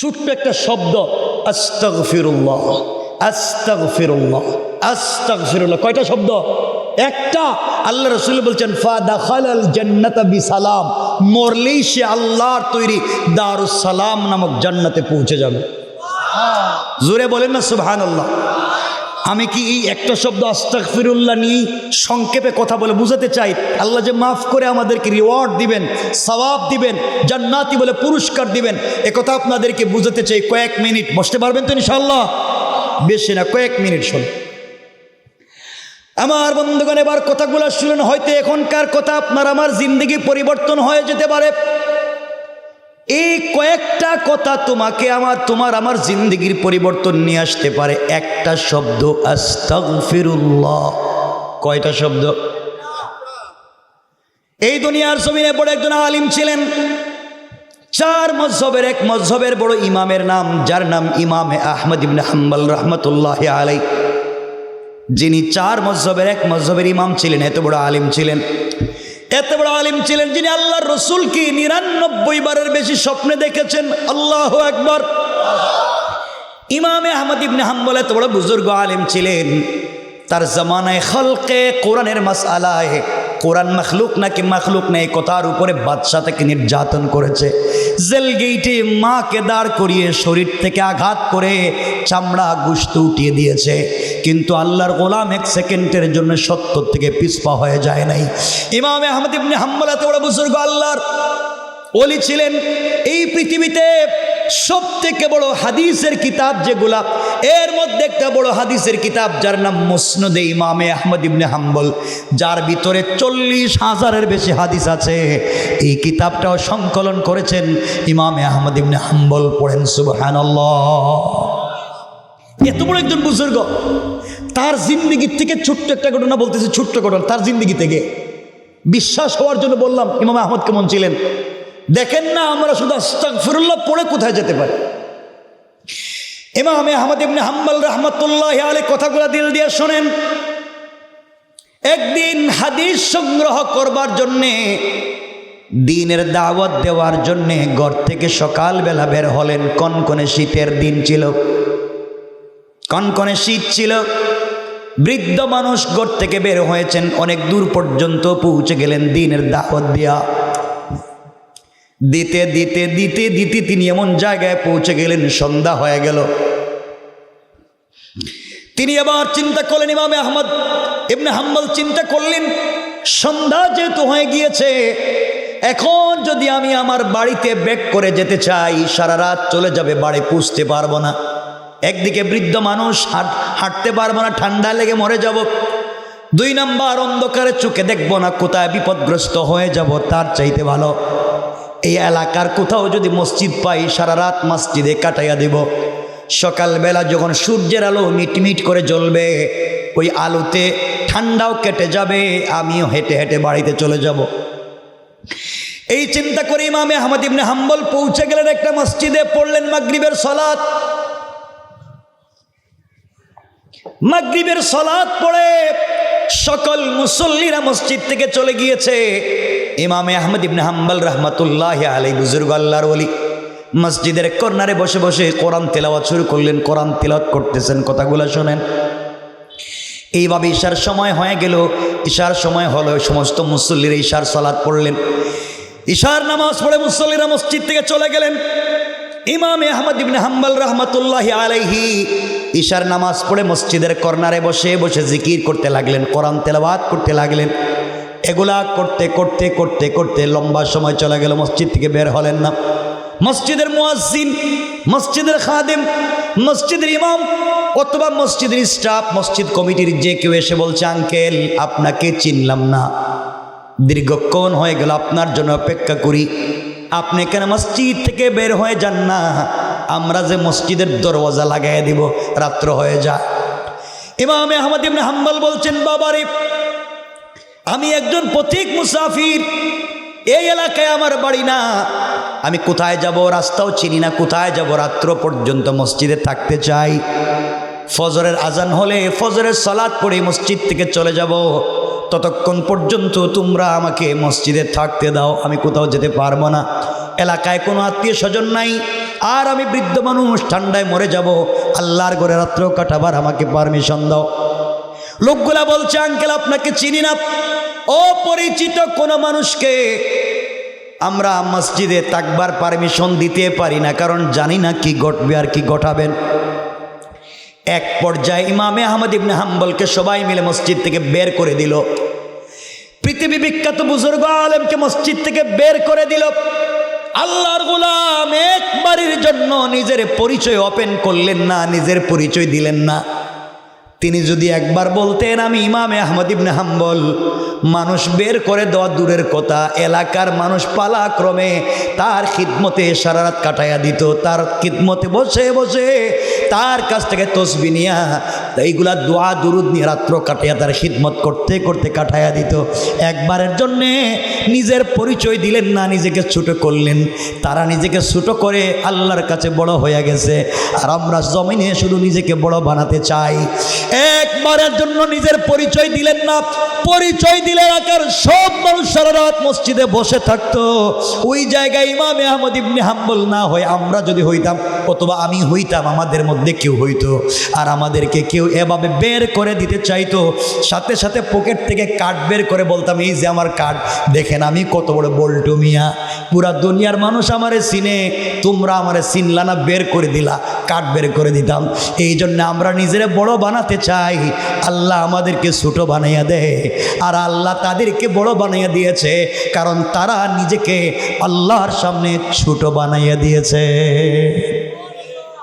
ছোট্ট একটা শব্দ, আস্তাগফিরুল্লাহ, আস্তাগফিরুল্লাহ, আস্তাগফিরুল্লাহ। কয়টা শব্দ? একটা। আল্লাহ রাসূল বলছেন ফাদাখালাল জান্নাতা বিসালাম, মরলেই সে আল্লাহর তৈরি দারুস সালাম নামক জান্নাতে পৌঁছে যাবে। জোরে বলেন না সুবহানাল্লাহ। আমি কি এই একটা শব্দ আস্তাগফিরুল্লাহ নিয়ে সংক্ষেপে কথা বলে বুঝাতে চাই, আল্লাহ যে মাফ করে আমাদেরকে রিওয়ার্ড দিবেন, সওয়াব দিবেন, জান্নাতি বলে পুরস্কার দিবেন, একথা আপনাদেরকে বুঝাতে চাই। কয়েক মিনিট বসতে পারবেন তো ইনশাআল্লাহ? বেশি না, কয়েক মিনিট শুনুন আমার বন্ধুগণ। এবার কথাগুলো শুনুন, হয়তো এখনকার কথা আপনার আমার জিন্দগি পরিবর্তন হয়ে যেতে পারে। এই কয়েকটা কথা তোমাকে তোমার আমার জিন্দগির পরিবর্তন নিয়ে আসতে পারে। একটা শব্দ আস্তাগফিরুল্লাহ। কয়টা শব্দ? এই দুনিয়ার জমিনে বড় একজন আলিম ছিলেন, 4 মযহবের এক মযহবের বড় ইমামের নাম, যার নাম ইমামে আহমদ ইবনে হাম্বল রাহমাতুল্লাহি আলাইহি, যিনি 4 মযহবের এক মযহবের ইমাম ছিলেন। এত বড় আলিম ছিলেন, এত বড় আলিম ছিলেন, যিনি আল্লাহর রাসূলকে 99 বারের বেশি স্বপ্নে দেখেছেন। আল্লাহু আকবার। ইমামে আহমদ ইবনে হাম্বল এত বড় বুজুর্গ আলিম ছিলেন, তার জামানায় খলকে কোরআনের মাসআলায় কোরআন মখলুক নাকি মখলুক নেই কথার উপরে বাদশা তাকে নির্যাতন করেছে। জেল গেইটে মাকে দাঁড় করিয়ে শরীর থেকে আঘাত করে চামড়া গোশত উঠিয়ে দিয়েছে, কিন্তু আল্লাহর গোলাম 1 সেকেন্ডের জন্য সত্য থেকে পিছপা হয়ে যায় নাই। ইমামে আহমদ ইবনে হাম্বল এত বড় বুজুর্গ আল্লাহর ওলি ছিলেন। এই পৃথিবীতে সব থেকে বড় হাদিসের কিতাব যেগুলা, এর মধ্যে একটা বড় হাদিসের কিতাব যার নাম মুসনাদে ইমামে আহমদ ইবনে হাম্বল, যার ভিতরে 40,000-এর বেশি হাদিস আছে। এই কিতাবটাও সংকলন করেছেন ইমামে আহমদ ইবনে হাম্বল। পড়েন সুবহানাল্লাহ। এত বড় একজন বুজুর্গ, তার জিন্দেগি থেকে ছোট্ট একটা ঘটনা বলতেছে, ছোট্ট ঘটনা তার জিন্দেগি থেকে। বিশ্বাস হওয়ার জন্য বললাম ইমাম আহমদ কেমন ছিলেন। দেখেন না, আমরা শুধু আস্তাগফিরুল্লাহ পড়ে কোথায় যেতে পারি। ইমাম আহমদ ইবনে হাম্বল রাহমাতুল্লাহি আলাইহি কথাগুলো দিল দিয়ে শোনেন। একদিন হাদিস সংগ্রহ করবার জন্যে, দ্বীনের দাওয়াত দেওয়ার জন্যে ঘর থেকে সকালবেলা বের হলেন। কনকনে শীতের দিন ছিল, কনকনে শীত ছিল। বৃদ্ধ মানুষ ঘর থেকে বের হয়েছেন, অনেক দূর পর্যন্ত পৌঁছে গেলেন দ্বীনের দাওয়াত দিয়া। দিতে দিতে দিতে দিতে তিনি এমন জায়গায় পৌঁছে গেলেন, সন্ধ্যা হয়ে গেল। তিনি আবার চিন্তা করলেন, ইমামে আহমদ ইবনে হাম্বল চিন্তা করলেন, সন্ধ্যা যেহেতু হয়ে গিয়েছে, এখন যদি আমি আমার বাড়িতে ব্যাক করে যেতে চাই, সারা রাত চলে যাবে, বাড়ি পৌঁছতে পারবো না। একদিকে বৃদ্ধ মানুষ, হাঁটতে পারবো না, ঠান্ডা লেগে মরে যাব। 2 নাম্বার, অন্ধকারে চোখে দেখবো না, কোথায় বিপদগ্রস্ত হয়ে যাব। তার চাইতে ভালো এই এলাকার কোথাও যদি মসজিদ পাই, সারা রাত মসজিদে কাটাইয়া দেব। সকালবেলা যখন সূর্যের আলো মিটমিট করে জ্বলবে, ওই আলোতে ঠান্ডাও কেটে যাবে, আমিও হেঁটে হেঁটে বাড়িতে চলে যাব। এই চিন্তা করে ইমামে আহমদ ইবনে হাম্বল পৌঁছে গেলেন একটা মসজিদে, পড়লেন মাগরিবের সালাত। মাগরিবের সালাত পড়ে সকল মুসল্লিরা মসজিদ থেকে চলে গিয়েছে। ইমামে আহমদ ইবনে হাম্বল রাহমাতুল্লাহি আলাইহি বুজুর্গ আল্লাহর ওলি মসজিদের কর্নারে বসে বসে কোরআন তেলাওয়াত শুরু করলেন। কোরআন তেলাওয়াত করতেছেন, কথাগুলো শোনেন। এইভাবে ইশার সময় হয়ে গেল। ইশার সময় হলো, সমস্ত মুসল্লিরা ইশার সালাত পড়লেন। ইশার নামাজ পড়ে মুসল্লিরা মসজিদ থেকে চলে গেলেন। ইমামে আহমদ ইবনে হাম্বল রাহমাতুল্লাহি আলাইহি ইশার নামাজ পড়ে মসজিদের কর্নারে বসে বসে জিকির করতে লাগলেন, কোরআন তেলাওয়াত করতে লাগলেন। এগুলা করতে করতে করতে করতে লম্বা সময় চলে গেল, মসজিদ থেকে বের হলেন না। মসজিদের মুয়াজ্জিন, মসজিদের খাদেম, মসজিদের ইমাম অথবা মসজিদের স্টাফ, মসজিদ কমিটির যে কেউ এসে বলছে, আঙ্কেল আপনাকে চিনলাম না, দীর্ঘক্ষণ হয়ে গেল আপনার জন্য অপেক্ষা করি, আপনি কেন মসজিদ থেকে বের হয়ে যান না? আমরা যে মসজিদের দরওয়াজা লাগাই দিব, রাত্র হয়ে যায়। ইমামে আহমদ ইবনে হাম্বল বলছেন, বাবারে, আমি একজন পথিক মুসাফির, এই এলাকায় আমার বাড়ি না, আমি কোথায় যাব রাস্তাও চিনি না, কোথায় যাব? রাত্র পর্যন্ত মসজিদে থাকতে চাই। ফজরের আজান হলে ফজরের সালাত পড়ে মসজিদ থেকে চলে যাব, ততক্ষণ পর্যন্ত তোমরা আমাকে মসজিদে থাকতে দাও, আমি কোথাও যেতে পারবো না। এলাকায় কোনো আত্মীয় স্বজন নাই, আর আমি বৃদ্ধ মানুষ ঠান্ডায় মরে যাব, আল্লাহর ঘরে রাত্র কাটাবার আমাকে পারমিশন দাও। লোকগুলা বলছে আঙ্কেল আপনাকে চিনি না, অপরিচিত কোনো মানুষকে আমরা মসজিদে থাকবার পারমিশন দিতে পারি না, কারণ জানি না কি ঘটবে আর কি ঘটাবেন। এক পর্যায়ে ইমামে আহমদ ইবনে হাম্বলকে সবাই মিলে মসজিদ থেকে বের করে দিল। পৃথিবী বিখ্যাত বুজুর্গ আলেমকে মসজিদ থেকে বের করে দিল। আল্লাহর গোলাম একবারের জন্য নিজের পরিচয় ওপেন করলেন না, নিজের পরিচয় দিলেন না। তিনি যদি একবার বলতেন আমি ইমামে আহমদ ইবনে হাম্বল, মানুষ বের করে দেওয়া দূরের কথা, এলাকার মানুষ পালাক্রমে তার খিদমতে সারা রাত কাটাইয়া দিত, তার খিদমতে বসে বসে তার কাছ থেকে তসবিহ নিয়া এইগুলা দোয়া দুরুদ নিয়ে রাত্র কাটাইয়া তার খিদমত করতে করতে কাটাইয়া দিত। একবারের জন্যে নিজের পরিচয় দিলেন না, নিজেকে ছোট করলেন। তারা নিজেকে ছোট করে আল্লাহর কাছে বড় হয়ে গেছে, আর আমরা জমিনে শুধু নিজেকে বড় বানাতে চাই। একবারের জন্য নিজের পরিচয় দিলেন না, পরিচয় দিলে এলাকার সব মানুষ সারা রাত মসজিদে বসে থাকতো। ওই জায়গায় ইমামে আহমদ ইবনে হাম্বল না হয়ে আমরা যদি হইতাম, অথবা আমি হইতাম, আমাদের মধ্যে কেউ হইতো, আর আমাদেরকে কেউ এভাবে বের করে দিতে চাইতো, সাথে সাথে পকেট থেকে কার্ড বের করে বলতাম এই যে আমার কার্ড, দেখেন আমি কত বড় বল্টু মিয়া, পুরা দুনিয়ার মানুষ আমারে চিনে, তোমরা আমারে চিনলা না, বের করে দিলা, কার্ড বের করে দিতাম। এই জন্য আমরা নিজেরা বড় বানাতে চাই, আল্লাহ আমাদেরকে ছোট বানাইয়া দেয়, আর আল্লাহ তাদেরকে বড় বানাইয়া দিয়েছে, কারণ তারা নিজেকে আল্লাহর সামনে ছোট বানাইয়া দিয়েছে।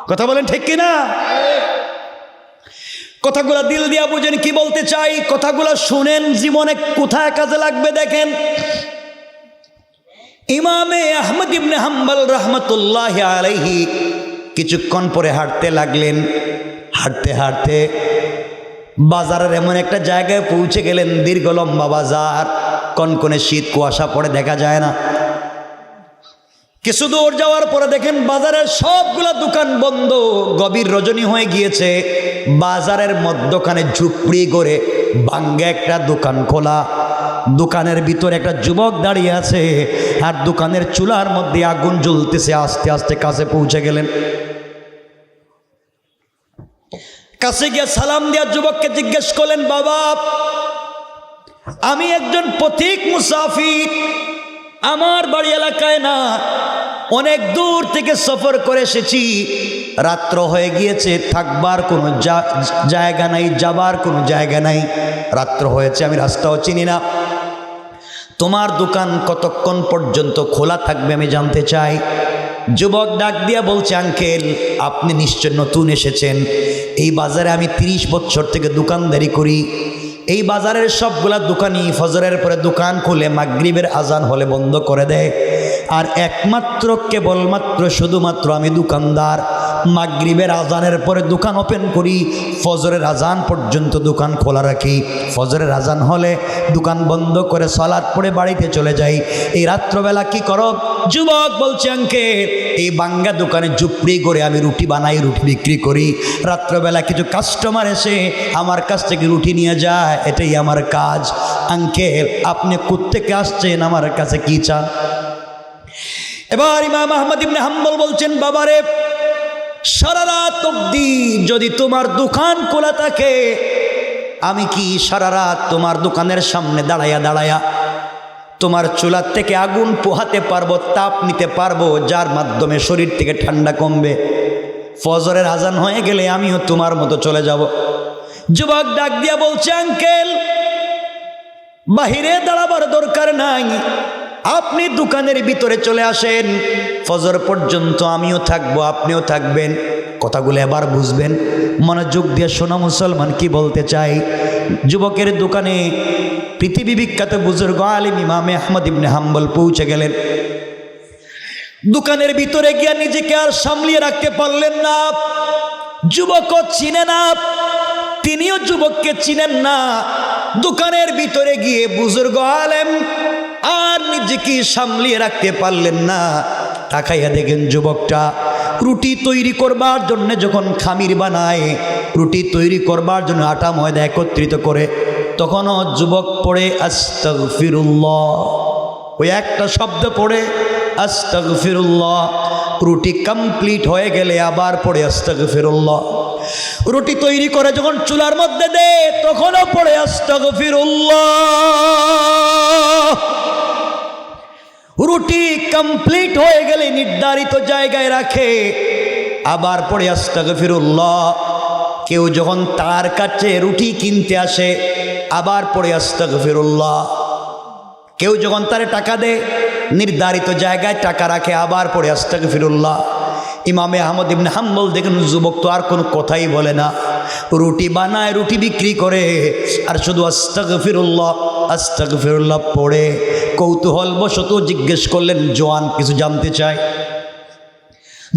কথা বলেন ঠিক কিনা? কথাগুলো দিল দিয়া বুঝেন কি বলতে চাই, কথাগুলো শুনেন, জীবনে কোথায় কাজে লাগবে দেখেন। ইমামে আহমদ ইবনে হাম্বল রহমতুল্লাহি আলাইহি কিছুক্ষণ পরে হাঁটতে লাগলেন। হাঁটতে হাঁটতে বাজারের এমন একটা জায়গায় পৌঁছে গেলেন, দীর্ঘ লম্বা বাজার, কনকনে শীত, কুয়াশা পড়ে দেখা যায় না। কিছু দূর যাওয়ার পরে দেখেন বাজারের সবগুলা দোকান বন্ধ, গভীর রজনী হয়ে গিয়েছে। বাজারের মধ্যখানে ঝুপড়ি করে ভাঙ্গে একটা দোকান খোলা, দোকানের ভিতরে একটা যুবক দাঁড়িয়ে আছে, আর দোকানের চুলার মধ্যে আগুন জ্বলতেছে। আস্তে আস্তে কাছে পৌঁছে গেলেন, কাছে গিয়ে সালাম দিয়া যুবককে জিজ্ঞেস করলেন, বাবা আমি একজন পথিক মুসাফির, আমার বাড়ি এলাকায় না, অনেক দূর থেকে সফর করে এসেছি, রাত্র হয়ে গিয়েছে, থাকবার কোনো জায়গা নাই, যাবার কোনো জায়গা নাই, রাত্র হয়েছে, আমি রাস্তাও চিনি না, তোমার দোকান কতক্ষণ পর্যন্ত খোলা থাকবে আমি জানতে চাই। যুবক ডাক দিয়া বলছে, আঙ্কেল আপনি নিশ্চয় নতুন এসেছেন, এই বাজারে আমি 30 বছর থেকে দোকানদারি করি। এই বাজারের সবগুলা দোকানই ফজরের পরে দোকান খুলে মাগরিবের আজান হলে বন্ধ করে দেয়, আর একমাত্র কেবলমাত্র শুধুমাত্র আমি দোকানদার, মাগরিবের আজানের পরে দোকান ওপেন করি, ফজরের আজান পর্যন্ত দোকান খোলা রাখি, ফজরের আজান হলে দোকান বন্ধ করে সালাত পড়ে বাড়িতে চলে যাই। এই রাত্রবেলা কি করো? যুবক বলছে, আঙ্কেল এই বাঙ্গা দোকানে ঝুপড়ি করে আমি রুটি বানাই, রুটি বিক্রি করি, রাত্রবেলা কিছু কাস্টমার এসে আমার কাছ থেকে রুটি নিয়ে যায়, এটাই আমার কাজ। আঙ্কেল আপনি কোত্থেকে আসছেন, আমার কাছে কি চান? এবার ইমাম আহমদ ইবনে হাম্বল বলছেন, বাবারে সারা রাত অবধি যদি তোমার দোকান খোলা থাকে, আমি কি সারা রাত তোমার দোকানের সামনে দাঁড়াইয়া দাঁড়াইয়া তোমার চুলার থেকে আগুন পোহাতে পারবো, তাপ নিতে পারবো, যার মাধ্যমে শরীর থেকে ঠান্ডা কমবে? ফজরের আজান হয়ে গেলে আমিও তোমার মতো চলে যাব। যুবক ডাক দিয়া বলছে, আঙ্কেল বাহিরে দাঁড়াবার দরকার নাই, আপনি দোকানের ভিতরে চলে আসেন, ফজর পর্যন্ত আমিও থাকবো, আপনিও থাকবেন। কথাগুলো এবার বুঝবেন, মনোযোগ দিয়ে শোনো মুসলমান, কি বলতে চাই। যুবকের দোকানে পৃথিবী বিখ্যাত বুজুর্গ আলিম ইমামে আহমদ ইবনে হাম্বল পৌঁছে গেলেন। দোকানের ভিতরে গিয়ে নিজেকে আর সামলিয়ে রাখতে পারলেন না। যুবকও চিনে না, তিনিও যুবককে চিনেন না। দোকানের ভিতরে গিয়ে বুজুর্গ আলেম আর নিজেকে সামলিয়ে রাখতে পারলেন না। তাকাইয়া দেখেন যুবকটা রুটি তৈরি করবার জন্য যখন খামির বানায়, রুটি তৈরি করবার জন্য আটা ময়দা একত্রিত করে, তখনও যুবক পড়ে আস্তাগফিরুল্লাহ, ওই একটা শব্দ পড়ে আস্তাগফিরুল্লাহ, রুটি কমপ্লিট হয়ে গেলে আবার পড়ে আস্তাগফিরুল্লাহ। রুটি তৈরি করে যখন চুলার মধ্যে দে তখনও পড়ে আস্তাগফিরুল্লাহ। রুটি কমপ্লিট হয়ে গেলে নির্ধারিত জায়গায় রাখে, আবার পড়ে আস্তাগফিরুল্লাহ। কেউ যখন তার কাছে রুটি কিনতে আসে আবার পড়ে আস্তাগফিরুল্লাহ। কেউ যখন তার টাকা দেয় নির্ধারিত জায়গায় টাকা রাখে আবার পড়ে আস্তাগফিরুল্লাহ। ইমামে আহমদ ইবনে হাম্বল দেখেন যুবক তো আর কোনো কথাই বলে না, রুটি বানায় রুটি বিক্রি করে আর শুধু আস্তাগফিরুল্লাহ আস্তাগফিরুল্লাহ পড়ে। কৌতূহলবশত জিজ্ঞেস করলেন, জওয়ান কিছু জানতে চাই?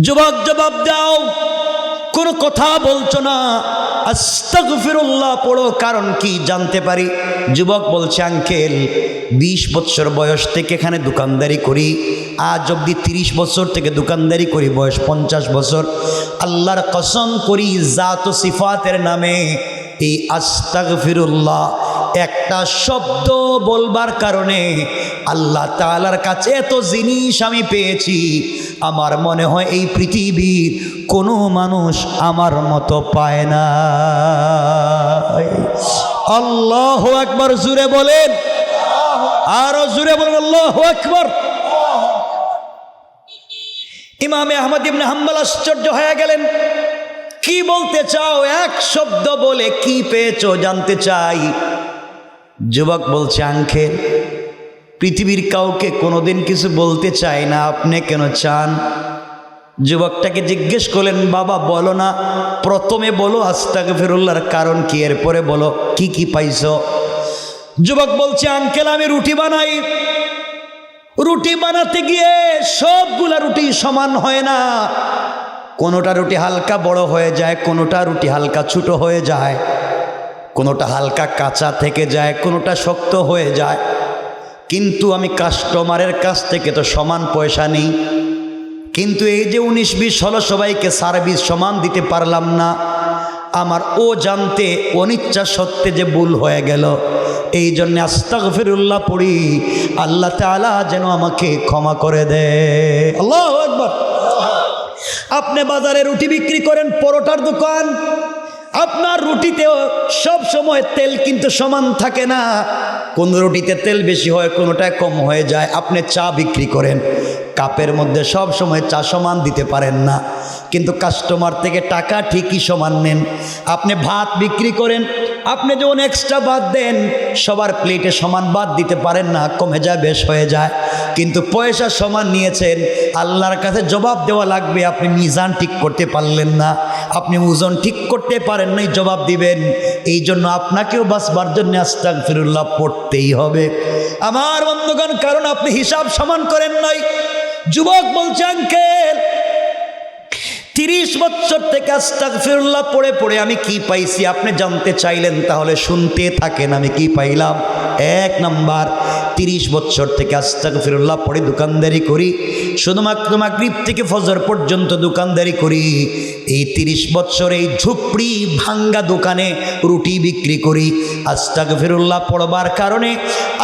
যুবক জবাব দাও, কোনো কথা বলছো না, আস্তাগফিরুল্লাহ পড়ো, কারণ কি জানতে পারি? যুবক বলছে, আঙ্কেল 20 বছর বয়স থেকে এখানে দোকানদারি করি, আজ অবধি 30 বছর থেকে দোকানদারি করি, বয়স 50 বছর। আল্লাহর কসম করি জাত ও সিফাতের নামে এই আস্তাগফিরুল্লাহ একটা শব্দ বলবার কারণে আল্লাহ তাআলার কাছে এত জিনিস আমি পেয়েছি, আমার মনে হয় এই পৃথিবীর কোনো মানুষ আমার মতো পায় না। আল্লাহু আকবার, জুড়ে বলেন, আরো জুড়ে বলেন আল্লাহু আকবার। ইমামে আহমদ ইবনে হাম্বল আশ্চর্য হয়ে গেলেন, কি বলতে চাও? এক শব্দ বলে কি পেয়েছো জানতে চাই। যুবক বলছে, আঙ্কেল পৃথিবীর কাউকে কোনোদিন কিছু বলতে চাই না, আপনি কেন চান? যুবকটাকে জিজ্ঞেস করলেন, বাবা বলো না, প্রথমে বলো আস্তাগফিরুল্লাহর কারণ কি, এরপরে বলো কি কি পাইছো। যুবক বলছে, আঙ্কেল আমি রুটি বানাই, রুটি বানাতে গিয়ে সবগুলা রুটি সমান হয় না, কোনোটা রুটি হালকা বড় হয়ে যায়, কোনোটা রুটি হালকা ছোট হয়ে যায়, কোনোটা হালকা কাঁচা থেকে যায়, কোনোটা শক্ত হয়ে যায়। কিন্তু আমি কাস্টমারের কাছ থেকে তো সমান পয়সা নিই, কিন্তু এই যে 19, 20 হলো সবাইকে সার্ভিস সমান দিতে পারলাম না, আমার ও জানতে অনিচ্ছা সত্ত্বে যে ভুল হয়ে গেল, এই জন্য আস্তাগফিরুল্লাহ পড়ি, আল্লাহ তাআলা যেন আমাকে ক্ষমা করে দেয়। আল্লাহু আকবার। আপনি বাজারে রুটি বিক্রি করেন, পরোটার দোকান, আপনার রুটিতেও সব সময় তেল কিন্তু সমান থাকে না, কোন রুটিতে তেল বেশি হয়, কোনোটায় কম হয়ে যায়। আপনি চা বিক্রি করেন, কাপের মধ্যে সব সময় চা সমান দিতে পারেন না, কিন্তু কাস্টমার থেকে টাকা ঠিকই সমান নেন। আপনি ভাত বিক্রি করেন, আপনি যখন এক্সট্রা ভাত দেন সবার প্লেটে সমান ভাত দিতে পারেন না, কমে যায় বেশ হয়ে যায়, কিন্তু পয়সা সমান নিয়েছেন, আল্লাহর কাছে জবাব দেওয়া লাগবে, আপনি মিজান ঠিক করতে পারলেন না, আপনি ওজন ঠিক করতে পারেন নাই, জবাব দিবেন। এই জন্য আপনাকেও বাঁচবার জন্য আস্তাগফিরুল্লাহ পড়তেই হবে আমার বন্ধুগণ, কারণ আপনি হিসাব সমান করেন নাই। যুবক বলছে, আঙ্কেল 30 বছর থেকে আস্তাগফিরুল্লাহ পড়ে পড়ে আমি কি পাইছি আপনি জানতে চাইলেন, তাহলে শুনতে থাকেন আমি কি পাইলাম। 1 নাম্বার, 30 বছর থেকে আস্তাগফিরুল্লাহ পড়ে দোকানদারি করি, শুধুমাত্র মাগরিব থেকে ফজর পর্যন্ত দোকানদারি করি। এই 30 বছর এই ঝুপড়ি ভাঙ্গা দোকানে রুটি বিক্রি করি। আস্তাগফিরুল্লাহ পড়বার কারণে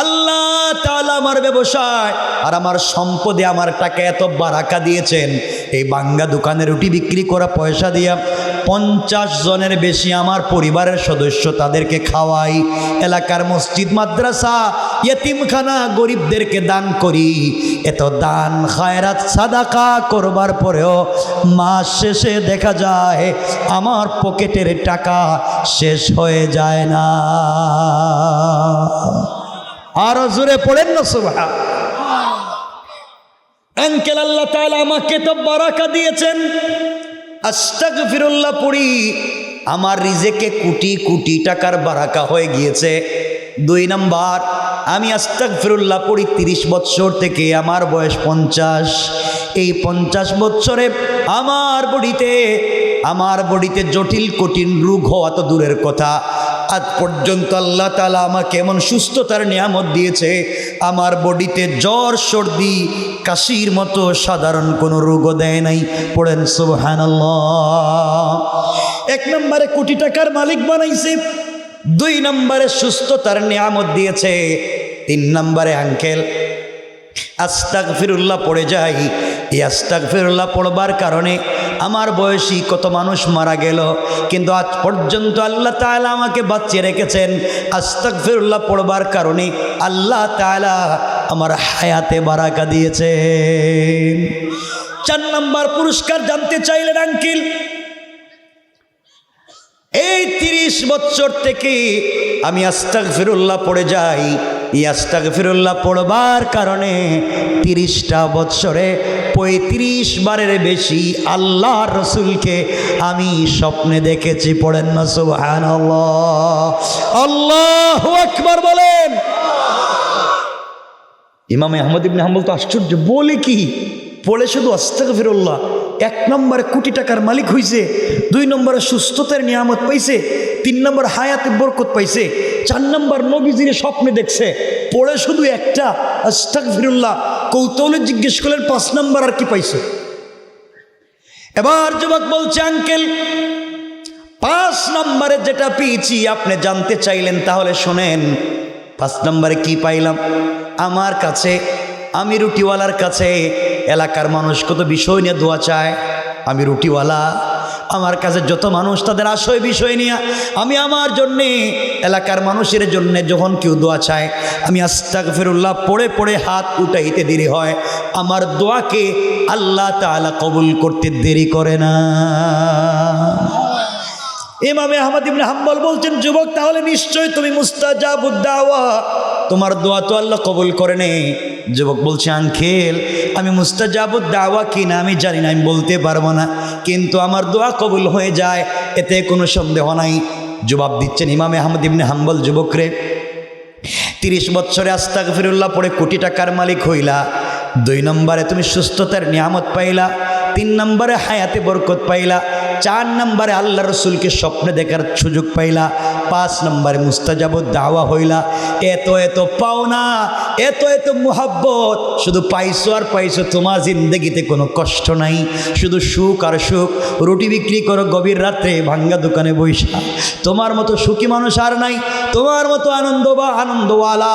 আল্লাহ তাআলা আমার ব্যবসায় আর আমার সম্পদে আমার টাকা এত বারাকা দিয়েছেন, এই ভাঙ্গা দোকানে রুটি বিক্রি করা পয়সা দিয়া 50 জনের বেশি আমার পরিবারের সদস্য, তাদেরকে খাওয়াই। এলাকার মসজিদ, মাদ্রাসা, ইয়েতিমখানা, গরিবদেরকে দান করি। এত দান খায়রাত সাদাকা করবার পরেও মাস শেষে দেখা যায় আমার পকেটের টাকা শেষ হয়ে যায় না। আরো জোরে পড়েন না সুবহান। আঙ্কেল আল্লাহ তাআলা আমাকে তো বারাকা দিয়েছেন, আস্তাগফিরুল্লাহ পড়ি, আমার রিজেকে কোটি কোটি টাকার বারাকা হয়ে গিয়েছে। 2 নাম্বার, আমি আস্তাগফিরুল্লাহ পড়ি 30 বছর থেকে, আমার বয়স 50। এই 50 বছরে আমার বডিতে জটিল কঠিন রোগ হওয়া তো দূরের কথা, আজ পর্যন্ত আল্লাহ তাআলা আমাকে এমন সুস্থতার নিয়ামত দিয়েছে, আমার বডিতে জ্বর সর্দি কাশির মতো সাধারণ কোনো রোগও দেয় নাই। পড়েন সুবহানাল্লাহ। 1 নম্বরে কোটি টাকার মালিক বানাইছে, 2 নম্বরে সুস্থতার নিয়ামত দিয়েছে, 3 নম্বরে আঙ্কেল আস্তাগফিরুল্লাহ পড়ে যাই, এই আস্তাগফিরুল্লাহ পড়বার কারণে আমার বয়সী কত মানুষ মারা গেল, কিন্তু আজ পর্যন্ত আল্লাহ তাআলা আমাকে বাঁচিয়ে রেখেছেন। আস্তাগফিরুল্লাহ পড়বার কারণে আল্লাহ তাআলা আমার হায়াতে বারাকা দিয়েছেন। 4 নম্বর পুরস্কার জানতে চাইলেন আঙ্কেল। এই 30 বছর থেকে আমি আস্তাগফিরুল্লাহ পড়ে যাই। এই আস্তাগফিরুল্লাহ পড়বার কারণে 30টা বছরে 35 বারের বেশি আল্লাহর রাসূলকে আমি স্বপ্নে দেখেছি। পড়েন না সুবহানাল্লাহ, আল্লাহু আকবার বলেন। ইমাম আহমদ ইবনে হাম্বল তো আশ্চর্য, বলে কি পড়ে শুধু আস্তাগফিরুল্লাহ 1 নম্বরে কোটি টাকার মালিক হইছে, 2 নম্বরে সুস্থতার নিয়ামত পাইছে, 3 নম্বর হায়াতে বরকত পাইছে, 4 নম্বর নবীজির স্বপ্নে দেখছে। পড়ে শুধু একটা আস্তাগফিরুল্লাহ। কৌতূহলে জিজ্ঞেস করলেন 5 নম্বর আর কি পাইছে? এবার যুবক বলছে আঙ্কেল 5 নম্বরে যেটা পেয়েছি আপনি জানতে চাইলেন, তাহলে শোনেন 5 নম্বরে কি পাইলাম। আমার কাছে, আমি রুটিওয়ালার কাছে এলাকার মানুষ কত বিষয় নিয়ে দোয়া চায়। আমি রুটিওয়ালা, আমার কাছে যত মানুষ তাদের আশয় বিষয় নিয়ে আমি আমার জন্যে, এলাকার মানুষের জন্য যখন কেউ দোয়া চায়, আমি আস্তাগফিরুল্লাহ পড়ে পড়ে হাত উঠাইতে দেরি হয়, আমার দোয়াকে আল্লাহ তাআলা কবুল করতে দেরি করে না। ইমাম আহমদ ইবনে হাম্বল বলছেন, যুবক তাহলে নিশ্চয় তুমি মুস্তাজাবুদ দাওয়া, তোমার দোয়া তো আল্লাহ কবুল করে নেই। যুবক বলছে আঙ্কেল আমি মুস্তাজাবুদ দাওয়া কিনা আমি জানি না, আমি বলতে পারবো না, কিন্তু আমার দোয়া কবুল হয়ে যায়, এতে কোনো সন্দেহ নাই। জবাব দিচ্ছেন ইমাম আহমদ ইবনে হাম্বল, যুবকরে 30 বছরে আস্তাগফিরুল্লাহ পড়ে কোটি টাকার মালিক হইলা, 2 নম্বরে তুমি সুস্থতার নিয়ামত পাইলা, 3 নম্বরে হায়াতে বরকত পাইলা, 4 নম্বরে আল্লাহ রসুলকে স্বপ্নে দেখার সুযোগ পাইলা, 5 নম্বরে মুস্তাজাবুদ দাওয়া হইলা। এত এত পাওনা, এত এত মুহাব্বত শুধু পাইছো আর পাইছো, তোমার জিন্দগিতে কোনো কষ্ট নাই, শুধু সুখ আর সুখ। রুটি বিক্রি করো গভীর রাত্রে ভাঙ্গা দোকানে বইসা, তোমার মতো সুখী মানুষ আর নাই, তোমার মতো আনন্দওয়ালা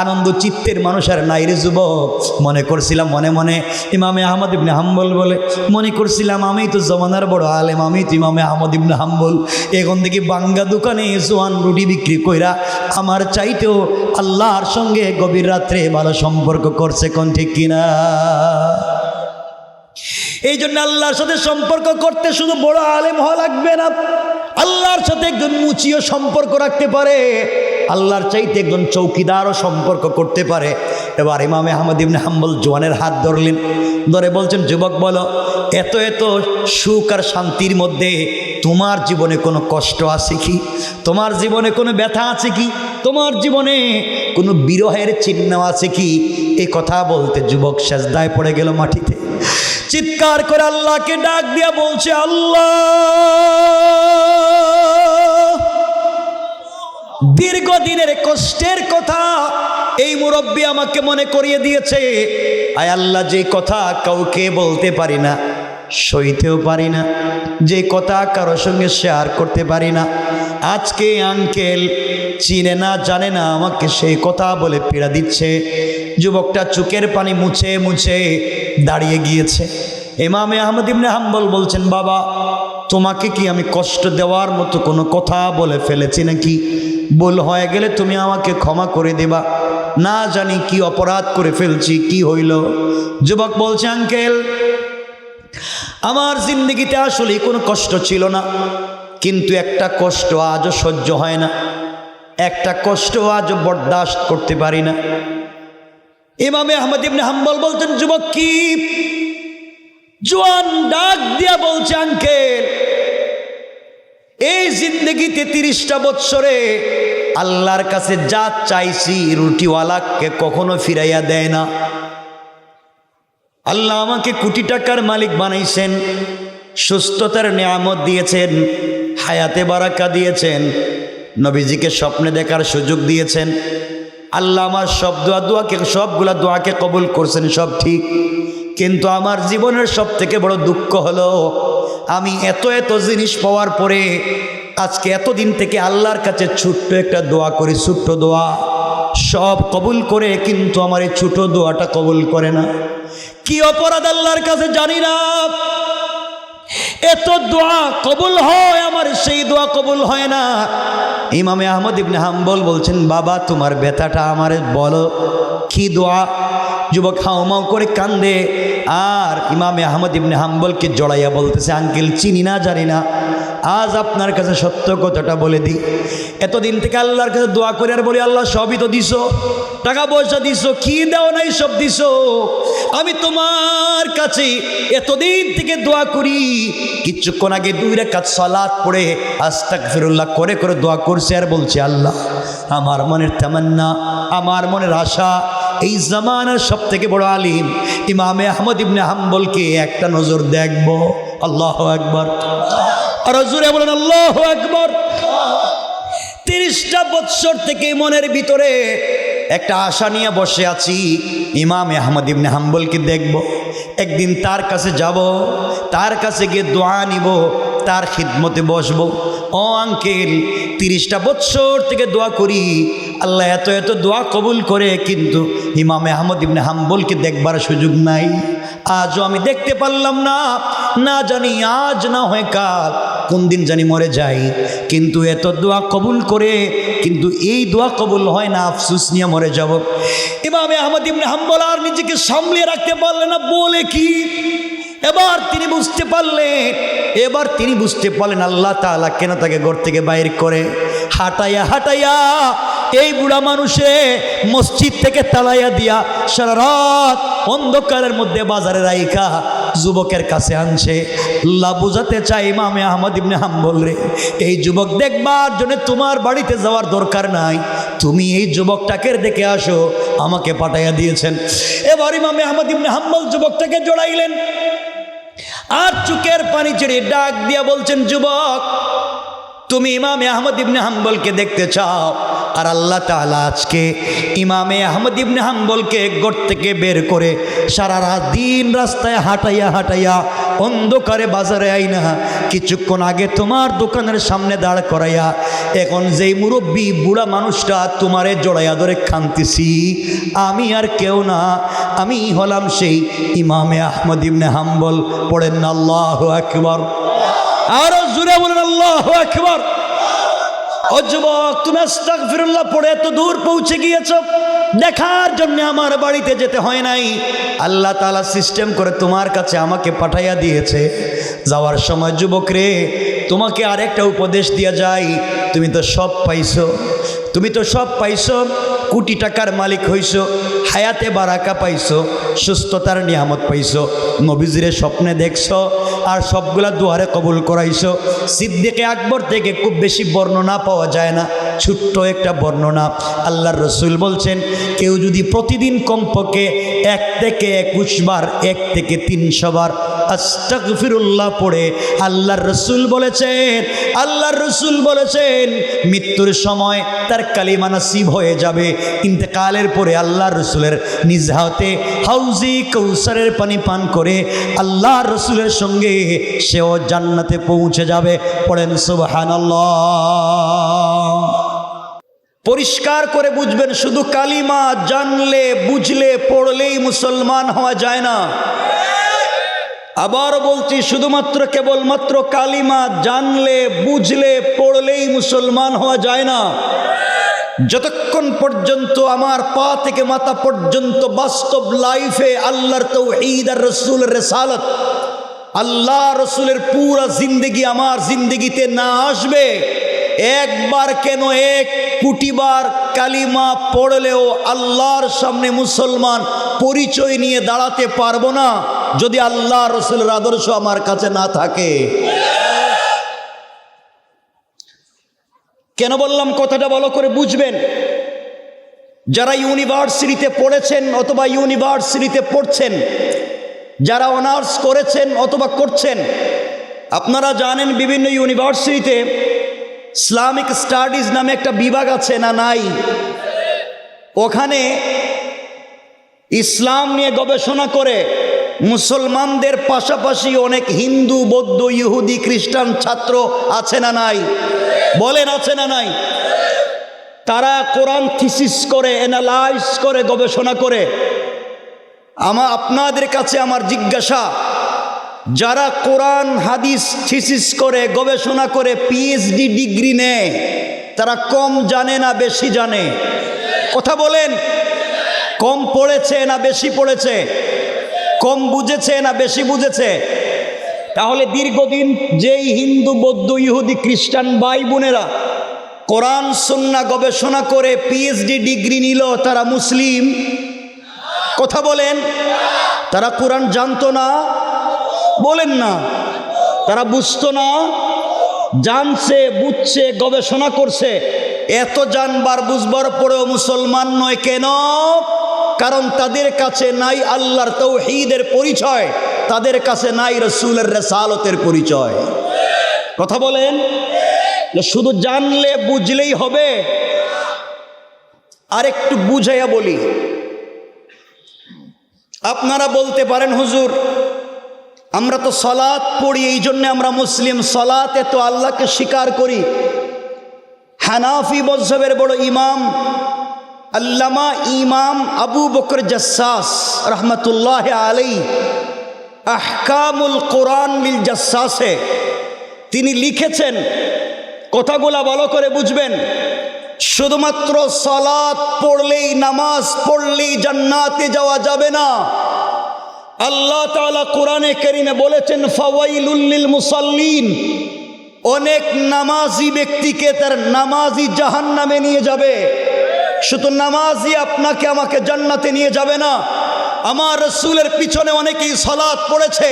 আনন্দ চিত্তের মানুষ আর নাই রে যুবক। মনে করছিলাম মনে মনে, ইমামে আহমদ ইবনে হাম্বল বলে, মনে করছিলাম আমি তো জমানার বড় আলেম, আমি তো ইমামে আহমদ ইবনে হাম্বল, এখন থেকে বাঙ্গা দোকানে জোয়ান রুটি বিক্রি কইরা আমার চাইতেও আল্লাহর সঙ্গে গভীর রাত্রে ভালো সম্পর্ক করছে। কোন ঠিক কিনা? এই জন্য আল্লাহর সাথে সম্পর্ক করতে শুধু বড় আলেম হওয়া লাগবে না, আল্লাহর সাথে একজন মুচিও সম্পর্ক রাখতে পারে, আল্লাহর চাইতে একজন চৌকিদারও সম্পর্ক করতে পারে। এবার ইমামে আহমদ ইবনে হাম্বল জওয়ানের হাত ধরলেন, ধরে বলছেন, যুবক বলো, এত এত সুখ আর শান্তির মধ্যে তোমার জীবনে কোনো কষ্ট আছে কি? তোমার জীবনে কোনো ব্যথা আছে কি? তোমার জীবনে কোনো বিরহের চিহ্ন আছে কি? এই কথা বলতে যুবক সেজদায় পড়ে গেল মাটিতে, চিৎকার করে আল্লাহকে ডাক দিয়া বলছে, আল্লাহ, দীর্ঘদিনের কষ্টের কথা এই মুরব্বী আমাকে মনে করিয়ে দিয়েছে। আয় আল্লাহ, যে কথা কাউকে বলতে পারি না, সইতেও পারি না, যে কথা কারো সঙ্গে শেয়ার করতে পারি না, আজকে আঙ্কেল চিনে না জানে না আমাকে সেই কথা বলে পীড়া দিচ্ছে। যুবকটা চোখের পানি মুছে মুছে দাঁড়িয়ে গিয়েছে। ইমামে আহমদ ইবনে হাম্বল বলছেন, বাবা, তোমাকে কি আমি কষ্ট দেওয়ার মতো কোনো কথা বলে ফেলেছি নাকি? ভুল হয়ে গেলে তুমি আমাকে ক্ষমা করে দেবা, না জানি কি অপরাধ করে ফেলছি, কি হইল? যুবক বলছে, আঙ্কেল, আমার জিন্দগিতে আসলে কোনো কষ্ট ছিল না, কিন্তু একটা কষ্ট আজও সহ্য হয় না, একটা কষ্ট আজও বরদাস্ত করতে পারি না। ইমামে আহমদ ইবনে হাম্বল বলছেন, যুবক কি? জোয়ান ডাক দিয়া বলছে, আঙ্কেল, এই জিন্দগিতে 30টা বৎসরে আল্লাহর কাছে যা চাইছি রুটিওয়ালাকে কখনো ফিরাইয়া দেয় না। আল্লাহ আমাকে কোটি টাকার মালিক বানাইছেন, সুস্থতার নিয়ামত দিয়েছেন, হায়াতে বারাকা দিয়েছেন, নবীজিকে স্বপ্নে দেখার সুযোগ দিয়েছেন। আল্লাহ আমার সবগুলা দোয়াকে কবুল করছেন, সব ঠিক। কিন্তু আমার জীবনের সব থেকে বড় দুঃখ হলো, আমি এত এত জিনিস পাওয়ার পরে আজকে এতদিন থেকে আল্লাহর কাছে ছোট্ট একটা দোয়া করি, ছোট্ট দোয়া, সব কবুল করে, কিন্তু আমার এই ছোট দোয়াটা কবুল করে না। কি অপরাধ আল্লাহর কাছে জানি না, এত দোয়া কবুল হয় আমার, সেই দোয়া কবুল হয় না। ইমামে আহমদ ইবনে হাম্বল বলছেন, বাবা তোমার ব্যথাটা আমারে বলো, কি দোয়া? যুবক হাউমাউ করে কান্দে, আর ইমামে আহমদ ইবনে হাম্বলকে জড়াইয়া বলতেছে, আঙ্কেল চিনি না জানি না, আজ আপনার কাছে সত্য কথাটা বলে দিই, এতদিন থেকে আল্লাহর কাছে দোয়া করে আর বলি, আল্লাহ সবই তো দিছো, টাকা পয়সা দিছো, কি দেও নাই সব দিছো, আমি তোমার কাছে এতদিন থেকে দোয়া করি, কিছুক্ষণ আগে 2 রাকাত সালাত পড়ে আস্তাগফিরুল্লাহ করে করে দোয়া করছে, আর বলছে, আল্লাহ আমার মনের তামান্না, আমার মনের আশা, এই জামানার সব থেকে বড় আলিম ইমামে আহমদ ইবনে হাম্বলকে একটা নজর দেখব। আল্লাহু আকবার, আর জোরে বলেন আল্লাহু আকবার। 30টা বৎসর থেকে মনের ভিতরে একটা আশা নিয়ে বসে আছি, ইমামে আহমদ ইবনে হাম্বলকে দেখব, একদিন তার কাছে যাব, তার কাছে গিয়ে দোয়া নিব, তার খিদমতে বসবো। ও আঙ্কেল, 30টা বৎসর থেকে দোয়া করি, আল্লাহ এত এত দোয়া কবুল করে, কিন্তু ইমামে আহমদ ইবনে হাম্বলকে দেখবার সুযোগ নাই, আজও আমি দেখতে পারলাম না, না জানি আজ না হয় কাল, কোন দিন জানি মরে যাই, কিন্তু এত দোয়া কবুল করে, কিন্তু এই দোয়া কবুল হয় না, আফসোস নিয়ে মরে যাব। ইমামে আহমদ ইবনে হাম্বল আর নিজেকে সামলিয়ে রাখতে পারলেন না, বলে কি, এবার তিনি বুঝতে পারলেন আল্লাহ তাআলা কেন তাকে ঘর থেকে বাইর করে, হাঁটাইয়া হাঁটাইয়া এই বুড়া মানুষে মসজিদ থেকে তাড়াইয়া দিয়া সারা রাত অন্ধকারের মধ্যে বাজারে রাইখা যুবকের কাছে আনছে। আল্লাহ বুঝাতে চাই ইমামে আহমদ ইবনে হাম্বল রে, এই যুবক দেখবার জন্য তোমার বাড়িতে যাওয়ার দরকার নাই, তুমি এই যুবকটাকে দেখে আসো, আমাকে পাঠাইয়া দিয়েছেন। এবার ইমামে আহমদ ইবনে হাম্বল যুবকটাকে জড়াইলেন, আর চোখের পানি ছেড়ে ডাক দিয়া বলছেন, যুবক তুমি ইমামে আহমদ ইবনে হাম্বলকে দেখতে চাও, আর আল্লাহ তাআলা আজকে ইমামে আহমদ ইবনে হাম্বলকে ঘর থেকে বের করে সারা রাত দিন রাস্তায় হাঁটাইয়া হাঁটাইয়া অন্ধকারে বাজারে আইনা কিছুক্ষণ আগে তোমার দোকানের সামনে দাঁড় করাইয়া এখন যেই মুরব্বী বুড়া মানুষটা তোমারে জড়াইয়া ধরে কাঁদতেছি, আমি আর কেউ না, আমি হলাম সেই ইমামে আহমদ ইবনে হাম্বল। পড়েন না আল্লাহু আকবার, আরো জোরে বলেন আল্লাহু আকবার। ও যুবক, তুমি আস্তাগফিরুল্লাহ পড়ে এত দূর পৌঁছে গিয়েছ, দেখার জন্য আমার বাড়িতে যেতে হয় নাই, আল্লাহ তাআলা সিস্টেম করে তোমার কাছে আমাকে পাঠাইয়া দিয়েছে। যাওয়ার সময় যুবক রে, তোমাকে আরেকটা উপদেশ দিয়া যাই, তুমি তো সব পাইছো, কোটি টাকার মালিক হইছো, হায়াতে বারাকা পাইছো, সুস্থতার নিয়ামত পাইছো, নবীজিরে স্বপ্নে দেখছো, আর সবগুলা দুয়ারে কবুল করাইছো। সিদ্দিকে আকবর থেকে খুব বেশি বর্ণনা পাওয়া যায় না, ছোট্ট একটা বর্ণনা। আল্লাহর রসুল বলছেন, কেউ যদি প্রতিদিন কমপক্ষে 1 থেকে 21 বার, 1 থেকে 300 বার আস্তাগফিরুল্লাহ পড়ে, আল্লাহর রসুল বলেছেন মৃত্যুর সময় তার কালিমা নসিব হয়ে যাবে। ইন্তেকালের পরে আল্লাহর রসুলের নিজ হাতে হাউজি কৌসারের পানি পান করে আল্লাহর রসুলের সঙ্গে সেও জান্নাতে পৌঁছে যাবে। পড়েন সুবহানাল্লাহ। পরিষ্কার করে বুঝবেন, শুধু কালিমা জানলে বুঝলে পড়লেই মুসলমান হওয়া যায় না। আবার বলছি, শুধুমাত্র কেবলমাত্র কালিমা জানলে বুঝলে পড়লেই মুসলমান হওয়া যায় না। যতক্ষণ পর্যন্ত আমার পা থেকে মাথা পর্যন্ত বাস্তব লাইফে আল্লাহর তাওহীদ আর রাসূলের রিসালাত, আল্লাহ রসুলের পুরা জিন্দেগি আমার জিন্দেগিতে না আসবে, একবার কেন 1 কোটি বার কালিমা পড়লেও আল্লাহর সামনে মুসলমান পরিচয় নিয়ে দাঁড়াতে পারবো না, যদি আল্লাহ রসুলের আদর্শ আমার কাছে না থাকে। কেন বললাম কথাটা ভালো করে বুঝবেন। যারা ইউনিভার্সিটিতে পড়েছেন অথবা ইউনিভার্সিটিতে পড়ছেন, যারা অনার্স করেছেন অথবা করছেন, আপনারা জানেন বিভিন্ন ইউনিভার্সিটিতে ইসলামিক স্টাডিজ নামে একটা বিভাগ আছে না নাই? ওখানে ইসলাম নিয়ে গবেষণা করে মুসলমানদের পাশাপাশি অনেক হিন্দু, বৌদ্ধ, ইহুদি, খ্রিস্টান ছাত্র আছে না নাই? বলেন আছে না নাই? তারা কোরআন থিসিস করে, অ্যানালাইজ করে, গবেষণা করে আপনাদের কাছে আমার জিজ্ঞাসা, যারা কোরআন হাদিস থিসিস করে গবেষণা করে পিএইচডি ডিগ্রি নেয়, তারা কম জানে না বেশি জানে? কথা বলেন, কম পড়েছে না বেশি পড়েছে? কম বুঝেছে না বেশি বুঝেছে? তাহলে দীর্ঘদিন যেই হিন্দু বৌদ্ধ ইহুদি খ্রিস্টান ভাই বোনেরা কোরআন সুন্নাহ গবেষণা করে পিএইচডি ডিগ্রি নিল, তারা মুসলিম? কথা বলেন, তারা কোরআন জানতো না? বলেন না। তারা বুঝতো না? জানছে, বুঝছে, গবেষণা করছে। এত জানবার বুঝবার পরেও মুসলমান নয় কেন? কারণ তাদের কাছে নাই আল্লাহর তাওহীদের পরিচয়, তাদের কাছে নাই রাসূলের রিসালাতের পরিচয়। কথা বলেন, শুধু জানলে বুঝলেই হবে? আর একটু বুঝাইয়া বলি। আপনারা বলতে পারেন, হুজুর আমরা তো সালাত পড়ি, এই জন্য আমরা মুসলিম, সালাতে তো আল্লাহকে স্বীকার করি। হানাফি মযহবের বড় ইমাম আল্লামা ইমাম আবু বকর জাসসাস রহমতুল্লাহ আলাইহি আহকামুল কোরআন লিল জাসসাসে তিনি লিখেছেন, কথাগুলা ভালো করে বুঝবেন, শুধুমাত্র সালাত পড়লেই, নামাজ পড়লেই জান্নাতে যাওয়া যাবে না। আল্লাহ তাআলা কোরআনে কারীমে বলেছেন, ফাওয়াইলুল লিল মুসাল্লিন, অনেক নামাজি ব্যক্তিকে তার নামাজি জাহান্নামে নিয়ে যাবে। শুধু নামাজি আপনাকে আমাকে জান্নাতে নিয়ে যাবে না, আমার রাসূলের পিছনে অনেকেই সালাত পড়েছে,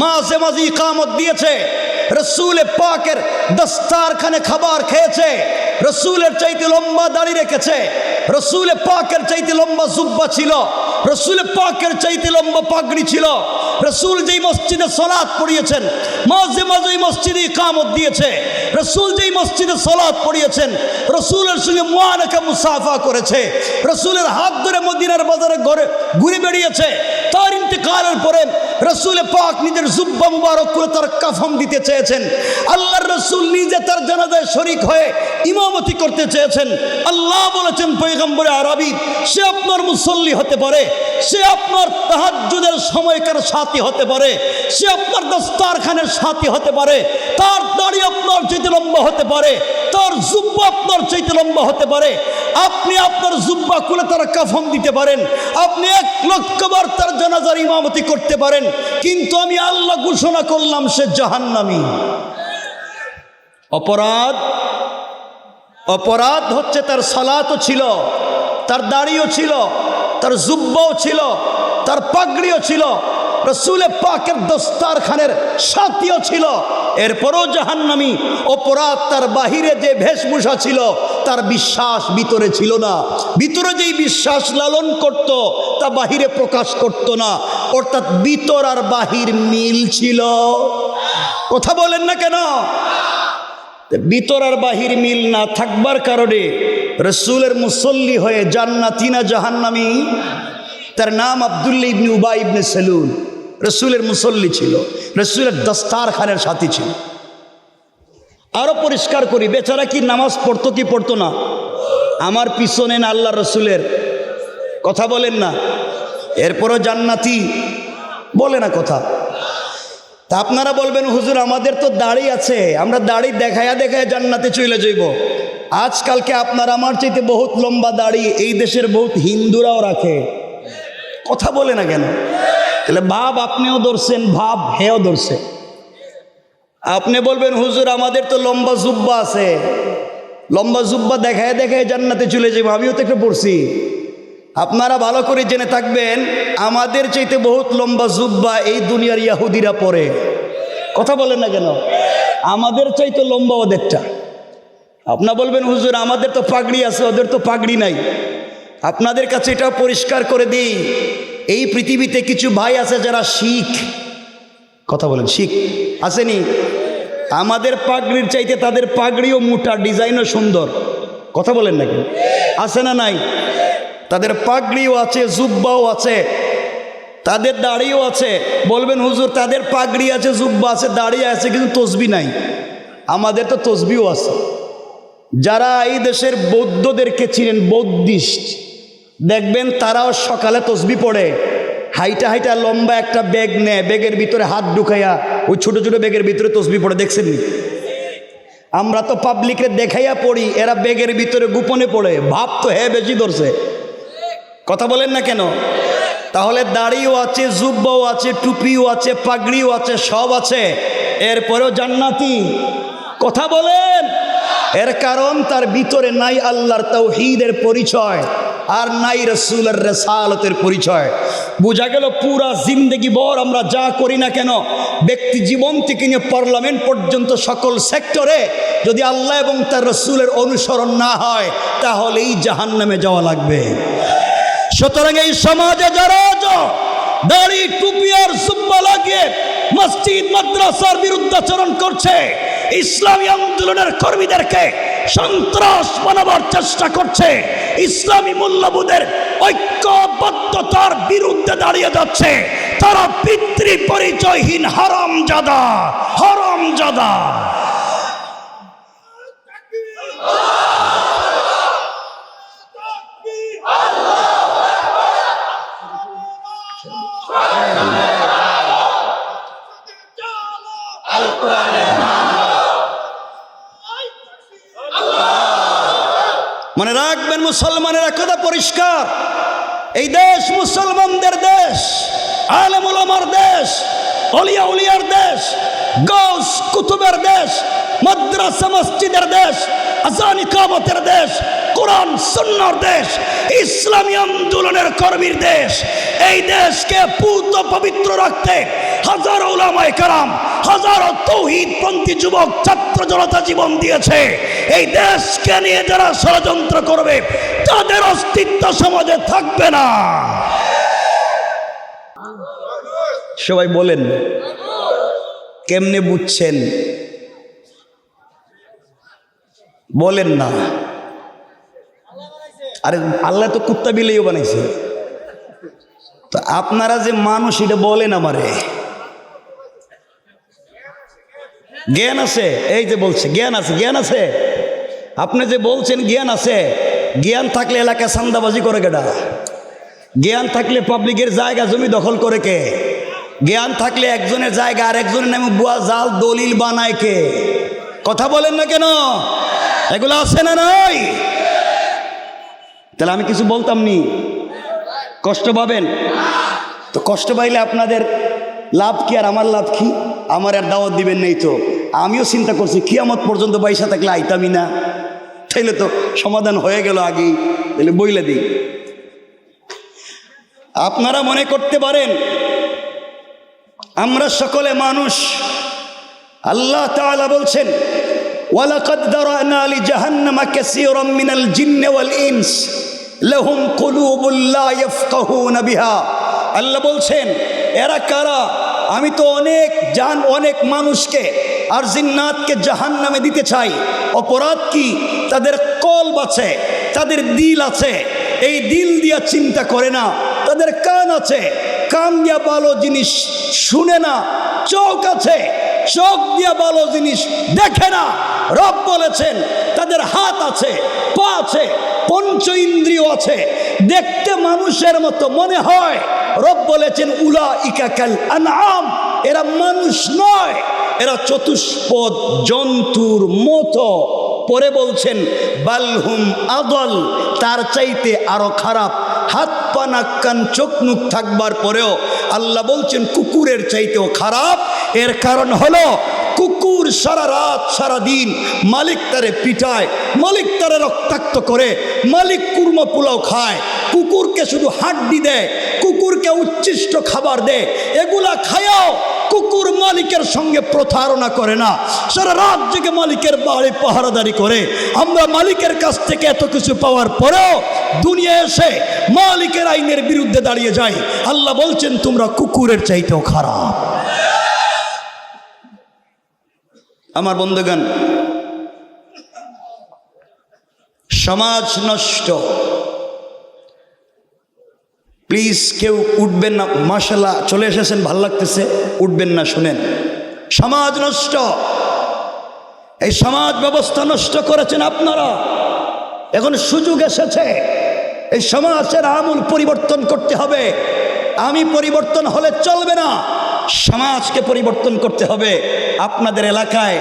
মাঝে মাঝে ইকামত দিয়েছে, রাসূল পাকের দস্তারখানে খাবার খেয়েছে, রাসূলের চাইতে লম্বা দাড়ি রেখেছে, রাসূল পাকের চাইতে লম্বা জুব্বা ছিল, রাসূল পাকের চাইতে লম্বা পাগড়ি ছিল। রাসূল যেই মসজিদে সালাত পড়িয়েছেন, মাঝে মাঝে মসজিদে ইকামত দিয়েছে। রাসূল যেই মসজিদে সালাত পড়িয়েছেন, রাসূলের সঙ্গে মুআনাকা মুসাফা করেছে, রাসূলের হাত ধরে মদিনার বাজারে ঘুরে বেরিয়েছে। তার ইন্তেকালের পরে রাসূল পাক নিজের জুব্বা মুবারক করে তার কাফন দিতে চেয়েছেন। আল্লাহর রাসূল নিজে তার জানাজায় শরীক হয়ে ইমামতি করতে চেয়েছেন। আল্লাহ বলেছেন পয়গম্বরে আরবি, সে আপনার মুসল্লি হতে পারে, সে আপনার তাহাজ্জুদের সময়কার সাথী হতে পারে, সে আপনার দস্তারখানের সাথী হতে পারে, তার দাড়ি আপনার চাইতে লম্বা হতে পারে, তার জুব্বা আপনার চাইতে লম্বা হতে পারে। আপনি আপনার জুব্বা খুলে তার কাফন দিতে পারেন, আপনি 1,00,000 বার তার জানাজার ইমামতি করতে পারেন, কিন্তু আমি আল্লাহ ঘোষণা করলাম সে জাহান্নামী। অপরাধ হচ্ছে তার সালাতও ছিল, তার দাড়িও ছিল, তার জুব্বাও ছিল, তার পাগড়িও ছিল, রাসূল পাকের দস্তারখানের সাথীও ছিল, এরপরও জাহান্নামী। অপরাধ তার বাহিরে যে বেশভূষা ছিল, তার বিশ্বাস ভিতরে ছিল না। ভিতরে যেই বিশ্বাস লালন করত, তা বাহিরে প্রকাশ করত না, অর্থাৎ ভিতর আর বাহির মিল ছিল। কথা বলেন না কেন? ভিতর আর বাহির মিল না থাকবার কারণে রাসূলের মুসল্লি হয়ে জান্নাতি না জাহান্নামী? তার নাম আব্দুল্লাহ ইবনে উবাই ইবনে সালুল, রাসূলের মুসল্লি ছিল, রাসূলের দস্তারখানের সাথী ছিল। আরো পরিষ্কার করি, বেচারা কি নামাজ পড়তো কি পড়তো না? আমার পিছনে না আল্লাহ রাসূলের? কথা বলেন না। এরপরও জান্নাতি বলে না কথা। তা আপনারা বলবেন, হুজুর আমাদের তো দাড়ি আছে, আমরা দাড়ি দেখায়া দেখায় জান্নাতে চলে যাইব। আজকালকে আপনার আমার চাইতে বহুত লম্বা দাড়ি এই দেশের বহুত হিন্দুরাও রাখে। কথা বলে না কেন? তাহলে ভাব আপনিও ধরছেন, ভাব হেও ধরছে। আপনি বলবেন, হুজুর আমাদের তো লম্বা জুব্বা আছে, লম্বা জুব্বা দেখায় দেখায় জান্নাতে চলে যাইব। আমিও তো একটা পড়ছি। আপনারা ভালো করে জেনে থাকবেন, আমাদের চাইতে বহুত লম্বা জুব্বা এই দুনিয়ার ইহুদিরা পরে। কথা বলেন না কেন? আমাদের চাইতে লম্বা ওদেরটা। আপনারা বলবেন, হুজুর আমাদের তো পাগড়ি আছে, ওদের তো পাগড়ি নাই। আপনাদের কাছে এটা পরিষ্কার করে দিই, এই পৃথিবীতে কিছু ভাই আছে যারা শিখ। কথা বলেন, শিখ আসেনি? আমাদের পাগড়ির চাইতে তাদের পাগড়িও মোটা, ডিজাইনও সুন্দর। কথা বলেন নাকি? আছে না নাই? তাদের পাগড়িও আছে, জুব্বাও আছে, তাদের দাড়িও আছে। বলবেন, হুজুর তাদের পাগড়ি আছে, জুব্বা আছে, দাড়ি আছে, কিন্তু তসবি নাই। আমাদের তো তসবিও আছে। যারা এই দেশের বৌদ্ধদেরকে চিনেন, বৌদ্ধিস্ট, দেখবেন তারাও সকালে তসবি পড়ে, হাইটা হাইটা লম্বা একটা ব্যাগ নেয়, ব্যাগের ভিতরে হাত ঢুকাইয়া ওই ছোট ছোট ব্যাগের ভিতরে তসবি পড়ে, দেখছেন নি? আমরা তো পাবলিকে দেখাইয়া পড়ি, এরা ব্যাগের ভিতরে গোপনে পড়ে, ভাব তো হ্যাঁ বেশি ধরছে। কথা বলেন না কেন? তাহলে দাড়িও আছে, জুব্বাও আছে, টুপিও আছে, পাগড়িও আছে, সব আছে, এরপরেও জান্নাতি। কথা বলেন। এর কারণ তার ভিতরে নাই আল্লাহর তাওহীদের পরিচয়, আর নাই রাসূলের রিসালাতের পরিচয়। বোঝা গেল পুরা জিন্দেগি ভর আমরা যা করি না কেন, ব্যক্তি জীবন থেকে নিয়ে পার্লামেন্ট পর্যন্ত সকল সেক্টরে যদি আল্লাহ এবং তার রাসূলের অনুসরণ না হয়, তাহলেই জাহান্নামে যাওয়া লাগবে। সুতরাং এই সমাজে যারা দাড়ি টুপি আর জুব্বা লাগিয়ে মসজিদ মাদ্রাসার বিরুদ্ধাচরণ করছে, ইসলামী আন্দোলনের কর্মীদেরকে সন্ত্রাস বানাবার চেষ্টা করছে, ইসলামী মূল্যবোধের ঐক্যবদ্ধতার বিরুদ্ধে দাঁড়িয়ে যাচ্ছে, তারা পিতৃ পরিচয়হীন হারামজাদা, হারামজাদা। মনে রাখবেন মুসলমানের কথা পরিষ্কার, এই দেশ মুসলমানদের দেশ, আলেম ওলামার দেশ, অলিয়া উলিয়ার দেশ, গাউস কুতুবের দেশ, মাদ্রাসা মসজিদের দেশ, আযান ইকামতের দেশ, কোরআন সুন্নাহর দেশ, ইসলামী আন্দোলনের কর্মীর দেশ। এই দেশকে পূত পবিত্র রাখতে হাজারো উলামায়ে কেরাম, হাজারো তাওহীদপন্থী যুবক ছাত্র জনতা জীবন দিয়েছে। এই দেশকে নিয়ে যারা ষড়যন্ত্র করবে, তাদের অস্তিত্ব সমাজে থাকবে না। সবাই বলেন কেমনে বুঝছেন? বলেন না। আরে আল্লাহ তো কুত্তা বিলেও বানাইছে, তো আপনারা যে মানুষ এটা বলেন আমারে। জ্ঞান আছে? এই যে বলছে জ্ঞান আছে, জ্ঞান আছে। আপনি যে বলছেন জ্ঞান আছে, জ্ঞান থাকলে এলাকায় চান্দাবাজি করে কেডা? জ্ঞান থাকলে পাবলিকের জায়গা জমি দখল করে কে? জ্ঞান থাকলে একজনের জায়গা আর একজনের নামে বুয়া জাল দলিল বানায় কে? কথা বলেন না কেন? এগুলো আছে না নাই? তাহলে আমি কিছু বলতাম নি, কষ্ট পাবেন তো? কষ্ট পাইলে আপনাদের লাভ কি আর আমার লাভ কি? আমার আর দাওয়াত দিবেন নেই তো? আমিও চিন্তা করছি কিয়ামত পর্যন্ত পয়সা থাকলে আইতামই না, তাইলে তো সমাধান হয়ে গেল আগেই। তাহলে বইলে দিই। আপনারা মনে করতে পারেন আমরা সকলে মানুষ। আল্লাহ তাআলা বলছেন, ওয়ালাকাদ দারানা লিজাহান্নামা কাসীরাম মিনাল জিন্নি ওয়াল ইনস লাহুম কুলুবুন লা ইয়াফকাহুনা বিহা। আল্লাহ বলছেন এরা কারা? আমি তো অনেক মানুষকে আর জিন্নাতকে জাহান্নামে দিতে চাই। অপরাধ কি? তাদের কলব আছে, তাদের দিল আছে, এই দিল দিয়া চিন্তা করে না। তাদের কান আছে, কান দিয়া ভালো জিনিস শুনে না। চোখ আছে, চোখ দিয়া ভালো জিনিস দেখে না। রব বলেছেন তাদের হাত আছে, পা আছে, পঞ্চ ইন্দ্রিয় আছে, দেখতে মানুষের মতো মনে হয়। রব বলেছেন উলাইকা কাল আনআম, এরা মানুষ নয়, এরা চতুষ্পদ জন্তুর মতো। পরে বলছেন বালহুম আদল, তার চাইতে আরো খারাপ। হাত পা নাক কান চোখ মুখ থাকবার পরেও আল্লাহ বলছেন কুকুরের চাইতেও খারাপ। এর কারণ হলো কুকুর সারা রাত সারা দিন মালিক তারে পিটায়, মালিক তারে রক্তাক্ত করে, মালিক কুরমা পোলাও খায়, কুকুরকে শুধু হাড্ডি দেয়, কুকুরকে উচ্ছিষ্ট খাবার দেয়। এগুলা খায়াও কুকুর মালিকের সঙ্গে প্রতারণা করে না, সারা রাত জেগে মালিকের বাড়ি পাহারাদারি করে। আমরা মালিকের কাছ থেকে এত কিছু পাওয়ার পরেও দুনিয়া এসে মালিকের আইনের বিরুদ্ধে দাঁড়িয়ে যাই। আল্লাহ বলছেন তোমরা কুকুরের চাইতেও খারাপ। আমার বন্ধুগণ, সমাজ নষ্ট। প্লিজ কেউ উঠবেন না। মাশাআল্লাহ চলে এসেছেন, ভাল লাগতেছে, উঠবেন না, শুনেন। সমাজ নষ্ট, এই সমাজ ব্যবস্থা নষ্ট করেছেন আপনারা। এখন সুযোগ এসেছে এই সমাজের আমূল পরিবর্তন করতে হবে। আমি পরিবর্তন হলে চলবে না, সমাজকে পরিবর্তন করতে হবে। আপনাদের এলাকায়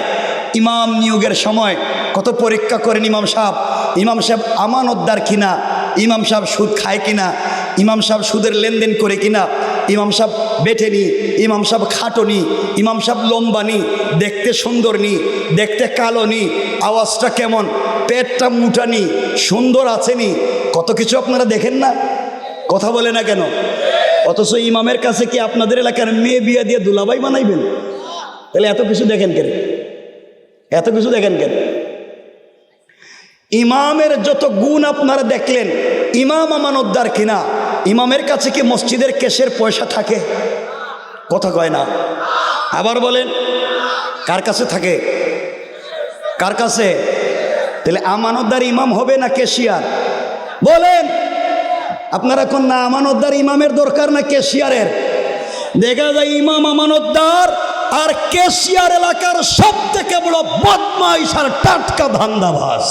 ইমাম নিয়োগের সময় কত পরীক্ষা করেন ইমাম সাহেব আমানতদার কিনা, ইমাম সাহেব সুদ খায় কিনা, ইমাম সাহেব সুদের লেনদেন করে কিনা, ইমাম সাহেব বেঠেনি, ইমাম সাহেব খাটোনি, ইমাম সাহেব লম্বানি, দেখতে সুন্দর নি, দেখতে কালো নি, আওয়াজটা কেমন, পেটটা মুটানি, সুন্দর আছেনি, কত কিছু আপনারা দেখেন না, কথা বলে না কেন? অথচ ইমামের কাছে কি আপনাদের এলাকার মেয়ে বিয়ে দিয়ে দুলাভাই বানাইবেন? তাহলে এত কিছু দেখেন কেন? এত কিছু দেখেন কেন? ইমামের যত গুণ আপনারা দেখলেন, ইমাম আমানতদার কিনা, ইমামের কাছে কি মসজিদের কেশের পয়সা থাকে? কথা কয় না। আবার বলেন, কার কাছে থাকে? কার কাছে? তাহলে আমানতদার ইমাম হবে না কেশিয়ার? বলেন আপনারা কোন না, আমানতদার ইমামের দরকার না কেশিয়ারের? দেখা যায় ইমাম আমানতদার আর কেশিয়ার এলাকার সব থেকে বড় বদমাইশ আর টাটকা ধান্দাবাজ।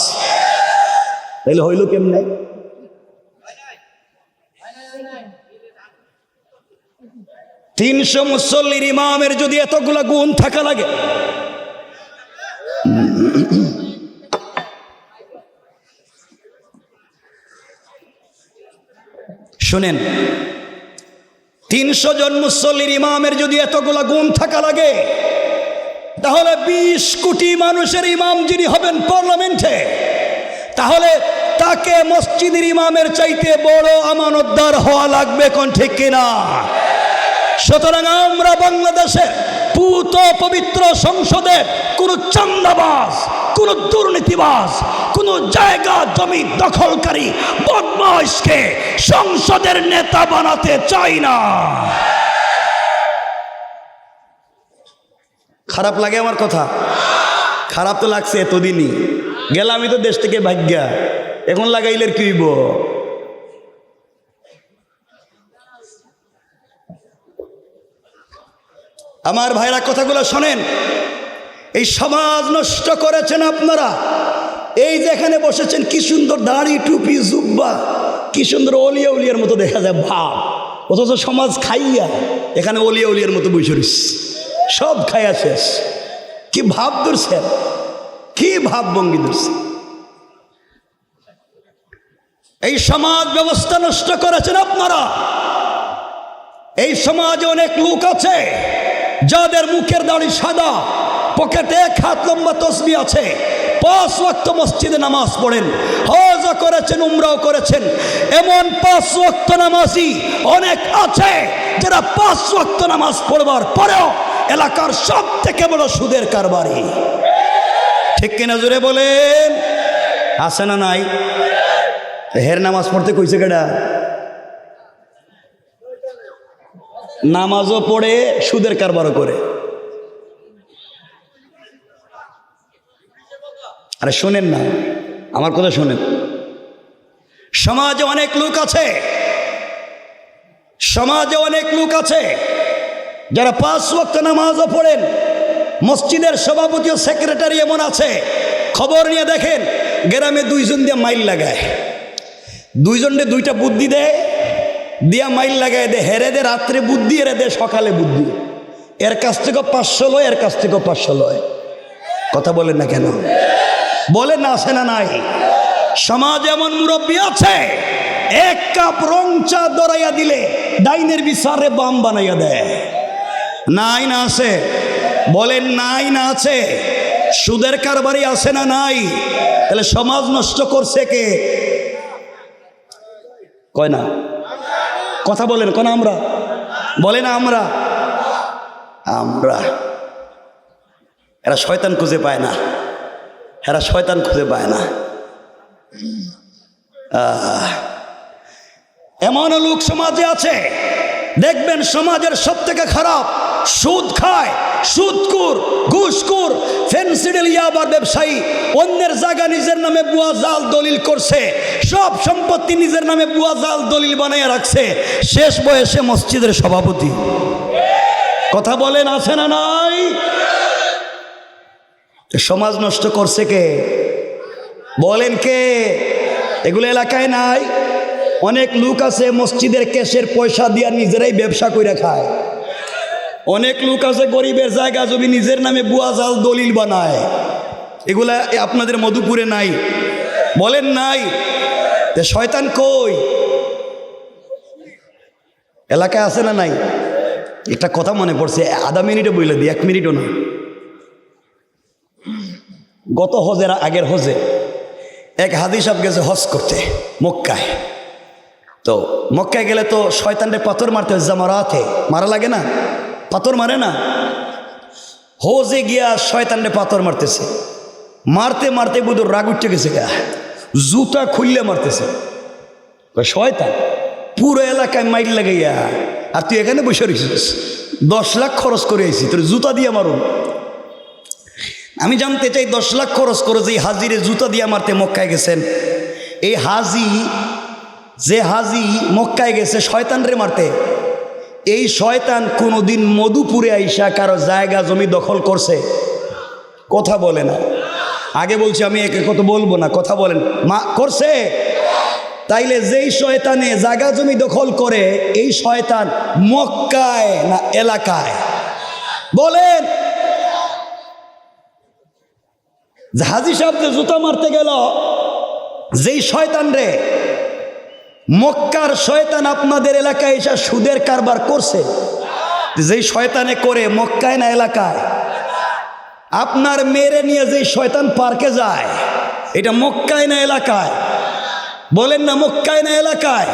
তাহলে হইল কেমনে? তিনশো মুসল্লির ইমামের যদি এতগুলা গুণ থাকা লাগে, শুনেন, 300 জন মুসল্লির ইমামের যদি এতগুলা গুণ থাকা লাগে, তাহলে 20 কোটি মানুষের ইমাম যিনি হবেন পার্লামেন্টে, তাহলে তাকে মসজিদের ইমামের চাইতে বড় আমানতদার হওয়া লাগবে, কোন ঠিক কিনা? সুতরাং আমরা বাংলাদেশের পূত পবিত্র সংসদে কোন চান্দাবাজ, কোন দুর্নীতিবাজ, কোন জায়গা জমি দখলকারী বদমাইশকে সংসদের নেতা বানাতে চাই না। খারাপ লাগে আমার কথা? খারাপ তো লাগছে, এতদিনই গেলাম আমি তো দেশ থেকে ভাগ্যা, এখন লাগাইলের কি হইব? আমার ভাইরা কথাগুলো শোনেন, এই সমাজ নষ্ট করেছেন আপনারা। এই যে এখানে বসেছেন, কি সুন্দর দাড়ি টুপি জুব্বা, কি সুন্দর অলিয়া উলিয়ার মতো দেখা যায় ভাব, অথচ সমাজ খাইয়া এখানে অলিয়া উলিয়ার মতো বসে রয়েছে, সব খাইয়া শেষ। কি ভাব ধরছেন, কি ভাব ভঙ্গি ধরছে? এই সমাজ ব্যবস্থা নষ্ট করেছেন আপনারা। এই সমাজে অনেক লোক আছে যাদের মুখের দাড়ি সাদা, পকেটে 1 হাত লম্বা তসবিহ আছে, 5 ওয়াক্ত মসজিদে নামাজ পড়েন, হজ করেছেন, উমরাও করেছেন। এমন 5 ওয়াক্ত নামাজি অনেক আছে যারা 5 ওয়াক্ত নামাজ পড়বার পরেও এলাকার সব থেকে বড় সুদের কারবারি। ঠিক কিনা জোরে বলেন? আছে না নাই? হের নামাজ পড়তে কইছে কেডা? নামাজও পড়ে সুদের কারবারও করে। আরে শোনেন না, আমার কথা শোনেন। সমাজে অনেক লোক আছে, সমাজে অনেক লোক আছে যারা 5 ওয়াক্ত নামাজও পড়েন, মসজিদের সভাপতি ও সেক্রেটারি এমন আছে, খবর নিয়ে দেখেন গ্রামে 2 জন দিয়ে মাইল লাগায়, 2 জনে 2টা বুদ্ধি দেয়, দিয়া মাইল লাগায় দে, হেরে দে রাত্রে বুদ্ধি, এরে দে সকালে বুদ্ধি। এর কাছ থেকে 500 লয়, এর কাছ থেকে 500 লয়। কথা বলেন না কেন? বলেন না, আছে না নাই? সমাজে এমন মুরব্বী আছে, 1 কাপ রং চা দরাইয়া দিলে ডাইনের বিচারে বাম বানাইয়া দেয়। নাই না আছে? বলেন নাই না আছে? সুদের কারবারি আছে না নাই? তাহলে সমাজ নষ্ট করছে কে? কয় না? কথা বলেন কোন? আমরা বলেন আমরা। আমরা এরা শয়তান খুঁজে পায় না, এরা শয়তান খুঁজে পায় না। এমন লোক সমাজে আছে, দেখবেন সমাজের সব থেকে খারাপ, সুদ খায়, সুদখোর, ঘুষখোর, ফেন্সিডিল ইয়াবার ব্যবসায়ী, অন্যের জায়গা নিজের নামে বুয়া জাল দলিল করছে, সব সম্পত্তি নিজের নামে বুয়া জাল দলিল বানাইয়া রাখছে, শেষ বয়সে মসজিদের সভাপতি। কথা বলেন, আছে না নাই? সমাজ নষ্ট করছে কে? বলেন কে? এগুলো এলাকায় নাই? অনেক লোক আছে মসজিদের ক্যাশের পয়সা দিয়া নিজেরাই ব্যবসা করে খায়। অনেক লোক আছে গরিবের জায়গা জমি নিজের নামে বুয়া জাল দলিল বানায়। এগুলা আপনাদের মধুপুরে নাই? বলেন নাই? শয়তান কই? এলাকায় আছে না নাই? একটা কথা মনে পড়ছে, আধা মিনিটে বইলে দিই, 1 মিনিটও না। গত হজের আগের হজে এক হাজি সাহেব গেছে হজ করতে মক্কায়। তো মক্কায় গেলে তো শয়তানরে পাথর মারতে হয়, জামারাতে মারা লাগে না? পাথর মারে না? হজে গিয়া শয়তানরে পাথর মারতেছে, মারতে মারতে বুধুর রাগ উঠে গেছে, গা জুতা খুললে মারতেছে। শয়তান পুরো এলাকায় মাইল লাগাইয়া, আর তুই এখানে বসে রয়েছিস, 10 লাখ খরচ করে আইসি, তোর জুতা দিয়া মারুন। আমি জানতে চাই 10 লাখ খরচ করে যে হাজিরে জুতা দিয়া মারতে মক্কায় গেছেন, এই হাজি যে হাজি মক্কায় গেছে শয়তান রে মারতে, এই শয়তান কোনোদিন মধুপুরে আইসা কারো জায়গা জমি দখল করছে? কথা বলে না। আগে বলছি আমি একে কথা বলবো না, কথা বলেন। মা করছে? তাইলে যেই শয়তানে জায়গা জমি দখল করে, এই শয়তান মক্কায় না এলাকায়? বলেন। হাজি সাহেব যে জুতা মারতে গেল, যেই শয়তান রে, মক্কার শয়তান আপনাদের এলাকায় এসে সুদের কারবার করছে। যেই শয়তানে করে মক্কায় না এলাকায়? আপনার মেরে নিয়ে যেই শয়তান পার্কে যায়, এটা মক্কায় না এলাকায়? বলেন না, মক্কায় না এলাকায়?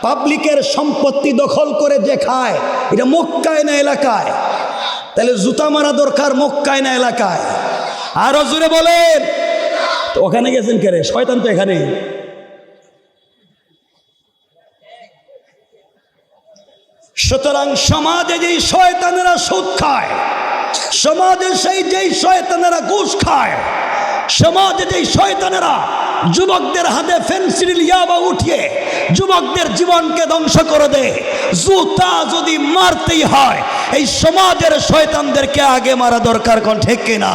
পাবলিকের সম্পত্তি দখল করে যে খায়, এটা মক্কায় না এলাকায়? তাহলে জুতা মারা দরকার মক্কায় না এলাকায়? আরো জোরে বলেন। তো ওখানে গেছেন কেরে? শয়তান তো এখানে। সুতরাং সমাজে যেই শয়তানেরা সুদ খায়, সমাজে যেই শয়তানেরা ঘুষ খায়, সমাজে যেই শয়তানেরা যুবকদের হাতে ফেন্সিডিল ইয়াবা উঠিয়ে যুবকদের জীবনকে ধ্বংস করে দেয়, জুতা যদি মারতেই হয়, এই সমাজের শয়তানদেরকে আগে মারা দরকার। কোন ঠিক কিনা?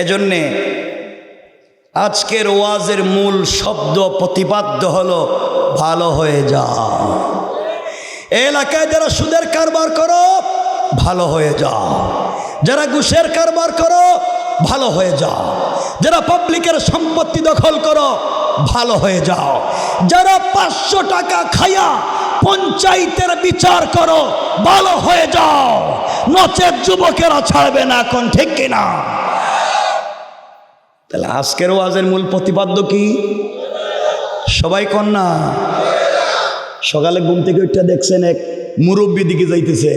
এজন্যে আজকের ওয়াজের মূল শব্দ প্রতিপাদ্য হলো ভালো হয়ে যাও। এলাকায় যারা সুদের কারবার করো, ভালো হয়ে যাও। যারা ঘুষের কারবার করো, ভালো হয়ে যাও। যারা পাবলিকের সম্পত্তি দখল করো, ভালো হয়ে যাও। যারা 500 টাকা খায়া পঞ্চায়েতের বিচার করো, ভালো হয়ে যাও। নচেত যুবকেরা ছাড়বে না। কোন ঠিক কিনা? তাহলে আজকের ওয়াজের মূল প্রতিপাদ্য কি? সবাই কন্যা সকালে ঘুম থেকে উঠে দেখছেন এক মুরব্বী দিকে যাইতেছে,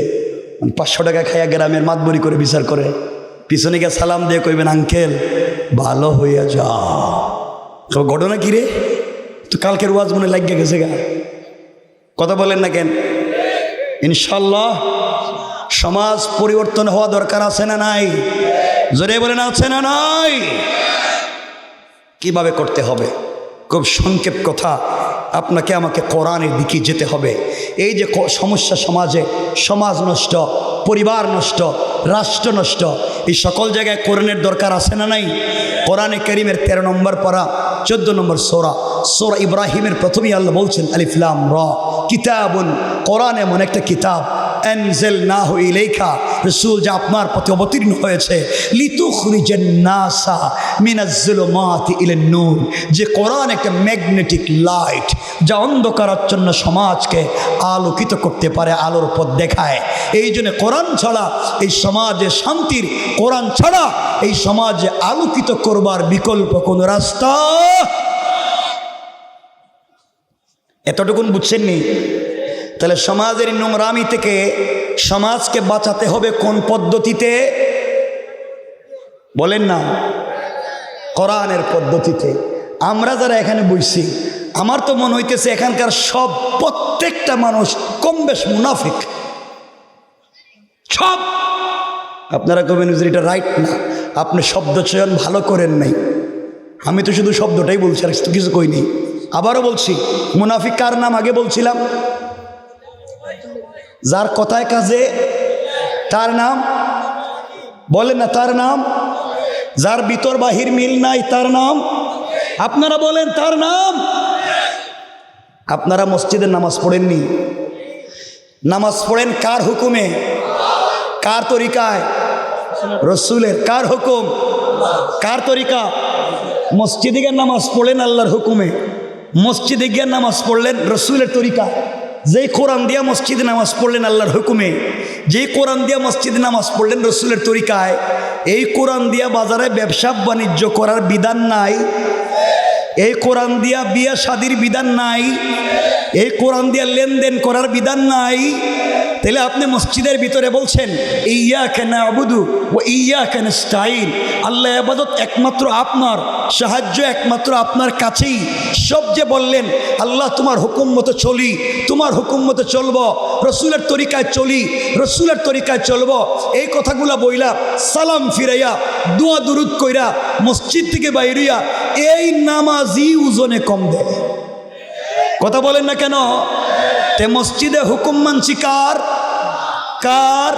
500 টাকা খাইয়া গ্রামের মাতবরি করে বিচার করে, পিছনে গিয়ে সালাম দিয়ে কইবেন, আঙ্কেল ভালো হইয়া যা। ঘটনা কি রে? তো কালকের ওয়াজ মনে লাগিয়ে গেছে গা। কথা বলেন না কেন? ইনশাল্লাহ সমাজ পরিবর্তন হওয়া দরকার আছে না নাই? জোরে বলেন, আছে না নাই? কিভাবে করতে হবে? খুব সংক্ষেপ কথা, আপনাকে আমাকে কোরআনের দিকে যেতে হবে। এই যে সমস্যা সমাজে, সমাজ নষ্ট, পরিবার নষ্ট, রাষ্ট্র নষ্ট, এই সকল জায়গায় কোরআনের দরকার আছে না নাই? কোরআনে কারীমের 13 নম্বর পারা 14 নম্বর সূরা ইব্রাহিমের প্রথমেই আল্লাহ বলছেন, আলিফ লাম রা কিতাবুন, কোরআন এমন একটা কিতাব, আনজালনাহু ইলাইকা, রাসূল যা আপনার প্রতি অবতীর্ণ হয়েছে, লিতুখরিজান নাসা মিনাজ যুলুমাতি ইলান নূর, যে কোরআন একটা ম্যাগনেটিক লাইট, যা অন্ধকারাচ্ছন্ন সমাজকে আলোকিত করতে পারে, আলোর পথ দেখায়। এই জন্য কোরআন ছাড়া এই সমাজে শান্তির, কোরআন ছাড়া এই সমাজে আলোকিত করবার বিকল্প কোন রাস্তা? এতটুকুন বুঝছেন নি? তাহলে সমাজের নোংরামি থেকে সমাজকে বাঁচাতে হবে কোন পদ্ধতিতে? বলেন না, কোরআনের পদ্ধতিতে। আমরা যারা এখানে বসছি, আমার তো মনে হইতেছে এখানকার প্রত্যেকটা মানুষ কম বেশ মুনাফিক। সব। আপনারা কবেন এটা রাইট না, আপনি শব্দ চয়ন ভালো করেন নাই। আমি তো শুধু শব্দটাই বলছি, আর কিছু কইনি। আবারও বলছি, মুনাফিক কার নাম আগে বলছিলাম? যার কথায় কাজে তার নাম। বলেন না, তার নাম। যার ভিতর বাহির মিল নাই তার নাম। আপনারা বলেন তার নাম। আপনারা মসজিদে নামাজ পড়েননি? নামাজ পড়েন কার হুকুমে, কার তরিকায়? রসুলের। কার হুকুম, কার তরিকা? মসজিদে গিয়ে নামাজ পড়লেন আল্লাহর হুকুমে, মসজিদে গিয়ে নামাজ পড়লেন রসুলের তরিকা। যেই কোরআন দিয়া মসজিদে নামাজ পড়লেন আল্লাহর হুকুমে, যেই কোরআন দিয়া মসজিদে নামাজ পড়লেন রসুলের তরিকায়, এই কোরআন দিয়া বাজারে ব্যবসা বাণিজ্য করার বিধান নাই? এই কোরআন দিয়া বিয়া শাদির বিধান নাই? এই কোরআন দিয়া লেনদেন করার বিধান নাই? তাহলে আপনি মসজিদের ভিতরে বলছেন ইয়াকা না'বুদু ওয়া ইয়াকা নাস্তাঈন, আল্লাহ ইবাদত একমাত্র আপনার, সাহায্য একমাত্র আপনার কাছেই। সব যে বললেন আল্লাহ তোমার হুকুম মতো চলি, তোমার হুকুম মতো চলবো, রসুলের তরিকায় চলি, রসুলের তরিকায় চলবো, এই কথাগুলা বইলা সালাম ফিরাইয়া দোয়া দুরুদ কইরা মসজিদ থেকে বাইরিয়া এই নামাজি ওজনে কম দেয়। কথা বলেন না কেন? তে মসজিদে হুকুম মানছি কার, কার?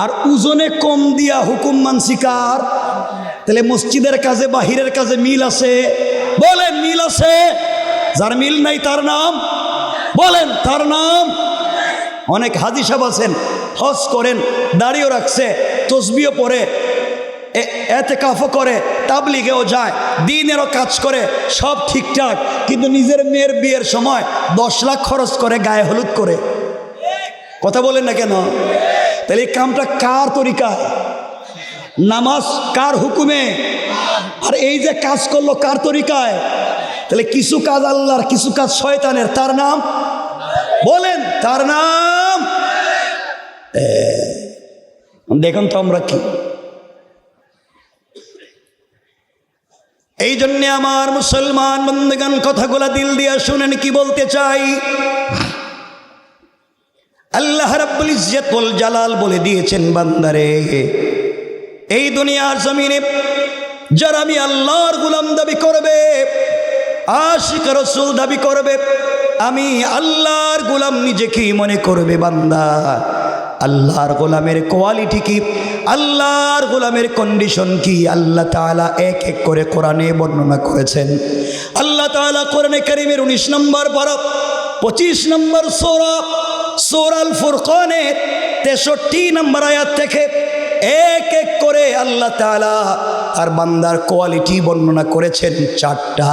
আর ওজনে কম দিয়া হুকুম মানছি কার? তাহলে মসজিদের কাজে বাহিরের কাজে মিল আছে? বলেন মিল আছে? যার মিল নাই তার নাম, বলেন তার নাম। অনেক হাজি সাহেব আছেন, হজ করেন, দাড়িও রাখছে, তসবিও পড়ে, এতেকাফও করে, তাবলিগেও যায়, দিনেরও কাজ করে, সব ঠিকঠাক, কিন্তু নিজের মেয়ের বিয়ের সময় 10 লাখ খরচ করে গায়ে হলুদ করে। কথা বলেন না কেন? তাহলে এই কামটা কার তরিকায়? নামাজ কার হুকুমে? আর এই যে কাজ করলো কার তরিকায়? তাহলে কিছু কাজ আল্লাহর, কিছু কাজ শয়তানের, তার নাম বলেন, তার নাম। দেখুন তো আমরা কি। এই জন্যে আমার মুসলমান বন্ধুগণ কথাগুলা দিল দিয়া শুনেন কি বলতে চাই। আল্লাহ রাব্বুল ইজ্জত ওয়াল জালাল বলে দিয়েছেন, বান্দারে এই দুনিয়ার জমিনে যারা আমি আল্লাহর গোলাম দাবি করবে, আশিক রাসূল দাবি করবে, আমি আল্লাহর গোলাম নিজেকে মনে করবে, বান্দা আল্লাহর গোলামের কোয়ালিটি কি, আল্লাহর গোলামের কন্ডিশন কি, আল্লাহ তাআলা এক এক করে কোরআনে বর্ণনা করেছেন। আল্লাহ তাআলা কোরআনে কারীমের 19 নম্বর পারা 25 নম্বর সূরা, সূরা আল ফুরকানের 63 নম্বর আয়াত থেকে এক এক করে আল্লাহ তাআলা তার বান্দার কোয়ালিটি বর্ণনা করেছেন। 4টা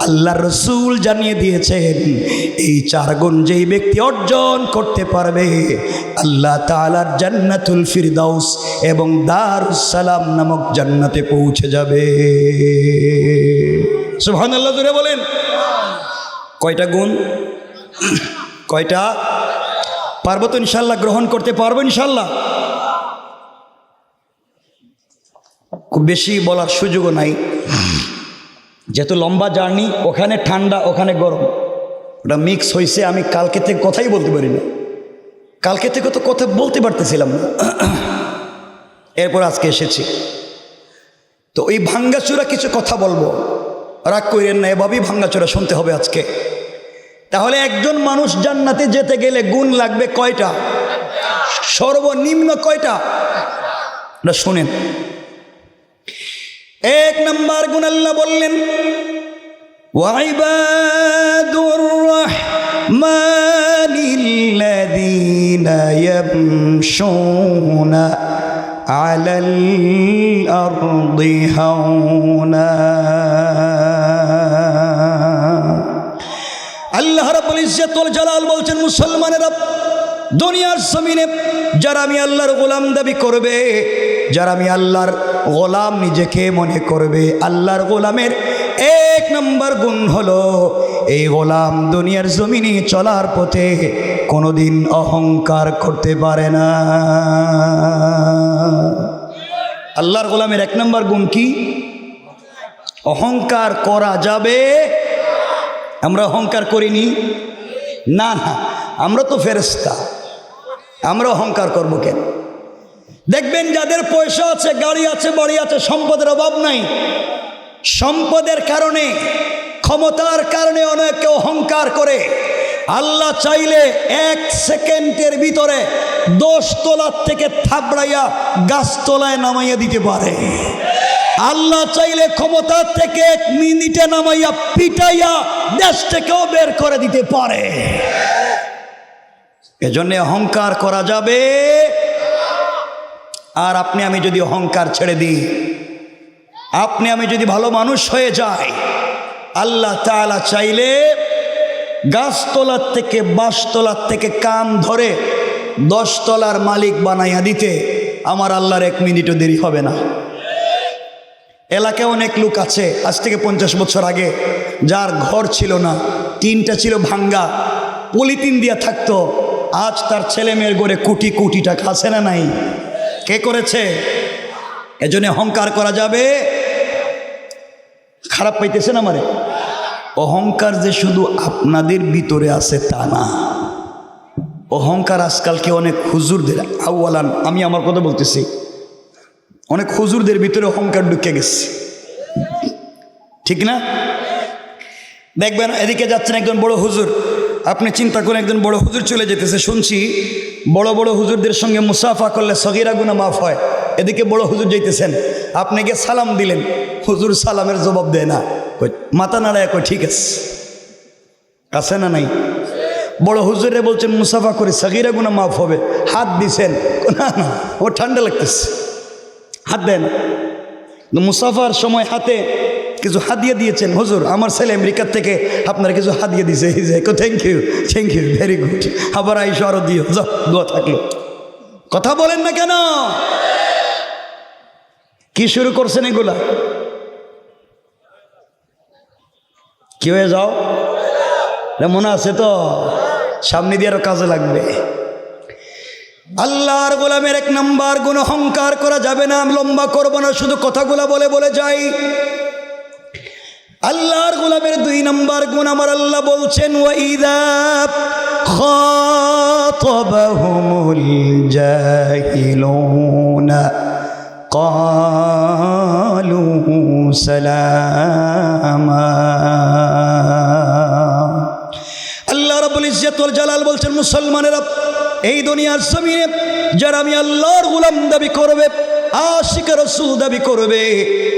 আল্লাহর রাসূল জানিয়ে দিয়েছেন, এই 4 গুণ যেই ব্যক্তি অর্জন করতে পারবে, আল্লাহ তাআলার জান্নাতুল ফিরদাউস এবং দারুস সালাম নামক জান্নাতে পৌঁছে যাবে। সুবহানাল্লাহ, জোরে বলেন। কয়টা গুণ? কয়টা? পারবো তো ইনশাল্লাহ? গ্রহণ করতে পারবো ইনশাল্লাহ? খুব বেশি বলার সুযোগও নাই, যেহেতু লম্বা জার্নি, ওখানে ঠান্ডা ওখানে গরম, ওটা মিক্স হয়েছে। আমি কালকে থেকে কথাই বলতে পারি না, কালকে থেকে তো কথা বলতে পারতেছিলাম না, এরপর আজকে এসেছি। তো এই ভাঙ্গাচোরা কিছু কথা বলবো, রাগ করেন না, এভাবেই ভাঙ্গাচোরা শুনতে হবে আজকে। তাহলে একজন মানুষ জান্নাতে যেতে গেলে গুণ লাগবে কয়টা? সর্বনিম্ন কয়টা? না শুনেন, 1 নম্বর গুণ আল্লাহ বললেন, ওয়াইবাদুর রহমানিল্লাযীনা ইয়ামশুনা আলাল আরদি হাওনা। আল্লাহ রাব্বুল ইজ্জত ওয়াল জালাল বলছেন, মুসলমানেরা দুনিয়ার জমিনে যারা আমি আল্লাহর গোলাম দাবি করবে, যারা আমি আল্লাহর গোলাম নিজেকে মনে করবে, আল্লাহর গোলামের 1 নম্বর গুণ হলো এই গোলাম দুনিয়ার জমিনে চলার পথে কোনোদিন অহংকার করতে পারে না। আল্লাহর গোলামের 1 নম্বর গুণ কি? অহংকার করা যাবে। আমরা অহংকার করিনি? না না, আমরা তো ফেরেশতা, আমরা অহংকার করবো কেন? দেখবেন যাদের পয়সা আছে, গাড়ি আছে, বাড়ি আছে, সম্পদের অভাব নাই, সম্পদের কারণে, ক্ষমতার কারণে অনেকে অহংকার করে। আল্লাহ চাইলে 1 সেকেন্ডের ভিতরে 10 তলার থেকে থাবড়াইয়া গাছতলায় নামাইয়া দিতে পারে। আল্লাহ চাইলে ক্ষমতা থেকে 1 মিনিটে নামাইয়া পিটাইয়া দেশ থেকেও বের করে দিতে পারে। এজন্য অহংকার করা যাবে। আর আপনি আমি যদি অহংকার ছেড়ে দিই, আপনি আমি যদি ভালো মানুষ হয়ে যাই, আল্লাহ তাআলা চাইলে গাছতলার থেকে বাঁশতলার থেকে কান ধরে 10 তলার মালিক বানাইয়া দিতে আমার আল্লাহর 1 মিনিটও দেরি হবে না। এলাকায় অনেক লোক আছে আজ থেকে 50 বছর আগে, যার ঘর ছিল না, টিনটা ছিল ভাঙ্গা, পলিথিন দিয়া থাকতো। আজ তার ছেলে মেয়ের ঘরে কোটি কোটি টাকা আছে না নাই? কে করেছে? এজন্য অহংকার করা যাবে। খারাপ পাইতেছেন আমারে? অহংকার যে শুধু আপনাদের ভিতরে আছে তা না। অহংকার আজকালকে অনেক হুজুরদের, আউয়ালান আমি আমার কথা বলতেছি, অনেক হুজুরদের ভিতরে অহংকার ঢুকে গেছে, ঠিক না? দেখবেন এদিকে যাচ্ছেন একজন বড় হুজুর, আপনি চিন্তা করেন একজন বড় হুজুর চলে যেতেছে, শুনছি বড় বড় হুজুরদের সঙ্গে মুসাফা করলে সগীরা গুনাহ মাফ হয়। এদিকে বড় হুজুর যাইতেছেন, আপনি গিয়ে সালাম দিলেন, হুজুর সালামের জবাব দেয় না, মাথা নাড়ায় কই ঠিক আছে না নাই? বড় হুজুরে বলছেন মুসাফা করে সগীরা গুনাহ মাফ হবে, হাত দিছেন, না না ও ঠান্ডা লাগতেছে, হাত দেন। মুসাফার সময় হাতে কিছু হাদিয়া দিয়েছেন, হুজুর আমার ছেলে আমেরিকার থেকে আপনার কিছু হাদিয়া দিয়েছে, থ্যাংক ইউ ভেরি গুড, আবার আইসো আরো দিও, যাও দোয়া থাকলো। কথা বলেন না কেন? কি শুরু করছেন এগুলা? কি হয়ে যাও মনে আছে তো, সামনে দিয়ে আরো কাজে লাগবে। আল্লাহর গোলামের 1 নাম্বার গুণ অহংকার করা যাবে না। আমি লম্বা করবো না, শুধু কথাগুলা বলে বলে যাই। আল্লাহর গোলামের 2 নাম্বার গুণ আমার আল্লাহ বলছেন, ওয়াইদা খাতাবাহুমুল জাহিলুনা ক্বালু সালামা। আল্লাহ রাব্বুল ইজ্জত ওয়াল জালাল বলছেন, মুসলমানেরা এই দুনিয়ার জমিনে যারা আমি আল্লাহর গোলাম দাবি করবে, আশিক রাসূল দাবি করবে,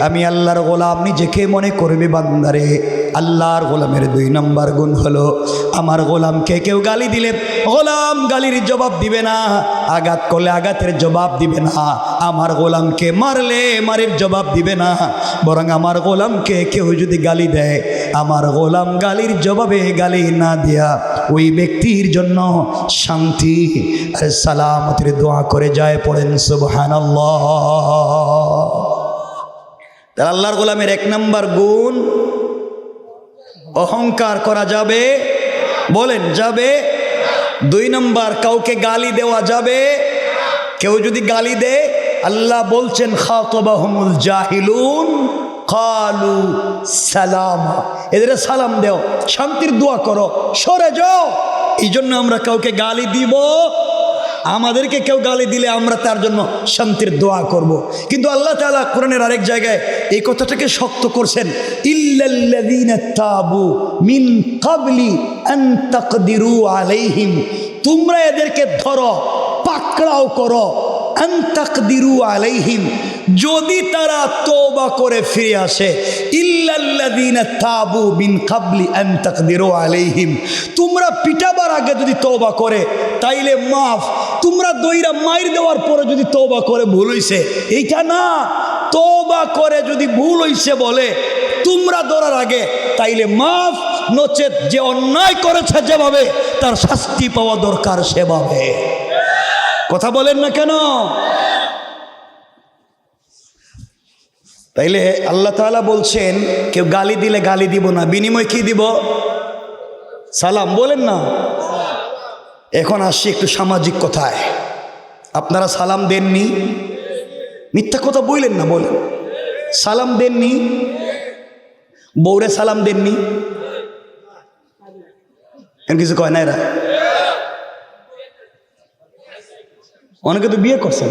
আমি আল্লাহর গোলাম নিজেকে মনে করবে বান্দারে, আল্লাহর গোলামের 2 নম্বর গুণ হলো, আমার গোলামকে কেউ গালি দিলে গোলাম গালির জবাব দিবে না, আঘাত করলে আঘাতের জবাব দিবে না, আমার গোলামকে মারলে মারির জবাব দিবে না, বরং আমার গোলামকে কেউ যদি গালি দেয়, আমার গোলাম গালির জবাবে গালি না দিয়া ওই ব্যক্তির জন্য শান্তি আর সালামতের দোয়া করে যায়। পড়েন সুবহানাল্লাহ। তাহলে আল্লাহর গোলামের 1 নম্বর গুণ অহংকার করা যাবে, বলেন যাবে। 2 নম্বর কাউকে গালি দেওয়া যাবে। কেউ যদি গালি দেয়, আল্লাহ বলছেন খাতাবাহুমুল জাহিলুন ক্বালু সালামা, এদের সালাম দাও, শান্তির দোয়া করো, সরে যাও। এই জন্য আমরা কাউকে গালি দিব, আমাদেরকে কেউ গালি দিলে আমরা তার জন্য শান্তির দোয়া করব। কিন্তু আল্লাহ তাআলা কোরআনের আরেক জায়গায় এই কথাটাকে শক্ত করছেন, ইল্লাল্লাযীনা তাবু মিন ক্বাবলি আন তাকদিরু আলাইহিম, তোমরা এদেরকে ধরো, পাকড়াও করো, আন তাকদিরু আলাইহিম, যদি তারা তওবা করে ফিরে আসে, ইল্লাল্লাযীনা তাবু মিন ক্বাবলি আন তাকদিরু আলাইহিম, তোমরা পিটাবার আগে যদি তওবা করে তাইলে মাফ, তোমরা দইরা মাইর দেওয়ার পরে যদি তওবা করে ভুল হইছে, এইটা না, তওবা করে যদি ভুল হইছে বলে তোমরা ধরার আগে তাইলে মাফ, নচেত যে অন্যায় করেছে যেভাবে তার শাস্তি পাওয়া দরকার সেভাবে। কথা বলেন না কেন? তাইলে আল্লাহ তাআলা বলছেন কেউ গালি দিলে গালি দিব না, বিনিময় কি দিব? সালাম। বলেন না। এখন আসছি একটু সামাজিক কথায়। আপনারা সালাম দেননি? মিথ্যা কথা বললেন না, বলেন সালাম দেননি? বউরে সালাম দেননি? কিছু কয় না এরা? অনেকে তো বিয়ে করছেন।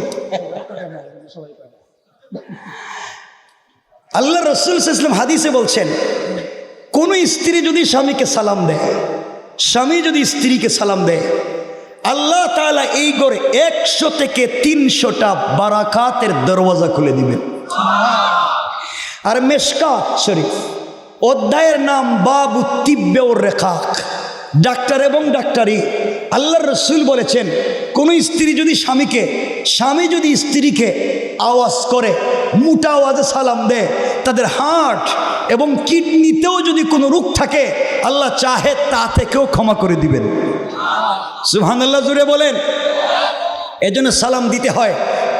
আল্লাহ রাসূল সাল্লাল্লাহু আলাইহি ওয়াসাল্লাম হাদিসে বলছেন, কোন স্ত্রী যদি স্বামীকে সালাম দেয়, স্বামী যদি স্ত্রীকে সালাম দেয়, আল্লাহ তাআলা এই ঘরে 100 থেকে 300টা বারাকাতের দরওয়াজা খুলে দিবেন। আর মেশকাত শরীফ অধ্যায়ের নাম বাবু তিব্বে ও রেখাক, ডাক্তার এবং ডাক্তারি। আল্লাহর রসুল বলেছেন কোন স্ত্রী যদি স্বামী যদি স্ত্রীকে আওয়াজ করে, মোটা আওয়াজে সালাম দেয়, তাদের হার্ট এবং কিডনিতেও যদি কোনো রোগ থাকে আল্লাহ চাহে তা থেকেও ক্ষমা করে দিবেন। সুবহানাল্লাহ জুড়ে বলেন। এজন্য সালাম দিতে হয়।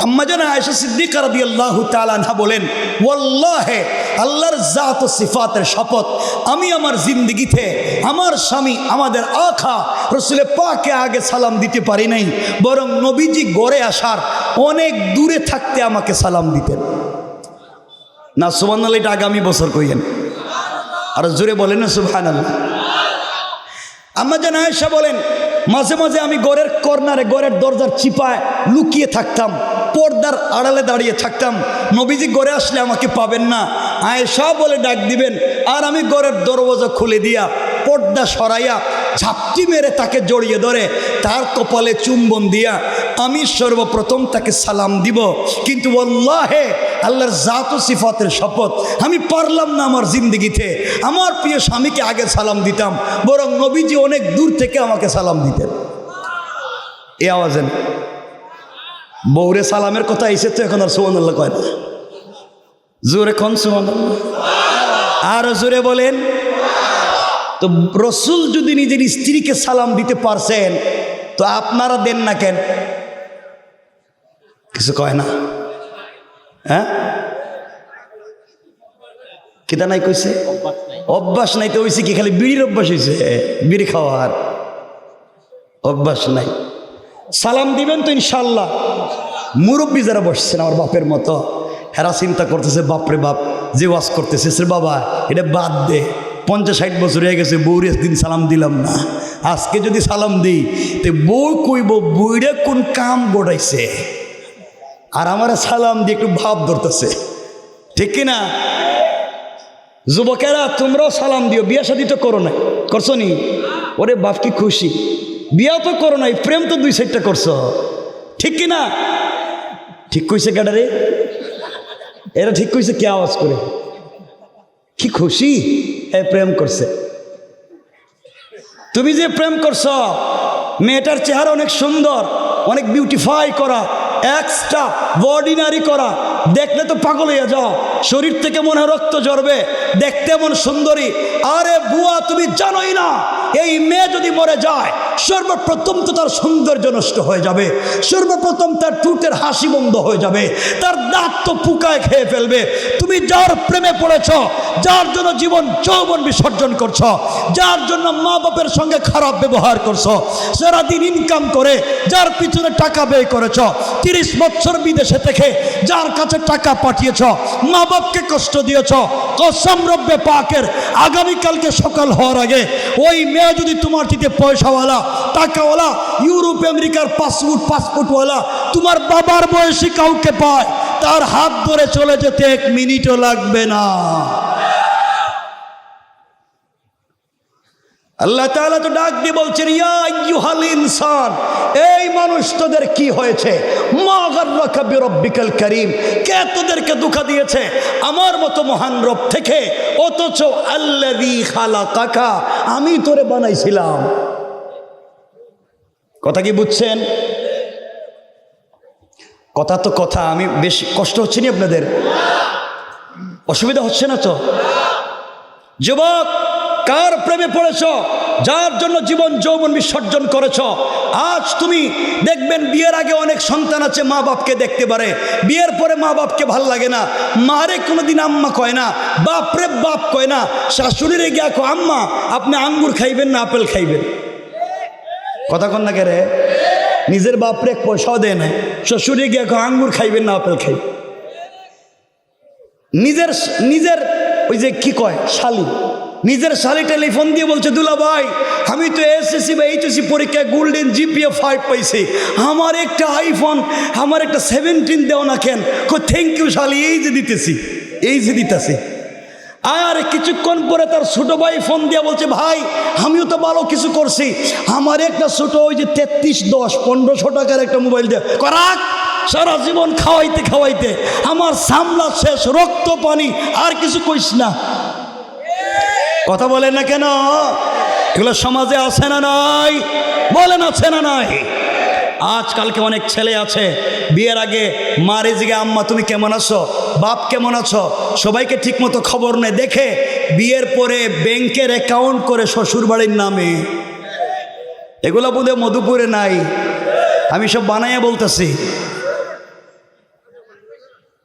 আম্মা জান আয়েশা সিদ্দিকা রাদিয়াল্লাহু তাআলা আনহা বলেন, ওয়াল্লাহি আল্লাহর জাত ও সিফাতের শপথ, আমি আমার জিন্দেগিতে আমার স্বামী আমাদের আখা রসুলের পাকে আগে সালাম দিতে পারি নাই, বরং নবীজি গড়ে আসার অনেক দূরে থাকতে আমাকে সালাম দিতেন। না সুবহানাল্লাহ, এটা আগামী বছর কইেন, আর জোরে বলেন না সুবহানাল্লাহ। আম্মা জান আয়েশা বলেন, মাঝে মাঝে আমি ঘরের কর্নারে, ঘরের দরজার চিপায় লুকিয়ে থাকতাম, পর্দার আড়ালে দাঁড়িয়ে থাকতাম, নবীজি ঘরে আসলে আমাকে পাবেন না, আয়েশা বলে ডাক দিবেন, আর আমি ঘরের দরওয়াজা খুলে দিয়া পর্দা সরাইয়া ঝাপটি মেরে তাকে জড়িয়ে ধরে তার কপালে চুম্বন দিয়া আমি সর্বপ্রথম তাকে সালাম দিব। কিন্তু আল্লাহে, আল্লাহর জাত ও সিফাতের শপথ, আমি পারলাম না আমার জিন্দেগিতে আমার প্রিয় স্বামীকে আগে সালাম দিতাম, বরং নবীজি অনেক দূর থেকে আমাকে সালাম দিতেন। এ আওয়াজেন বৌরে সালামের কথা এসে তো এখন আর সুবহানাল্লাহ কয় না, জোরে কোন সুবহানাল্লাহ, আর জোরে বলেন। তো রসুল যদি নিজের স্ত্রীকে সালাম দিতে পারছেন, তো আপনারা দেন না কেন? কিছু কয় না, হ্যাঁ? কিতা নাই কইছে? অভ্যাস নাই তো হইছে কি? খালি বিড়ির অভ্যাস হয়েছে, বিড়ি খাওয়ার অভ্যাস নাই। সালাম দিবেন তো ইনশাল্লাহ। মুরব্বী যারা বসছেন আমার বাপের মতো, হেরা চিন্তা করতেছে, বাপরে বাপ যে ওয়াজ করতেছে সে বাবা এটা বাদ দে, 50-60 বছর হয়ে গেছে, বউরে দিন সালাম দিলাম না, আজকে যদি সালাম দিই তো বউ কইব বউরে কোন কাম গড়াইছে, আর আমার সালাম দিয়ে একটু ভাব ধরতেছে, ঠিক কিনা? যুবকেরা তোমরাও সালাম দিও, বিয়া শাদী তো করো নাই, করছো নি? ওরে বাপ কি খুশি, বিয়া তো করো নাই, প্রেম তো 2 সাইডটা করছো, ঠিক কিনা? ঠিক কইছে গাডারে, এরা ঠিক কইছে, কে আওয়াজ করে? কি খুশি প্রেম করছে। তুমি যে প্রেম করছো, মেয়েটার চেহারা অনেক সুন্দর, অনেক বিউটিফাই করা, এক্সট্রা অর্ডিনারি করা, দেখলে তো পাগল হয়ে যাও, শরীর থেকে মনে হয় রক্ত ঝরবে, দেখতে এমন সুন্দরী। আরে বুয়া, তুমি জানোই না এই মেয়ে যদি মরে যায় সর্বপ্রথম তো তার সৌন্দর্য নষ্ট হয়ে যাবে, সর্বপ্রথম তার ঠোঁটের হাসি বন্ধ হয়ে যাবে, তার দাঁত তো পোকায় খেয়ে ফেলবে। তুমি যার প্রেমে পড়েছ, যার জন্য জীবন যৌবন বিসর্জন করছ, যার জন্য মা বাপের সঙ্গে খারাপ ব্যবহার করছ, সারাদিন ইনকাম করে যার পিছনে টাকা ব্যয় করেছ, 30 বছর বিদেশে থেকে যার কাছে টাকা পাঠিয়েছ, মা বাপকে কষ্ট দিয়েছ, কসম রব্বে পাকের আগামীকালকে সকাল হওয়ার আগে ওই মেয়ে যদি তোমার দিতে পয়সাওয়ালা, টাকাওয়ালা, ইউরোপ আমেরিকার পাসপোর্টওয়ালা তোমার বাবার বয়সী কাউকে পায়, তার হাত ধরে চলে যেতে 1 মিনিটও লাগবে না। আল্লাহ তাআলা তো ডাক দিয়ে বলছেন, ইয়া আইয়ুহাল ইনসান, এই মানুষ তোদের কি হয়েছে? মা গাররাকা বিরব্বিকাল কারীম, কে তোদেরকে ধোঁকা দিয়েছে আমার মতো মহান রব থেকে? অথচ আল্লাযী খালাকাকা, আমি তোরে বানাইছিলাম। কথা কি বুঝছেন? কথা তো কথা, আমি বেশ কষ্ট হচ্ছে না আপনাদের? অসুবিধা হচ্ছে না তো? যুবক, কার প্রেমে পড়েছ, যার জন্য জীবন যৌবন বিসর্জন করেছ, আজ তুমি দেখবেন বিয়ের আগে অনেক সন্তান আছে মা বাপকে দেখতে পারে, বিয়ের পরে মা বাপকে ভাল লাগে না, মারে কোনোদিন আম্মা কয় না, বাপরে বাপ কয় না, শাশুড়িরে গিয়া কো আম্মা আপনি আঙ্গুর খাইবেন না আপেল খাইবেন? কথা কন না কে রে? নিজের বাপরে পয়সাও দেয় না, শ্বশুরে গিয়া কো আঙ্গুর খাইবেন না আপেল খাইবেন। নিজের ওই যে কি কয় শালি, নিজের শালি টেলিফোন দিয়ে বলছে, দুলা ভাই আমি তো এসএসসি বা এইচএসসি পরীক্ষায় গোল্ডেন জিপিএ 5 পাইছি, আমার একটা আইফোন, আমার একটা 17 দেও না কেন? থ্যাংক ইউ শালি, এই যে দিতেছি। আর কিছুক্ষণ পরে তার ছোট ভাই ফোন দিয়ে বলছে, ভাই আমিও তো ভালো কিছু করছি, আমার একটা ছোট ওই যে 3310 1500 টাকার একটা মোবাইল দিয়ে করাক, সারা জীবন খাওয়াইতে খাওয়াইতে আমার সামলা শেষ, রক্ত পানি, আর কিছু কইস না। কথা বলেন না কেন? এগুলো সমাজে আছে না নাই? বলেন আছে না নাই? আজকালকে অনেক ছেলে আছে বিয়ের আগে মারে জিগে আম্মা তুমি কেমন আছো, বাপ কেমন আছো, সবাইকে ঠিকমতো খবর নেয়, দেখে বিয়ের পরে ব্যাংকের অ্যাকাউন্ট করে শ্বশুর বাড়ির নামে। এগুলো বোধহয় মধুপুরে নাই, আমি সব বানাইয়া বলতেছি।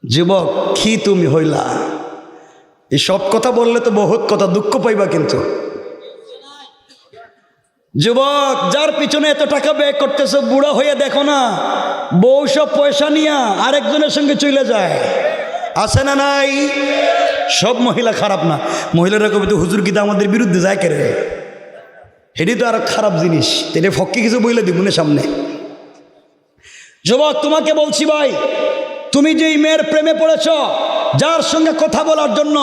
যুবক কি তুমি হইলা? এই সব কথা বললে তো বহুত কথা, দুঃখ পাইবা কিন্তু। যুবক যার পিছনে এত টাকা ব্যয় করতেছে, বুড়া হয়ে দেখো না বউ সব পয়সা নিয়া আরেকজনের সঙ্গে চলে যায়, আছে না নাই? সব মহিলা খারাপ না, মহিলারা কবি তো হুজুর গীতা আমাদের বিরুদ্ধে যায় কেরে, এটি তো আর খারাপ জিনিস, এটা ফক্কি কিছু বইলে দিব না সামনে। যুবক তোমাকে বলছি ভাই, তুমি যেই মেয়ের প্রেমে পড়েছ, যার সঙ্গে কথা বলার জন্য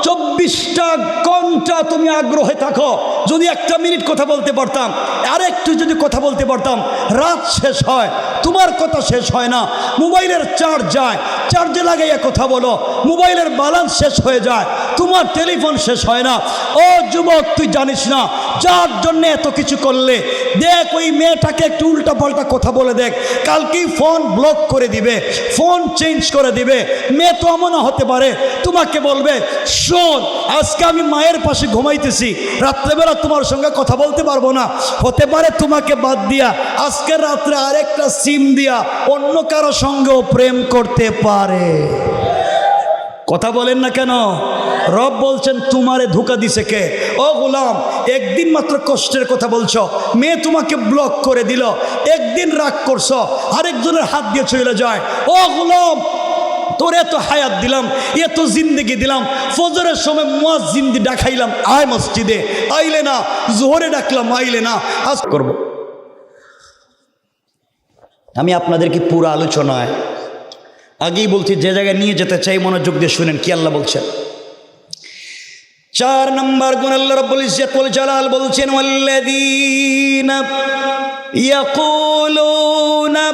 24টা ঘন্টা তুমি আগ্রহে থাকো, যদি 1 মিনিট কথা বলতে পারতাম, আরেকটু যদি কথা বলতে পারতাম, রাত শেষ হয়, তোমার কথা শেষ হয় না, মোবাইলের চার্জ যায়, চার্জে লাগাইয়া কথা বলো, মোবাইলের ব্যালেন্স শেষ হয়ে যায়, তোমার টেলিফোন শেষ হয় না। ও যুবক তুই জানিস না যার জন্য এত কিছু করলে, দেখ ওই মেয়েটাকে একটু উল্টা পাল্টা কথা বলে দেখ, কালকেই ফোন ব্লক করে দিবে, ফোন চেঞ্জ করে দিবে। মেয়ে তো এমন হতে পারে তোমাকে বলবে, শোন আজকে আমি মায়ের পাশে ঘুমাইতেছি, রাত্রেবেলা তোমার সঙ্গে কথা বলতে পারবো না, হতে পারে তোমাকে বাদ দিয়া আজকে রাত্রে আরেকটা সিম দিয়া অন্য কারো সঙ্গেও প্রেম করতে পারে। কথা বলেন না কেন? রব বলছেন তোমারে ধোঁকা দিছে কে? ও গোলাম, একদিন মাত্র কষ্টের কথা বলছো, মেয়ে তোমাকে ব্লক করে দিল, একদিন রাগ করছো, আরেকজনের হাত দিয়ে চলে যায়। ও গোলাম, তোর এত হায়াত দিলাম, এত জিন্দেগি দিলাম, ফজরের সময় মুয়াজ্জিন ডাকাইলাম আয় মসজিদে, আইলে না, জোহরে ডাকলাম আইলে না, আজ করব। আমি আপনাদেরকে পুরো আলোচনায় আগেই বলছি, যে জায়গায় নিয়ে যেতে চাই মনোযোগ দিয়ে শুনেন কি আল্লাহ বলছেন। 4 নম্বর গুণ আল্লাহ রাব্বুল ইজ্জত ওয়াল জালাল বলছেন, ওয়াল্লাযীনা ইয়াকুলুনা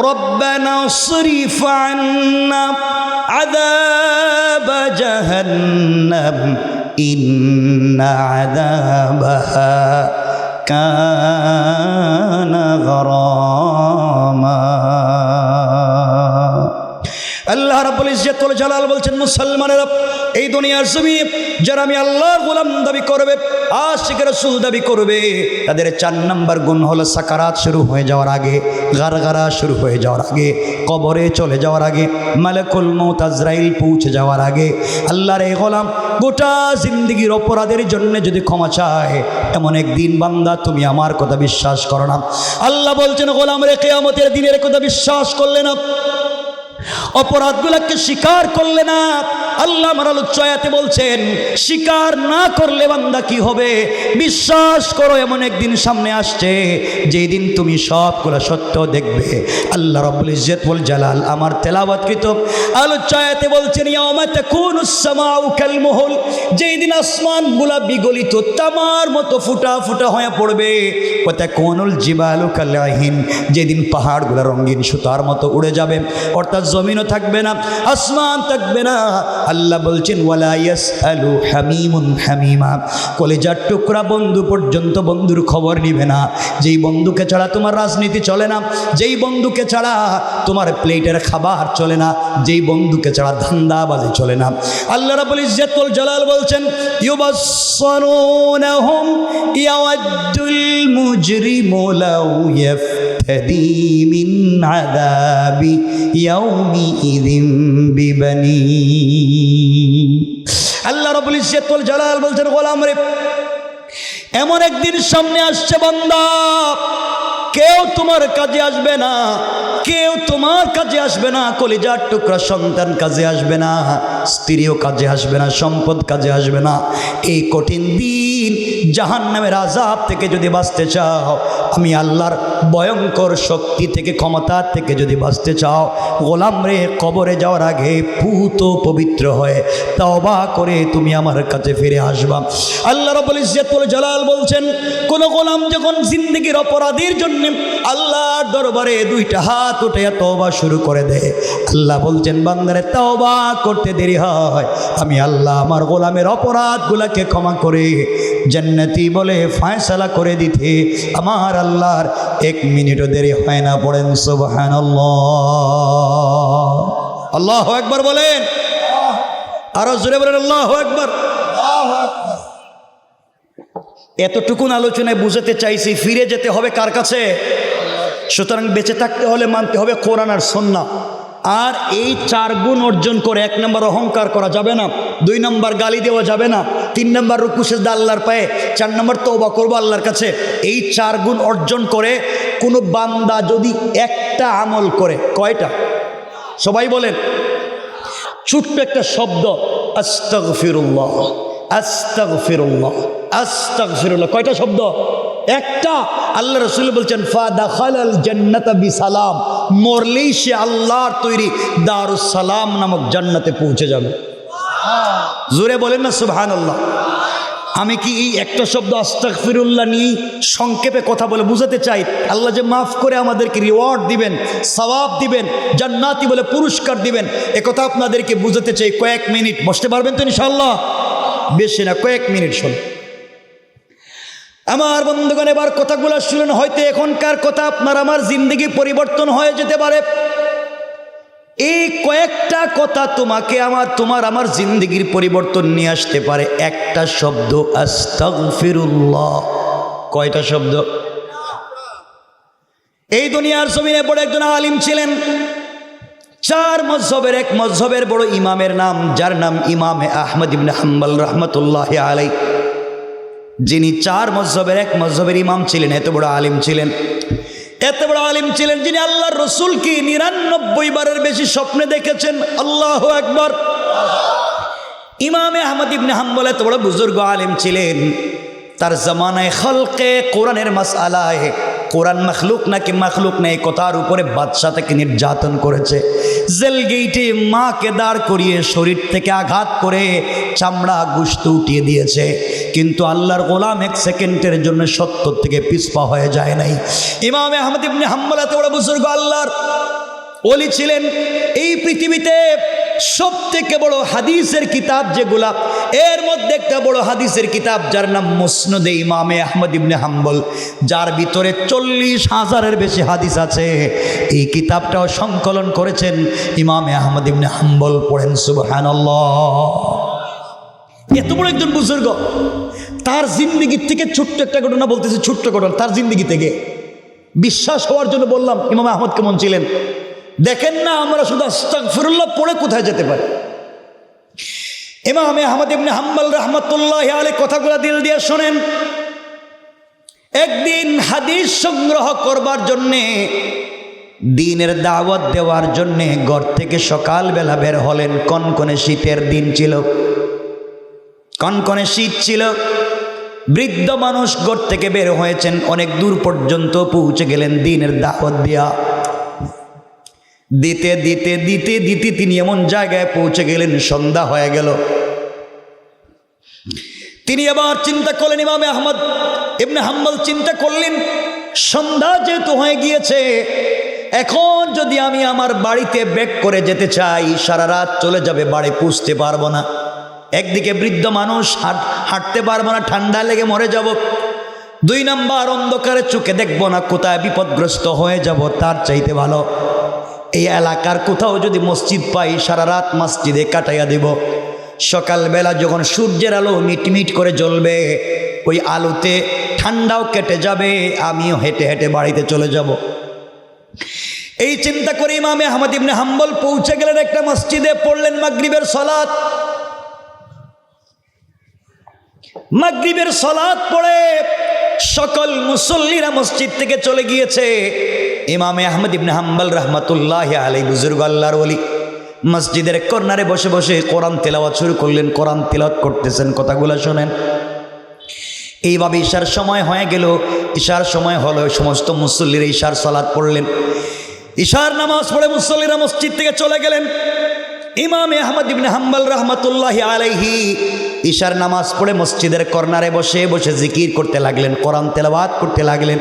রব্বানা ইসরিফ আন্না আযাব জাহান্নাম ইন্না আযাবাহা কানা গরামা। আল্লাহ রাব্বুল ইজ্জত ওয়াল জালাল বলছেন, মুসলমানেরা এই দুনিয়ার জমিনে যারা আমি আল্লাহর গোলাম দাবি করবে, আশিক রাসূল দাবি করবে, তাদের 4 নম্বর গুণ হলো সাকারাত শুরু হয়ে যাওয়ার আগে, গারগারা শুরু হয়ে যাওয়ার আগে, কবরে চলে যাওয়ার আগে, মালাকুল মউত আজরাইল পৌঁছে যাওয়ার আগে আল্লাহর এই গোলাম গোটা জিন্দেগির অপরাধের জন্য যদি ক্ষমা চায়, এমন একদিন বান্দা তুমি আমার কথা বিশ্বাস করো না। আল্লাহ বলছেন, গোলাম রে কিয়ামতের দিনের কথা বিশ্বাস করলে না, অপরাধগুলোকে স্বীকার করলে না, আল্লাহ আমার আলোচ্য আয়াতে বলছেন স্বীকার না করলে বান্দা কি হবে? বিশ্বাস করো এমন একদিন সামনে আসছে যেই দিন তুমি সবগুলো সত্য দেখবে। আল্লাহ রাব্বুল ইজ্জত ওয়াল জালাল আমার তেলাওয়াতকৃত আলোচ্য আয়াতে বলছেন, ইয়াউমা তাকুনুস সামাউ কাল মুহল, যেই দিন আসমানগুলা বিগলিত তামার মতো ফুটা ফুটা হয়ে পড়বে, ওয়া তাকুনুল জিবালু কাল আহিন, যেদিন পাহাড়গুলো রঙিন সুতার মতো উড়ে যাবে, অর্থাৎ জমিনও থাকবে না, আসমান থাকবে না। আল্লাহ বলছেন, ওয়ালা ইয়াসআলু হামিমুন হামিমা, কলিজার টুকরা বন্ধু পর্যন্ত বন্ধুর খবর নিবে না। যেই বন্ধুকে ছাড়া তোমার রাজনীতি চলে না, যেই বন্ধুকে ছাড়া তোমার প্লেটের খাবার চলে না, যেই বন্ধুকে ছাড়া ধান্দাবাজি চলে না। আল্লাহ রাব্বুল ইজ্জত ওয়াল জালাল বলছেন, ইউবাসসিরুনহুম ইয়াওয়াদ্দুল মুজরিমু লাউ ইয়াফতাদি মিন আযাবি ইয়াউমিইযিন বিবানি। আল্লাহ রাব্বুল ইজ্জত ওয়াল জালাল বলছেন, গোলাম রে এমন একদিন সামনে আসছে বান্দা, কেউ তোমার কাজে আসবে না, কেউ তোমার কাজে আসবে না, কলিজার টুকরা সন্তান কাজে আসবে না, স্ত্রীও কাজে আসবে না, সম্পদ কাজে আসবে না। এই কঠিন দিন জাহান্নামের আযাব থেকে যদি বাঁচতে চাও, আমি আল্লাহর ভয়ঙ্কর শক্তি থেকে, ক্ষমতা থেকে যদি বাঁচতে চাও, গোলাম রে কবরে যাওয়ার আগে পূত পবিত্র হয়ে তওবা করে তুমি আমার কাছে ফিরে আসবা। আল্লাহ রাব্বুল ইজ্জতুল জালাল বলছেন, কোন গোলাম যখন জিন্দেগির অপরাধের জন্য আল্লাহর দরবারে দুইটা হাত উঠে তওবা শুরু করে দেয়, আল্লাহ বলছেন বান্দারে তওবা করতে দেরি হয়, আমি আল্লাহ আমার গোলামের অপরাধগুলোকে ক্ষমা করে জান্নাতি বলে ফয়সালা করে দিতে আমার আল্লাহর 1 মিনিটও দেরি হয় না। পড়েন সুবহানাল্লাহ। আল্লাহু আকবার বলেন, আরো জোরে বলেন আল্লাহু আকবার। এতটুকুন আলোচনায় বুঝাতে চাইছি ফিরে যেতে হবে কার কাছে? সুতরাং বেঁচে থাকতে হলে মানতে হবে কোরআন আর সুন্নাহ। আর এই 4 গুণ অর্জন করে 1 নম্বর অহংকার করা যাবে না, 2 নম্বর গালি দেওয়া যাবে না, 3 নম্বর রুকু সিজদা আল্লাহর পায়ে, 4 নম্বর তওবা করবো আল্লাহর কাছে। এই 4 গুণ অর্জন করে কোনো বান্দা যদি একটা আমল করে, কয়টা? সবাই বলেন। ছোট্ট একটা শব্দ আস্তাগফিরুল্লাহ, আস্তাগফিরুল্লাহ, আস্তাগফিরুল্লাহ, কয়টা শব্দ? একটা। আল্লাহ রাসূল বলছেন ফাদাখালাল জান্নাতা বিসালাম, মরলেই সে আল্লাহর তৈরি দারুস সালাম নামক জান্নাতে পৌঁছে যাবে। জোরে বলেন না সুবহানাল্লাহ। আমি কি এই একটা শব্দ আস্তাগফিরুল্লাহ নিয়ে সংক্ষেপে কথা বলে বুঝাতে চাই, আল্লাহ যে মাফ করে আমাদেরকে রিওয়ার্ড দিবেন, সওয়াব দিবেন, জান্নাতি বলে পুরস্কার দিবেন, একথা আপনাদেরকে বুঝাতে চাই। কয়েক মিনিট বসতে পারবেন তো ইনশাআল্লাহ? বেশি না, কয়েক মিনিট শুন। আমার বন্ধুগণ, এবার কথাগুলো শুনেন, হয়তো এখনকার কথা আপনার আমার জিন্দগি পরিবর্তন হয়ে যেতে পারে। এই কয়েকটা কথা তোমাকে তোমার আমার জিন্দগির পরিবর্তন নিয়ে আসতে পারে। একটা শব্দ আস্তাগফিরুল্লাহ। কয়টা শব্দ? এই দুনিয়ার জমিনে বড় একজন আলিম ছিলেন, 4 মযহবের এক মযহবের বড় ইমামের নাম, যার নাম ইমামে আহমদ ইবনে হাম্বল রাহমাতুল্লাহি আলাইহি, যিনি 4 মযহবের এক মযহবের ইমাম ছিলেন। এত বড় আলিম ছিলেন, এত বড় আলিম ছিলেন, যিনি আল্লাহর রাসূলকে 99 বারের বেশি স্বপ্নে দেখেছেন। আল্লাহু আকবার। ইমামে আহমদ ইবনে হাম্বল এত বড় বুজুর্গ আলিম ছিলেন, তার জামানায় খলকে কোরআনের মাসআলায় কোরআন মখলুক নাকি মখলুক নেই কথার উপরে বাদশা থেকে নির্যাতন করেছে। জেল গেইটে মাকে দাঁড় করিয়ে শরীর থেকে আঘাত করে চামড়া গোশত উঠিয়ে দিয়েছে, কিন্তু আল্লাহর গোলাম 1 সেকেন্ডের জন্য সত্য থেকে পিছপা হয়ে যায় নাই। ইমাম আহমদ ইবনে হাম্বল এত বড় বুজুর্গ আল্লাহর ওলি ছিলেন। এই পৃথিবীতে সব থেকে বড় হাদিসের কিতাব যেগুলা, এর মধ্যে একটা বড় হাদিসের কিতাব যার নাম মুসনাদে ইমামে আহমদ ইবনে হাম্বল, যার ভিতরে 40,000-এর বেশি হাদিস আছে। এই কিতাবটাও সংকলন করেছেন ইমামে আহমদ ইবনে হাম্বল। পড়েন সুবহানাল্লাহ। এত বড় একজন বুজুর্গ, তার জিন্দেগি থেকে ছোট্ট একটা ঘটনা বলতেছে, ছোট্ট ঘটনা তার জিন্দেগি থেকে। বিশ্বাস হওয়ার জন্য বললাম ইমাম আহমদ কেমন ছিলেন দেখেন না। আমরা শুধু আস্তাগফিরুল্লাহ পড়ে কোথায় যেতে পারি? ইমাম আহমদ ইবনে হাম্বল রাহমাতুল্লাহি আলাইহি কথাগুলো দিল দিয়ে শোনেন। একদিন হাদিস সংগ্রহ করবার জন্যে, দ্বীনের দাওয়াত দেওয়ার জন্যে ঘর থেকে সকালবেলা বের হলেন। কনকনে শীতের দিন ছিল, কনকনে শীত ছিল। বৃদ্ধ মানুষ ঘর থেকে বের হয়েছেন, অনেক দূর পর্যন্ত পৌঁছে গেলেন দ্বীনের দাওয়াত দিয়া। দিতে দিতে দিতে দিতে তিনি এমন জায়গায় পৌঁছে গেলেন, সন্ধ্যা হয়ে গেল। তিনি আবার চিন্তা করলেন, ইমাম আহমদ ইবনে হাম্বল চিন্তা করলেন, সন্ধ্যা যেহেতু হয়ে গিয়েছে, এখন যদি আমি আমার বাড়িতে ব্যাক করে যেতে চাই, সারা রাত চলে যাবে, বাড়ি পৌঁছতে পারবো না। একদিকে বৃদ্ধ মানুষ, হাঁটতে পারবো না, ঠান্ডা লেগে মরে যাব। 2 নাম্বার অন্ধকারে চোখে দেখবো না, কোথায় বিপদগ্রস্ত হয়ে যাব। তার চাইতে ভালো এই এলাকার কোথাও যদি মসজিদ পাই, সারা রাত মসজিদে কাটাইয়া দেব। সকালবেলা যখন সূর্যের আলো মিটমিট করে জ্বলবে, ওই আলোতে ঠান্ডাও কেটে যাবে, আমিও হেঁটে হেঁটে বাড়িতে চলে যাব। এই চিন্তা করে ইমাম আহমদ ইবনে হাম্বল পৌঁছে গেলেন একটা মসজিদে, পড়লেন মাগরিবের সালাত। মাগরিবের সালাত পড়ে সকল মুসল্লিরা মসজিদ থেকে চলে গিয়েছে। ইমামে আহমদ ইবনে হাম্বল রাহমাতুল্লাহি আলাইহি বুজুর্গ আল্লাহর ওলি মসজিদের কর্নারে বসে বসে কোরআন তেলাওয়াত শুরু করলেন। কোরআন তেলাওয়াত করতেছেন, কথাগুলো শোনেন। এইভাবে ঈশার সময় হয়ে গেল। ঈশার সময় হলো, সমস্ত মুসল্লিরা ঈশার সালাত পড়লেন। ঈশার নামাজ পড়ে মুসল্লিরা মসজিদ থেকে চলে গেলেন। ইমাম আহমদ ইবনে হাম্বল রাহমাতুল্লাহি আলাইহি ঈশার নামাজ পড়ে মসজিদের কর্নারে বসে বসে জিকির করতে লাগলেন, কোরআন তেলাওয়াত করতে লাগলেন।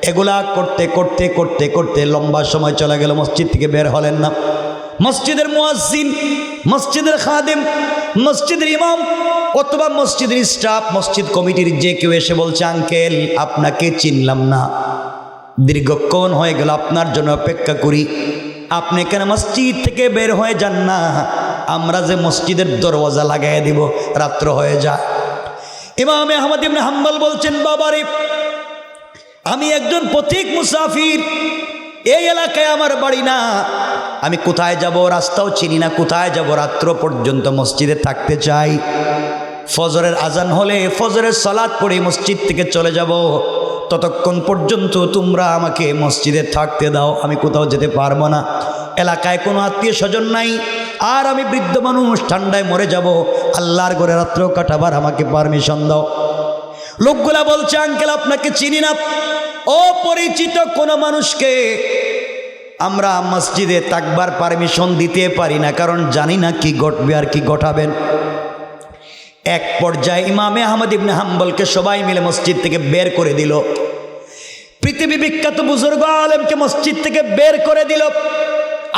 এগুলা করতে করতে করতে করতে লম্বা সময় চলে গেল, মসজিদ থেকে বের হলেন না। মসজিদের মুয়াজ্জিন, মসজিদের খাদেম, মসজিদের ইমাম অথবা মসজিদের স্টাফ, মসজিদ কমিটির যে কেউ এসে বলছে, আঙ্কেল আপনাকে চিনলাম না, দীর্ঘক্ষণ হয়ে গেল আপনার জন্য অপেক্ষা করি, আপনি কেন মসজিদ থেকে বের হয়ে যান না? আমরা যে মসজিদের দরওয়াজা লাগাই দিব, রাত্র হয়ে যায়। ইমাম আহমদ ইবনে হাম্বল বলছেন, বাবারে আমি একজন পথিক মুসাফির, এই এলাকায় আমার বাড়ি না, আমি কোথায় যাব রাস্তাও চিনি না, কোথায় যাব? রাত্র পর্যন্ত মসজিদে থাকতে চাই। ফজরের আজান হলে ফজরের সালাত পড়ে মসজিদ থেকে চলে যাব, ততক্ষণ পর্যন্ত তোমরা আমাকে মসজিদে থাকতে দাও, আমি কোথাও যেতে পারবো না। এলাকায় কোনো আত্মীয় স্বজন নাই, আর আমি বৃদ্ধ মানুষ, ঠান্ডায় মরে যাব, আল্লাহর ঘরে রাত্র কাটাবার আমাকে পারমিশন দাও। লোকগুলা বলছে, আঙ্কেল আপনাকে চিনি না, অপরিচিত কোনো মানুষকে আমরা মসজিদে থাকবার পারমিশন দিতে পারি না, কারণ জানি না কি ঘটবে আর কি ঘটাবেন। এক পর্যায়ে ইমামে আহমদ ইবনে হাম্বলকে সবাই মিলে মসজিদ থেকে বের করে দিল। পৃথিবী বিখ্যাত বুজুর্গ আলেমকে মসজিদ থেকে বের করে দিল।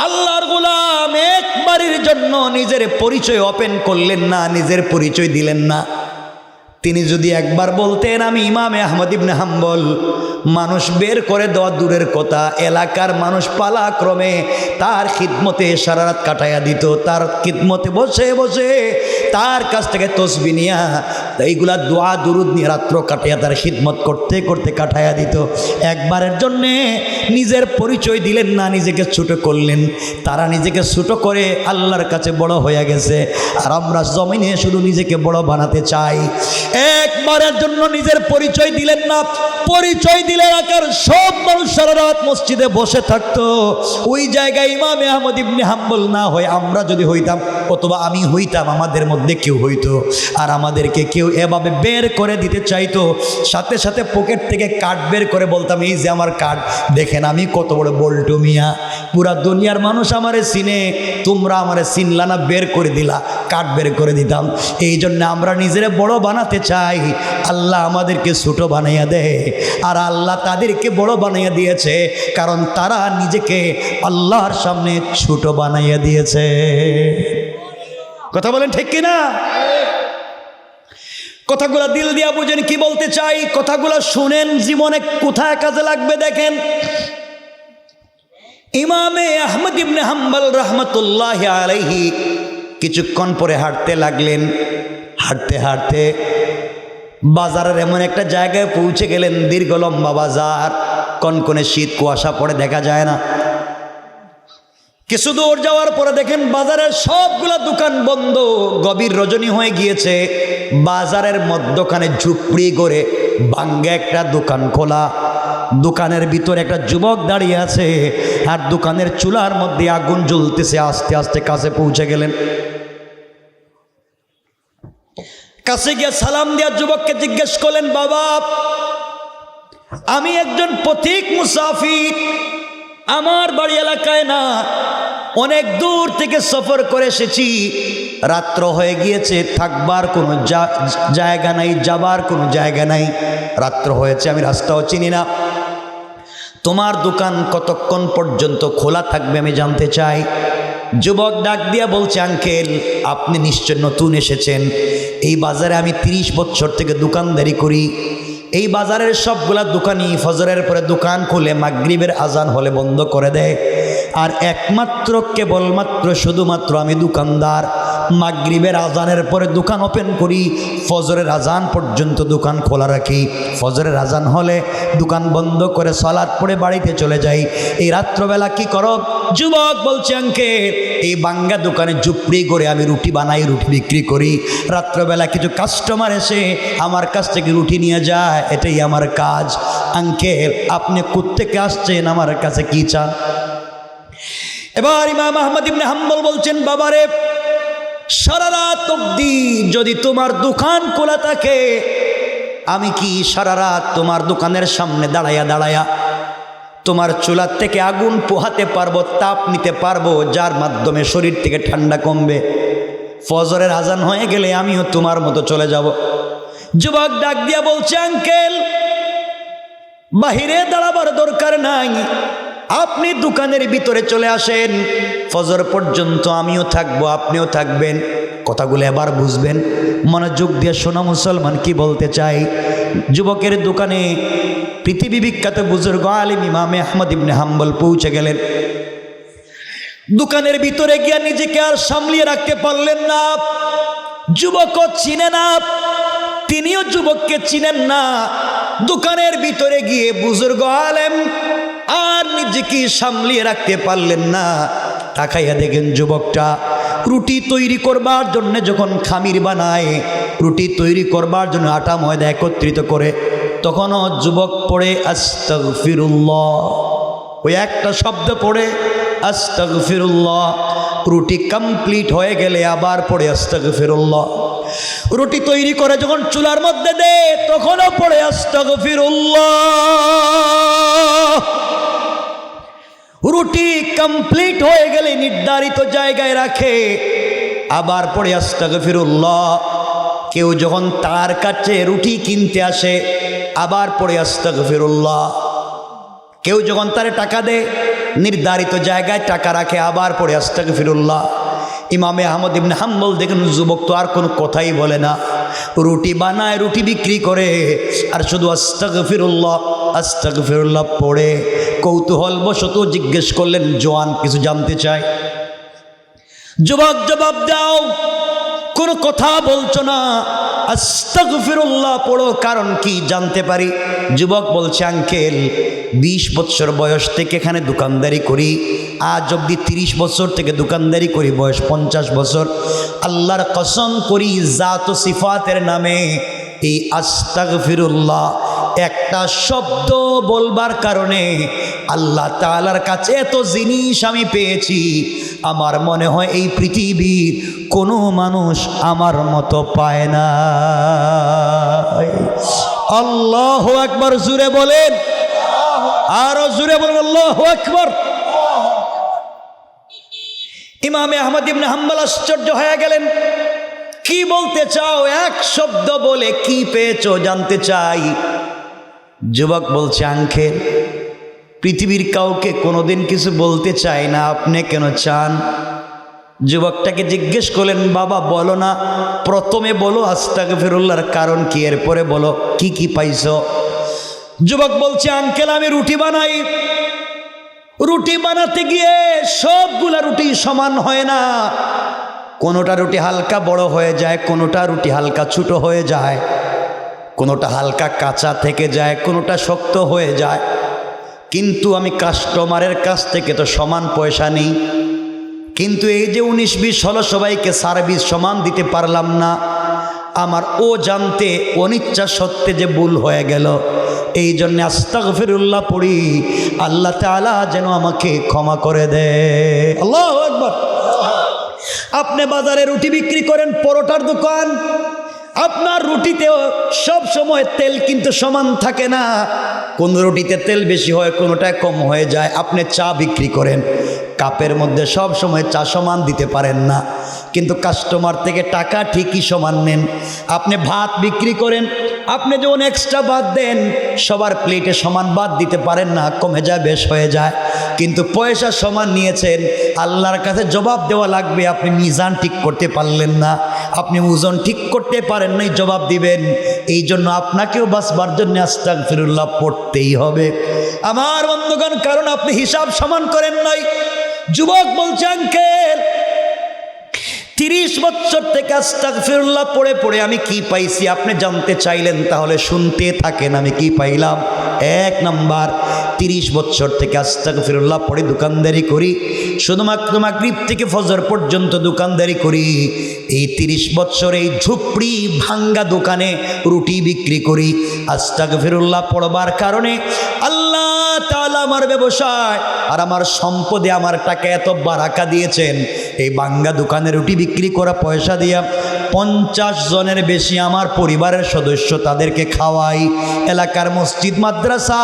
আল্লাহর গোলাম একবারের জন্য নিজের পরিচয় ওপেন করলেন না, নিজের পরিচয় দিলেন না। তিনি যদি একবার বলতেন আমি ইমামে আহমদ ইবনে হাম্বল, মানুষ বের করে দেওয়া দূরের কথা, এলাকার মানুষ পালাক্রমে তার খিদমতে সারা রাত কাটাইয়া দিত, তার খিদমতে বসে বসে তার কাছ থেকে তসবিহ নিয়া এইগুলা দোয়া দুরুদ নিয়ে রাত্র কাটাইয়া তার খিদমত করতে করতে কাটাইয়া দিত। একবারের জন্যে নিজের পরিচয় দিলেন না, নিজেকে ছোট করলেন। তারা নিজেকে ছোট করে আল্লাহর কাছে বড় হয়ে গেছে, আর আমরা জমিনে শুধু নিজেকে বড় বানাতে চাই। একবারের জন্য নিজের পরিচয় দিলেন না, পরিচয় দিলে এলাকার সব মানুষ সারা রাত মসজিদে বসে থাকতো। ওই জায়গায় ইমামে আহমদ ইবনে হাম্বল না হয় আমরা যদি হইতাম, অথবা আমি হইতাম, আমাদের মধ্যে কেউ হইতো, আর আমাদেরকে কেউ এভাবে বের করে দিতে চাইতো, সাথে সাথে পকেট থেকে কার্ড বের করে বলতাম, এই যে আমার কার্ড, দেখেন আমি কত বড় বল্টু মিয়া, পুরা দুনিয়ার মানুষ আমারে চিনে, তোমরা আমারে চিনলা না, বের করে দিলা, কার্ড বের করে দিতাম। এই জন্য আমরা নিজেরা বড় বানাতে চাই, আল্লাহ আমাদেরকে ছোট বানাইয়া দেয়, আর আল্লাহ তাদেরকে বড় বানাইয়া দিয়েছে, কারণ তারা নিজেকে আল্লাহর সামনে ছোট বানাইয়া দিয়েছে। কথা বলেন ঠিক কিনা? কথাগুলো দিল দিয়া বুঝেন কি বলতে চাই, কথাগুলো শুনেন, জীবনে কোথায় কাজে লাগবে দেখেন। ইমামে আহমদ ইবনে হাম্বল রাহমাতুল্লাহি আলাইহি কিছুক্ষণ পরে হাঁটতে লাগলেন। হাঁটতে হাঁটতে বাজারের এমন একটা জায়গায় পৌঁছে গেলেন, দীর্ঘ লম্বা বাজার, কনকনে শীত, কুয়াশা পড়ে দেখা যায় না। কিছু দূর যাওয়ার পরে দেখেন বাজারের সবগুলা দোকান বন্ধ, গভীর রজনী হয়ে গিয়েছে। বাজারের মধ্যখানে ঝুপড়ি করে ভাঙ্গে একটা দোকান খোলা, দোকানের ভিতরে একটা যুবক দাঁড়িয়ে আছে, আর দোকানের চুলার মধ্যে আগুন জ্বলতেছে। আস্তে আস্তে কাছে পৌঁছে গেলেন, কাছে গিয়ে সালাম দিয়া যুবককে জিজ্ঞেস করলেন, বাবা আমি একজন পথিক মুসাফির, আমার বাড়ি এলাকায় না, অনেক দূর থেকে সফর করে এসেছি, রাত্র হয়ে গিয়েছে, থাকবার কোনো জায়গা নাই, যাবার কোনো জায়গা নাই, রাত্র হয়েছে, আমি রাস্তাও চিনি না, তোমার দোকান কতক্ষণ পর্যন্ত খোলা থাকবে আমি জানতে চাই। যুবক ডাক দিয়া বলছে, আঙ্কেল আপনি নিশ্চয় নতুন এসেছেন, এই বাজারে আমি 30 বছর থেকে দোকানদারি করি। এই বাজারের সবগুলা দোকানই ফজরের পরে দোকান খুলে মাগরিবের আজান হলে বন্ধ করে দেয়, আর একমাত্র কেবলমাত্র শুধুমাত্র আমি দোকানদার, মাগরিবের আজানের পরে দোকান ওপেন করি, ফজরের আজান পর্যন্ত দোকান খোলা রাখি, ফজরের আজান হলে দোকান বন্ধ করে সালাত পড়ে বাড়িতে চলে যাই। এই রাত্রবেলা কি করো? যুবক বলছে, আঙ্কেল এই বাঙ্গা দোকানে ঝুপড়ি করে আমি রুটি বানাই, রুটি বিক্রি করি, রাত্রবেলা কিছু কাস্টমার এসে আমার কাছ থেকে রুটি নিয়ে যায়, এটাই আমার কাজ। আঙ্কেল আপনি কোত্থেকে আসছেন, আমার কাছে কি চান? এবার ইমাম আহমদ ইবনে হাম্বল বলছেন, বাবারে সারা রাত অবধি যদি তোমার দোকান খোলা থাকে, আমি কি সারা রাত তোমার দোকানের সামনে দাঁড়ায়া দাঁড়ায়া তোমার চুলার থেকে আগুন পোহাতে পারবো, তাপ নিতে পারবো, যার মাধ্যমে শরীর থেকে ঠান্ডা কমবে? ফজরের আজান হয়ে গেলে আমিও তোমার মতো চলে যাব। যুবক ডাক দিয়া বলছে, আঙ্কেল বাহিরে দাঁড়াবার দরকার নাই, আপনি দোকানের ভিতরে চলে আসেন, ফজর পর্যন্ত আমিও থাকবো, আপনিও থাকবেন। কথাগুলো এবার বুঝবেন, মনোযোগ দিয়ে শোনা মুসলমান কি বলতে চাই। যুবকের দোকানে পৃথিবী বিখ্যাত বুজুর্গ আলিম ইমামে আহমদ ইবনে হাম্বল পৌঁছে গেলেন। দোকানের ভিতরে গিয়া নিজেকে আর সামলিয়ে রাখতে পারলেন না। যুবকও চিনে না, তিনিও যুবককে চিনেন না। দোকানের ভিতরে গিয়ে বুজুর্গ আলেম আর নিজেকে সামলিয়ে রাখতে পারলেন না। তাকাইয়া দেখেন যুবকটা রুটি তৈরি করবার জন্য যখন খামির বানায়, রুটি তৈরি করবার জন্য আটা ময়দা একত্রিত করে, তখনও যুবক পড়ে আস্তাগফিরুল্লাহ, ওই একটা শব্দ পড়ে আস্তাগফিরুল্লাহ। রুটি কমপ্লিট হয়ে গেলে আবার পড়ে আস্তাগফিরুল্লাহ। রুটি তৈরি করে যখন চুলার মধ্যে দেয় তখনও পড়ে আস্তাগফিরুল্লাহ। রুটি কমপ্লিট হয়ে গেলে নির্ধারিত জায়গায় রাখে, আবার পড়ে আস্তাগফিরুল্লাহ। কেউ যখন তার কাছে রুটি কিনতে আসে আবার পড়ে আস্তাগফিরুল্লাহ। কেউ যখন তারে টাকা দেয় নির্ধারিত জায়গায় টাকা রাখে, আবার পড়ে আস্তাগফিরুল্লাহ। ইমামে আহমদ ইবনে হাম্বল দেখেন যুবক তো আর কোনো কথাই বলে না, রুটি বানায়, রুটি বিক্রি করে, আর শুধু আস্তাগফিরুল্লাহ আস্তাগফিরুল্লাহ পড়ে। কৌতূহলবশত জিজ্ঞেস করলেন, জওয়ান কিছু জানতে চায়? যুবক জবাব দাও, কোনো কথা বলছো না, আস্তাগফিরুল্লাহ পড়ো, কারণ কি জানতে পারি? যুবক বলছে, আঙ্কেল 20 বছর বয়স থেকে এখানে দোকানদারি করি, আজ অবধি 30 বছর থেকে দোকানদারি করি, বয়স 50 বছর। আল্লাহর কসম করি জাত ও সিফাতের নামে এই আস্তাগফিরুল্লাহ একটা শব্দ বলবার কারণে আল্লাহ তাআলার কাছে এত জিনিস আমি পেয়েছি, আমার মনে হয় এই পৃথিবীর কোনো মানুষ আমার মতো পায় না। আল্লাহু আকবার, জুড়ে বলেন, আরো জুড়ে বলেন আল্লাহু আকবার। ইমামে আহমদ ইবনে হাম্বল আশ্চর্য হয়ে গেলেন, কি বলতে চাও? এক শব্দ বলে কি পেয়েছো জানতে চাই। যুবক বলছে, আঙ্কেল পৃথিবীর কাউকে কোনোদিন কিছু বলতে চাই না, আপনি কেন চান? যুবকটাকে জিজ্ঞেস করলেন, বাবা বলো না, প্রথমে বলো আস্তাগফিরুল্লাহর কারণ কি, এরপরে বলো কি কি পাইছো। যুবক বলছে, আঙ্কেল আমি রুটি বানাই, রুটি বানাতে গিয়ে সবগুলা রুটি সমান হয় না, কোনোটা রুটি হালকা বড় হয়ে যায়, কোনোটা রুটি হালকা ছোট হয়ে যায়, কোনোটা হালকা কাঁচা থেকে যায়, কোনোটা শক্ত হয়ে যায়। কিন্তু আমি কাস্টমারের কাছ থেকে তো সমান পয়সা নিই, কিন্তু এই যে 19, 20 হলো সবাইকে সার্ভিস সমান দিতে পারলাম না, আমার ও জানতে অনিচ্ছা সত্ত্বে যে ভুল হয়ে গেল, এই জন্য আস্তাগফিরুল্লাহ পড়ি, আল্লাহ তাআলা যেন আমাকে ক্ষমা করে দেয়। আল্লাহু আকবার। আপনি বাজারে রুটি বিক্রি করেন, পরোটার দোকান, আপনার রুটিতেও সব সময় তেল কিন্তু সমান থাকে না, কোন রুটিতে তেল বেশি হয়, কোনোটায় কম হয়ে যায়। আপনি চা বিক্রি করেন, কাপের মধ্যে সব সময় চা সমান দিতে পারেন না, কিন্তু কাস্টমার থেকে টাকা ঠিকই সমান নেন। আপনি ভাত বিক্রি করেন, আপনি যখন এক্সট্রা ভাত দেন সবার প্লেটে সমান ভাত দিতে পারেন না, কমে যায়, বেশ হয়ে যায়, কিন্তু পয়সা সমান নিয়েছেন, আল্লাহর কাছে জবাব দেওয়া লাগবে। আপনি মিজান ঠিক করতে পারলেন না, আপনি ওজন ঠিক করতে পারেন নাই, জবাব দিবেন। এই জন্য আপনাকেও বাঁচবার জন্য আস্তাগফিরুল্লাহ পড়তেই হবে আমার বন্ধুগণ, কারণ আপনি হিসাব সমান করেন নাই। যুবক বলছে, আঙ্কেল 30 বছর থেকে আস্তাগফিরুল্লাহ পড়ে পড়ে আমি কি পাইছি আপনি জানতে চাইলেন, তাহলে শুনতে থাকেন আমি কি পাইলাম। 1 নাম্বার, 30 বছর থেকে আস্তাগফিরুল্লাহ পড়ে দোকানদারি করি, শুধুমাত্র মাগরিব থেকে ফজর পর্যন্ত দোকানদারি করি। এই 30 বছর এই ঝুপড়ি ভাঙ্গা দোকানে রুটি বিক্রি করি। আস্তাগফিরুল্লাহ পড়বার কারণে আল্লাহ তাআলা আমার ব্যবসায় আর আমার সম্পদে আমার টাকা এত বারাকা দিয়েছেন। এই ভাঙ্গা দোকানে রুটি বিক্রি করা পয়সা দিয়া 50 জনের বেশি আমার পরিবারের সদস্য, তাদেরকে খাওয়াই, এলাকার মসজিদ মাদ্রাসা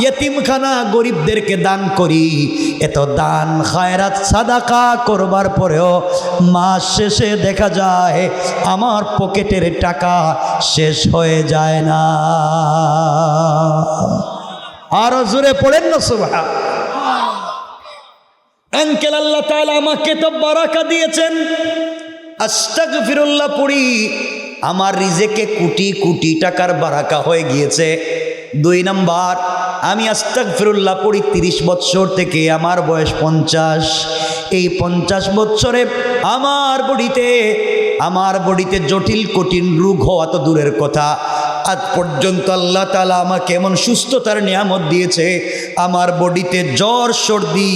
ইয়েতিমখানা গরিবদেরকে দান করি। এত দান খায়রাত সাদাকা করবার পরেও মাস শেষে দেখা যায় আমার পকেটের টাকা শেষ হয়ে যায় না। আরো জোরে পড়েন না সুবহান। আঙ্কেল, আল্লাহ তাআলা আমাকে তো বারাকা দিয়েছেন, আস্তাগফিরুল্লাহ পড়ি আমার রিজেকে কোটি কোটি টাকার বারাকা হয়ে গিয়েছে। 2 নাম্বার, আমি আস্তাগফিরুল্লাহ পড়ি 30 বছর থেকে, আমার বয়স 50। এই 50 বছরে আমার বডিতে জটিল কঠিন রোগ হওয়া তো দূরের কথা, আজ পর্যন্ত আল্লাহ তাআলা আমাকে এমন সুস্থতার নিয়ামত দিয়েছে, আমার বডিতে জ্বর সর্দি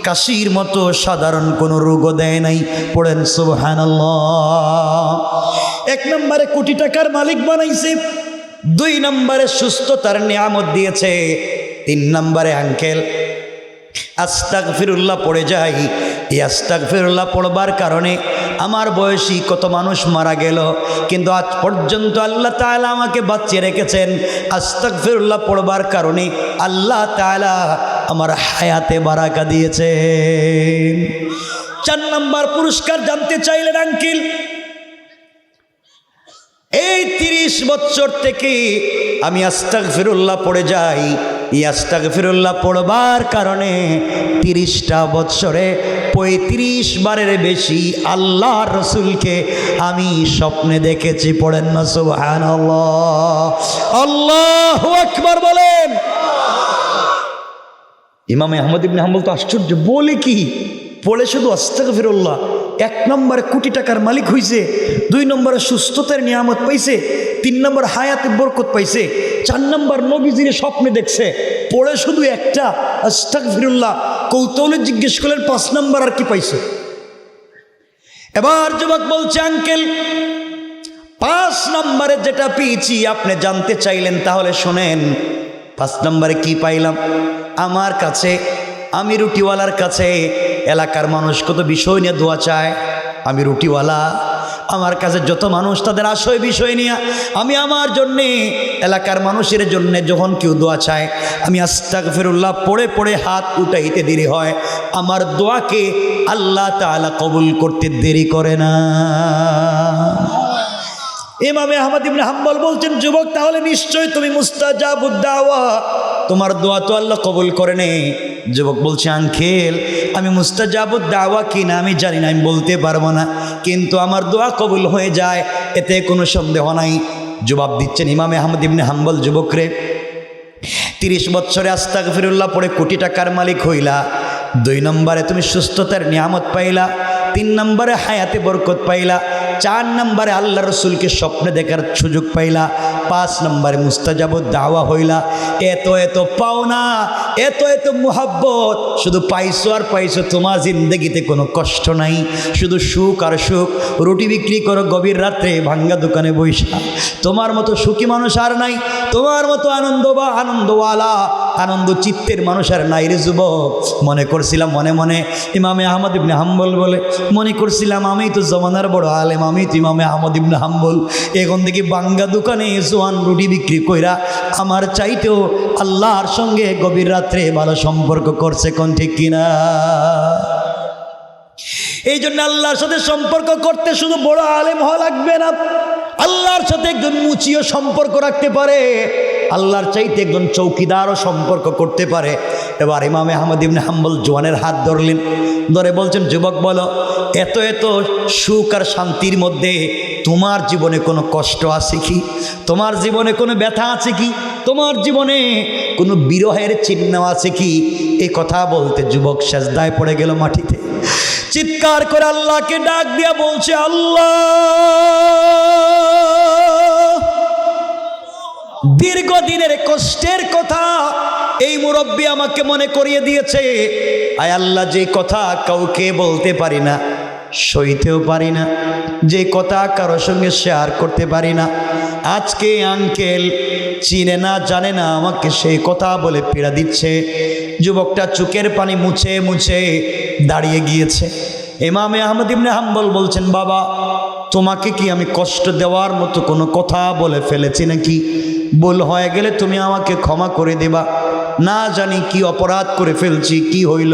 কাশির মতো সাধারণ কোনো রোগও দেয় নাই। পড়েন সুবহানাল্লাহ। 1 নম্বরে কোটি টাকার মালিক বানাইছে, 2 নম্বরে সুস্থতার নিয়ামত দিয়েছে, 3 নম্বরে আঙ্কেল আস্তাগফিরুল্লাহ পড়ে যাই। এই আস্তাগফিরুল্লাহ পড়বার কারণে আমার বয়সী কত মানুষ মারা গেল, কিন্তু আজ পর্যন্ত আল্লাহ তাআলা আমাকে বাঁচিয়ে রেখেছেন। আস্তাগফিরুল্লাহ পড়বার কারণে আল্লাহ তাআলা আমার হায়াতে বারাকা দিয়েছেন। 4 নম্বর পুরস্কার জানতে চাইলেন আঙ্কেল, এই 30 বছর থেকে আমি আস্তাগফিরুল্লাহ পড়ে যাই। এই আস্তাগফিরুল্লাহ পড়বার কারণে 30টা বছরে 35 বারের বেশি আল্লাহর রসুলকে আমি স্বপ্নে দেখেছি। পড়েন না সুবহানাল্লাহ, আল্লাহু আকবার বলেন। ইমাম আহমদ ইবনে হাম্বল তো আশ্চর্য, বলে কি পড়ে শুধু আস্তাগফিরুল্লাহ 1 নম্বরে কোটি টাকার মালিক হইছে, 2 নম্বরে সুস্থতার নিয়ামত পাইছে, 3 নম্বর হায়াতে বরকত পাইছে, 4 নম্বর নবীজির স্বপ্নে দেখছে। পড়ে শুধু একটা আস্তাগফিরুল্লাহ, কৌতূহলে জিজ্ঞেস করলেন 5 নম্বর আর কি পাইছে? এবার যুবক বলছে আঙ্কেল 5 নম্বরে যেটা পেয়েছি আপনি জানতে চাইলেন, তাহলে শোনেন 5 নম্বরে কি পাইলাম। আমার কাছে, আমি রুটিওয়ালার কাছে এলাকার মানুষ কত বিষয় নিয়ে দোয়া চায়, আমি রুটিওয়ালা, আমার কাছে যত মানুষ তাদের আশয় বিষয় নিয়ে আমি আমার জন্যে এলাকার মানুষের জন্যে যখন কেউ দোয়া চায় আমি আস্তাগফিরুল্লাহ পড়ে পড়ে হাত উঠাইতে দেরি হয়, আমার দোয়াকে আল্লাহ তাআলা কবুল করতে দেরি করে না। ইমাম আহমদ ইবনে হাম্বল বলছেন, যুবক তাহলে নিশ্চয় তুমি মুস্তাজাবুদ দাওয়া, তোমার দোয়া তো আল্লাহ কবুল করে নে। যুবক বলছে আঙ্কেল আমি মুস্তাজাবুদ দাওয়া কিনা আমি জানি না, আমি বলতে পারবো না, কিন্তু আমার দোয়া কবুল হয়ে যায় এতে কোনো সন্দেহ নাই। জবাব দিচ্ছেন ইমাম আহমদ ইবনে হাম্বল, যুবকরে 30 বছরে আস্তাগফিরুল্লাহ পড়ে কোটি টাকার মালিক হইলা, 2 নম্বরে তুমি সুস্থতার নিয়ামত পাইলা, 3 নম্বরে হায়াতে বরকত পাইলা, 4 নম্বরে আল্লাহ রসুলকে স্বপ্নে দেখার সুযোগ পাইলা, 5 নম্বরে মুস্তাজাবুদ দাওয়া হইলা। এত এত পাওনা, এত এত মুহাব্বত শুধু পাইছো আর পাইছো, তোমার জিন্দগিতে কোনো কষ্ট নাই, শুধু সুখ আর সুখ। রুটি বিক্রি করো গভীর রাত্রে ভাঙ্গা দোকানে বৈশা, তোমার মতো সুখী মানুষ আর নাই, তোমার মতো আনন্দওয়ালা আনন্দ চিত্তের মানুষ আর নাই রে যুবক। মনে করছিলাম মনে মনে ইমামে আহমদ ইবনে হাম্বল বলে, মনে করছিলাম আমি তো জমানার বড় আলেম, আমি তো ইমামে আহমদ ইবনে হাম্বল, এখন থেকে বাঙ্গা দোকানে জোয়ান রুটি বিক্রি কইরা আমার চাইতেও আল্লাহর সঙ্গে গভীর রাত্রে ভালো সম্পর্ক করছে, কোন ঠিক কিনা? এই জন্য আল্লাহর সাথে সম্পর্ক করতে শুধু বড় আলেম হওয়া লাগবে না, আল্লাহর সাথে একজন মুচিও সম্পর্ক রাখতে পারে, আল্লাহর চাইতে একজন চৌকিদারও সম্পর্ক করতে পারে। এবার ইমাম আহমদ ইবনে হাম্বল জওয়ানের হাত ধরলেন, ধরে বলছেন, যুবক বলো, এত এত সুখ আর শান্তির মধ্যে তোমার জীবনে কোনো কষ্ট আছে কি? তোমার জীবনে কোনো ব্যথা আছে কি? তোমার জীবনে কোনো বিরহের চিহ্ন আছে কি? এই কথা বলতে যুবক সেজদায় পড়ে গেল মাটিতে, চিৎকার করে আল্লাহকে ডাক দিয়া বলছে, আল্লাহ, দীর্ঘদিনের কষ্টের কথা এই মুরব্বী আমাকে মনে করিয়ে দিয়েছে। আয় আল্লাহ, যে কথা কাউকে বলতে পারি না, সইতেও পারি না, যে কথা কারোর সঙ্গে শেয়ার করতে পারি না, আজকে আঙ্কেল চিনে না জানে না আমাকে সেই কথা বলে পীড়া দিচ্ছে। যুবকটা চোখের পানি মুছে মুছে দাঁড়িয়ে গিয়েছে। ইমামে আহমদ ইবনে হাম্বল বলছেন, বাবা তোমাকে কি আমি কষ্ট দেওয়ার মতো কোনো কথা বলে ফেলেছি নাকি? ভুল হয়ে গেলে তুমি আমাকে ক্ষমা করে দেবা, না জানি কি অপরাধ করে ফেলছি, কি হইল?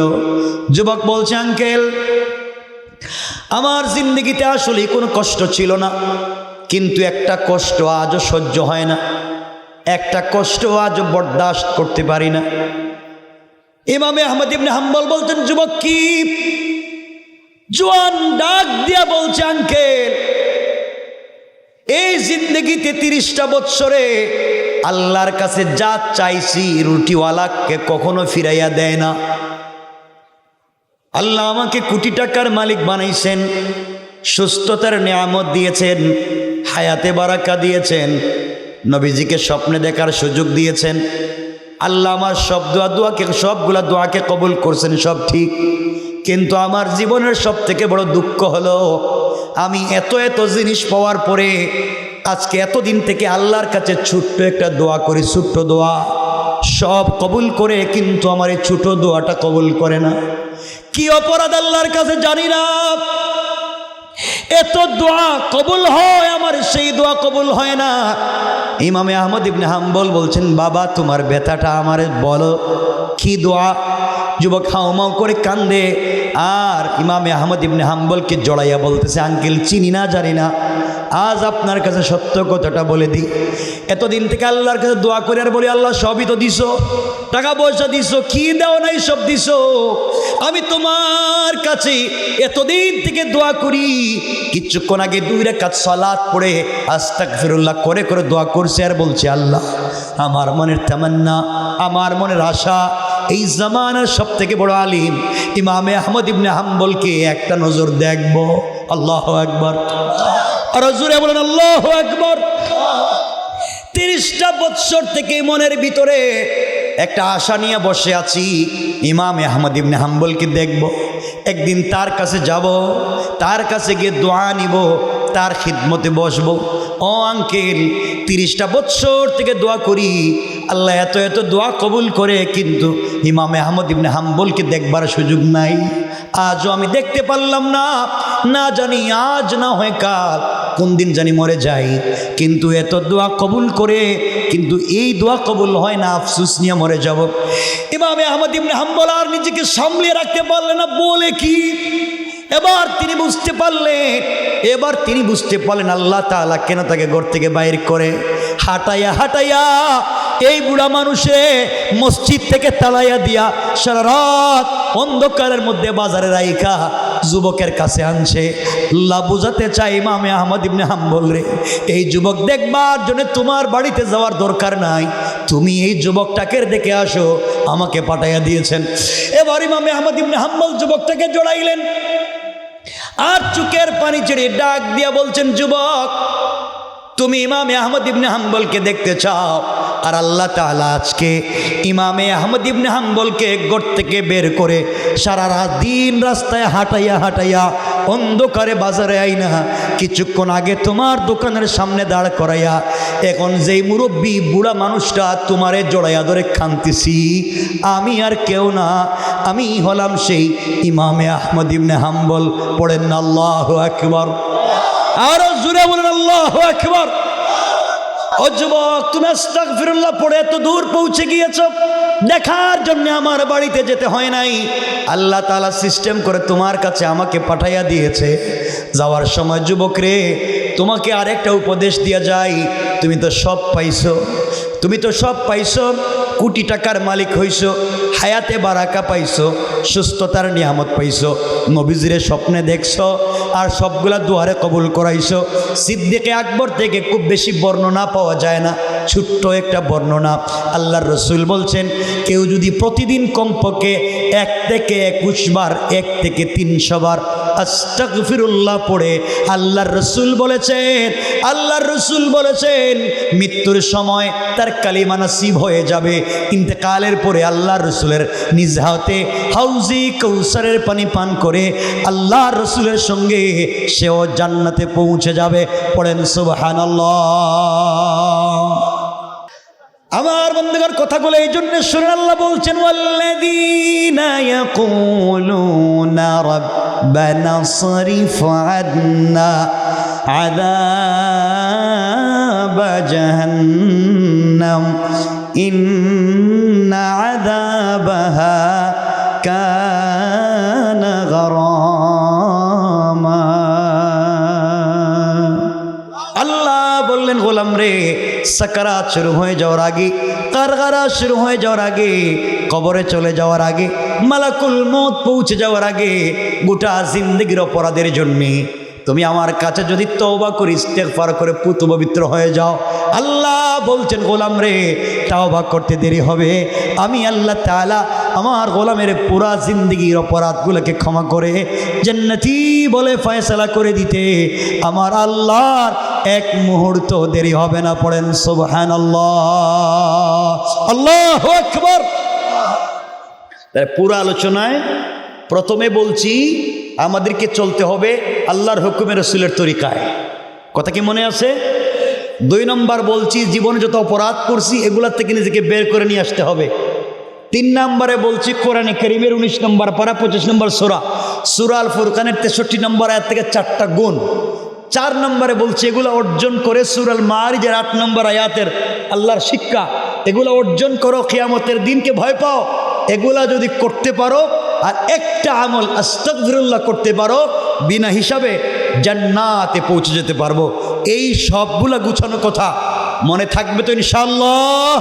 যুবক বলছে, আঙ্কেল আমার জিন্দগিতে আসলে কোনো কষ্ট ছিল না, কিন্তু একটা কষ্ট আজও সহ্য হয় না, একটা কষ্ট আজও বরদাস্ত করতে পারি না। ইমামে আহমদ ইবনে হাম্বল বলতেন, যুবক কি? জোয়ান ডাক দিয়া বলছে, আঙ্কেল এই জিন্দগিতে 30টা বৎসরে আল্লাহর কাছে যা চাইছি রুটিওয়ালাকে কখনো ফিরাইয়া দেয় না। আল্লাহ আমাকে কোটি টাকার মালিক বানাইছেন, সুস্থতার নিয়ামত দিয়েছেন, হায়াতে বারাকা দিয়েছেন, নবীজিকে স্বপ্নে দেখার সুযোগ দিয়েছেন। আল্লাহ আমার সবগুলা দোয়াকে কবুল করছেন, সব ঠিক। কিন্তু আমার জীবনের সব থেকে বড় দুঃখ হলো আমি এত এত জিনিস পাওয়ার পরে আজকে এতদিন থেকে আল্লাহর কাছে ছোট্ট একটা দোয়া করি, ছোট্ট দোয়া সব কবুল করে, কিন্তু আমার এই ছোট দোয়াটা কবুল করে না। কি অপরাধ আল্লাহর কাছে জানি না, এত দোয়া কবুল হয়, আমার সেই দোয়া কবুল হয় না। ইমামে আহমদ ইবনে হাম্বল বলছেন, বাবা তোমার ব্যথাটা আমারে বলো, কি দোয়া? যুবক হাউমাউ করে কান্দে আর ইমামে আহমদ ইবনে হাম্বলকে জড়াইয়া বলতেছে, আঙ্কেল চিনি না জানি না, আজ আপনার কাছে সত্য কথাটা বলে দিই। এতদিন থেকে আল্লাহর কাছে দোয়া করে আর বলি, আল্লাহ সবই তো দিছো, টাকা পয়সা দিছো, কি দেও নাই সব দিছো। আমি তোমার কাছে এতদিন থেকে দোয়া করি, কিছুক্ষণ আগে 2 রাকাত সালাত পড়ে আস্তাগফিরুল্লাহ করে করে দোয়া করছে আর বলছে, আল্লাহ আমার মনের তামান্না, আমার মনের আশা এই জামানার সব থেকে বড় আলিম ইমামে আহমদ ইবনে হাম্বলকে একটা নজর দেখব। আল্লাহু আকবার, আর জোরে বলেন আল্লাহু আকবার। 30টা বৎসর থেকে মনের ভিতরে একটা আশা নিয়ে বসে আছি, ইমামে আহমদ ইবনে হাম্বলকে দেখব, একদিন তার কাছে যাব, তার কাছে গিয়ে দোয়া নিব, তার খিদমতে বসবো। ও আঙ্কেল 30টা বৎসর থেকে দোয়া করি, আল্লাহ এত এত দোয়া কবুল করে, কিন্তু ইমামে আহমদ ইবনে হাম্বলকে দেখবার সুযোগ নাই। আজও আমি দেখতে পারলাম না, না জানি আজ না হয় কাল, কোন দিন জানি মরে যাই, কিন্তু এত দোয়া কবুল করে, কিন্তু এই দোয়া কবুল হয় না, আফসোস নিয়ে মরে যাব। ইমামে আহমদ ইবনে হাম্বল আর নিজেকে সামলিয়ে রাখতে পারলেন না, বলে কি এবার তিনি বুঝতে পারলেন আল্লাহ তাআলা কেন তাকে ঘর থেকে বাইর করে। হাঁটাইয়া হাঁটাইয়া এই বুড়া মানুষে মসজিদ থেকে তালাইয়া দিয়া সারা রাত অন্ধকারের মধ্যে বাজারে রাইখা যুবকের কাছে আনছে। আল্লাহ বুঝাতে চাই ইমামে আহমদ ইবনে হাম্বল রে, এই যুবক দেখবার জন্য তোমার বাড়িতে যাওয়ার দরকার নাই, তুমি এই যুবকটাকে দেখে আসো, আমাকে পাঠাইয়া দিয়েছেন। এবার ইমামে আহমদ ইবনে হাম্বল যুবকটাকে জড়াইলেন আর চোখের পানি ছেড়ে ডাক দিয়া বলছেন, যুবক তুমি ইমামে আহমদ ইবনে হাম্বলকে দেখতে চাও, আর আল্লাহ তাআলা আজকে ইমামে আহমদ ইবনে হাম্বলকে ঘর থেকে বের করে সারা রাত দিন রাস্তায় হাঁটাইয়া হাঁটাইয়া অন্ধকারে বাজারে আইনা কিছুক্ষণ আগে তোমার দোকানের সামনে দাঁড় করাইয়া এখন যেই মুরব্বী বুড়া মানুষটা তোমারে জড়াইয়া ধরে কাঁদতেছি, আমি আর কেউ না, আমি হলাম সেই ইমামে আহমদ ইবনে হাম্বল। পড়েন না আল্লাহু আকবার, আরো জোরে বলেন আল্লাহু আকবার। ও যুবক, তুমি আস্তাগফিরুল্লাহ পড়ে এত দূর পৌঁছে গিয়েছো, দেখার জন্য আমার বাড়িতে যেতে হয় নাই, আল্লাহ তাআলা সিস্টেম করে তোমার কাছে আমাকে পাঠাইয়া দিয়েছে। যাওয়ার সময় যুবক রে, তোমাকে আরেকটা উপদেশ দিয়া যাই, তুমি তো সব পাইছো, কোটি টাকার মালিক হইছো, হায়াতে বারাকা পাইছো, সুস্থতার নিয়ামত পাইছো, নবীজিরে স্বপ্নে দেখছো, আর সবগুলা দুয়ারে কবুল করাইছো। সিদ্দিকে আকবর থেকে খুব বেশি বর্ণনা পাওয়া যায় না, ছোট্ট একটা বর্ণনা। আল্লাহর রসুল বলছেন, কেউ যদি প্রতিদিন কমপক্ষে 1 থেকে 21 বার, 1 থেকে 300 বার আস্তাগফিরুল্লাহ পড়ে, আল্লাহর রসুল বলেছেন মৃত্যুর সময় তার কালিমা নসিব হয়ে যাবে। ইন্তেকালের পরে আল্লাহর রসুলের নিজ হাতে হাউজি কৌসারের পানি পান করে আল্লাহর রসুলের সঙ্গে সেও জান্নাতে পৌঁছে যাবে। পড়েন সুবহানাল্লাহ। আমার বন্ধুগণ, কথাগুলো এই জন্য শুনে আল্লাহ বলছেন, ওয়াল্লাযীনা ইয়াকুলুনা রাব্বানা সরিফ আন্না عذاب جهنم إن عذابها كان غراما আল্লাহ বললেন গোলাম রে সাকারাত শুরু হয়ে যাওয়ার আগে কারগারা শুরু হয়ে যাওয়ার আগে কবরে চলে যাওয়ার আগে মালাকুল মউত পৌঁছে যাওয়ার আগে গোটা জিন্দেগির অপরাধের জন্য তুমি আমার কাছে যদি তওবা করে ইস্তেগফার করে পুত পবিত্র হয়ে যাও আল্লাহ বলছেন গোলাম রে তওবা করতে দেরি হবে আমি আল্লাহ তাআলা আমার গোলামের পুরা জিন্দেগির অপরাধগুলোকে ক্ষমা করে জান্নাতি বলে ফয়সালা করে দিতে আমার আল্লাহর এক মুহূর্ত দেরি হবে না পড়েন সুবহানাল্লাহ আল্লাহু আকবার তাই পুরো আলোচনায় প্রথমে বলছি আমাদেরকে চলতে হবে আল্লাহর হুকুমে রাসূলের তরিকায় কথা কি মনে আছে 2 নম্বর বলছি জীবনে যত অপরাধ করছি এগুলা থেকে নিজেকে বের করে নিয়ে আসতে হবে 3 নম্বরে বলছি কোরআনে কারীমের 19 নম্বর পারা 25 নম্বর সূরা আল ফুরকানের 63 নম্বর আয়াত থেকে 4টা গুণ 4 নম্বরে বলছি এগুলো অর্জন করে সূরা আল মারিজের 8 নম্বর আয়াতের আল্লাহর শিক্ষা এগুলো অর্জন করো কিয়ামতের দিনকে ভয় পাও এগুলা যদি করতে পারো আর একটা আমল আস্তাগফিরুল্লাহ করতে পারো বিনা হিসাবে জান্নাতে পৌঁছে যেতে পারবো এই সবগুলা গুছানো কথা মনে থাকবে তো ইনশাআল্লাহ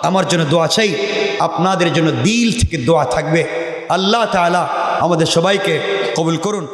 আমার জন্য দোয়া চাই আপনাদের জন্য দিল থেকে দোয়া থাকবে আল্লাহ তাআলা আমাদের সবাইকে কবুল করুন